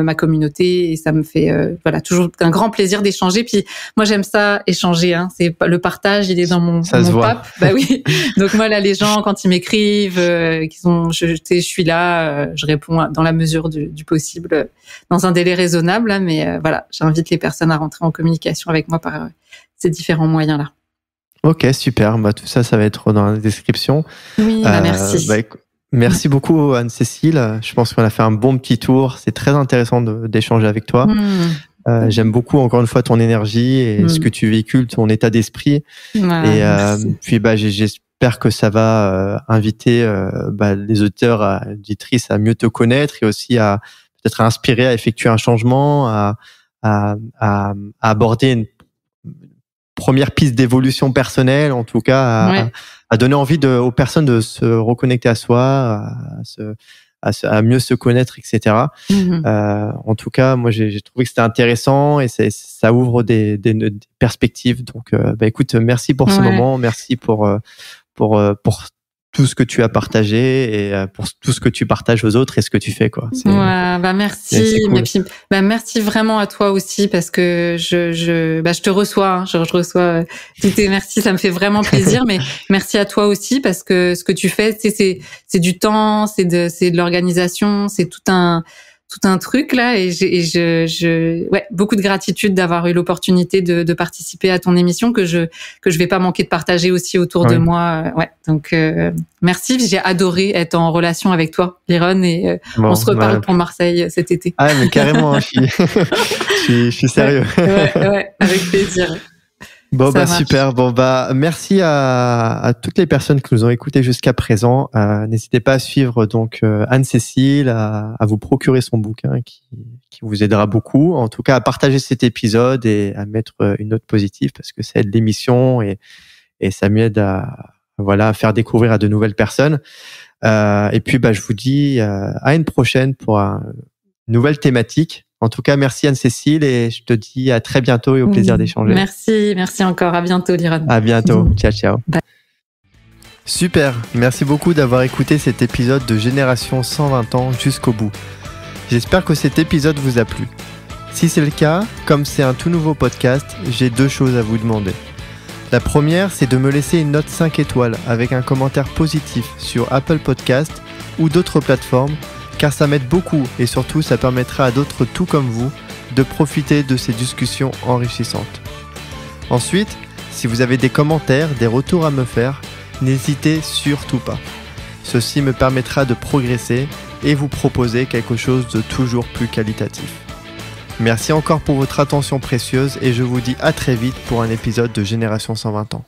A: ma communauté, et ça me fait toujours un grand plaisir d'échanger. Puis moi, j'aime ça, échanger, hein. C'est le partage, il est dans mon pape. Oui. Donc moi, là, les gens, quand ils m'écrivent, je suis là, je réponds dans la mesure du possible, dans un délai raisonnable, là, mais j'invite les personnes à rentrer en communication avec moi par ces différents moyens-là.
B: Ok, super. Tout ça va être dans la description.
A: Oui, merci.
B: Merci beaucoup, Anne-Cécile. Je pense qu'on a fait un bon petit tour. C'est très intéressant d'échanger avec toi. J'aime beaucoup, encore une fois, ton énergie et ce que tu véhicules, ton état d'esprit. Et puis, j'espère que ça va inviter les auditeurs, auditrices à mieux te connaître, et aussi à peut-être inspirer à effectuer un changement, à aborder une première piste d'évolution personnelle, en tout cas, à donner envie aux personnes de se reconnecter à soi, à mieux se connaître, etc. En tout cas, moi, j'ai trouvé que c'était intéressant, et ça ouvre des perspectives. Donc, écoute, merci pour ce moment, merci pour tout ce que tu as partagé, et pour tout ce que tu partages aux autres et ce que tu fais, quoi.
A: Merci. Cool. Puis, merci vraiment à toi aussi, parce que je te reçois, hein, je reçois tous tes merci, ça me fait vraiment plaisir. Mais merci à toi aussi, parce que ce que tu fais, c'est du temps, c'est de l'organisation, c'est tout un un truc là, et ouais, beaucoup de gratitude d'avoir eu l'opportunité de participer à ton émission que je vais pas manquer de partager aussi autour de moi. Ouais, donc merci, j'ai adoré être en relation avec toi, Liron, et on se reparle pour Marseille cet été.
B: Ah mais carrément, je suis sérieux.
A: Ouais, avec plaisir.
B: Bon bah super, bon bah merci à toutes les personnes qui nous ont écoutés jusqu'à présent. N'hésitez pas à suivre donc Anne-Cécile, à vous procurer son bouquin qui vous aidera beaucoup. En tout cas, à partager cet épisode et à mettre une note positive parce que ça aide l'émission et ça m'aide à faire découvrir à de nouvelles personnes. Et puis bah je vous dis à une prochaine pour une nouvelle thématique. En tout cas, merci Anne-Cécile et je te dis à très bientôt et au plaisir d'échanger.
A: Merci encore. À bientôt, Liron.
B: À bientôt. Ciao. Bye. Super. Merci beaucoup d'avoir écouté cet épisode de Génération 120 ans jusqu'au bout. J'espère que cet épisode vous a plu. Si c'est le cas, comme c'est un tout nouveau podcast, j'ai 2 choses à vous demander. La première, c'est de me laisser une note 5 étoiles avec un commentaire positif sur Apple Podcast ou d'autres plateformes, car ça m'aide beaucoup et surtout ça permettra à d'autres tout comme vous de profiter de ces discussions enrichissantes. Ensuite, si vous avez des commentaires, des retours à me faire, n'hésitez surtout pas. Ceci me permettra de progresser et vous proposer quelque chose de toujours plus qualitatif. Merci encore pour votre attention précieuse et je vous dis à très vite pour un épisode de Génération 120 ans.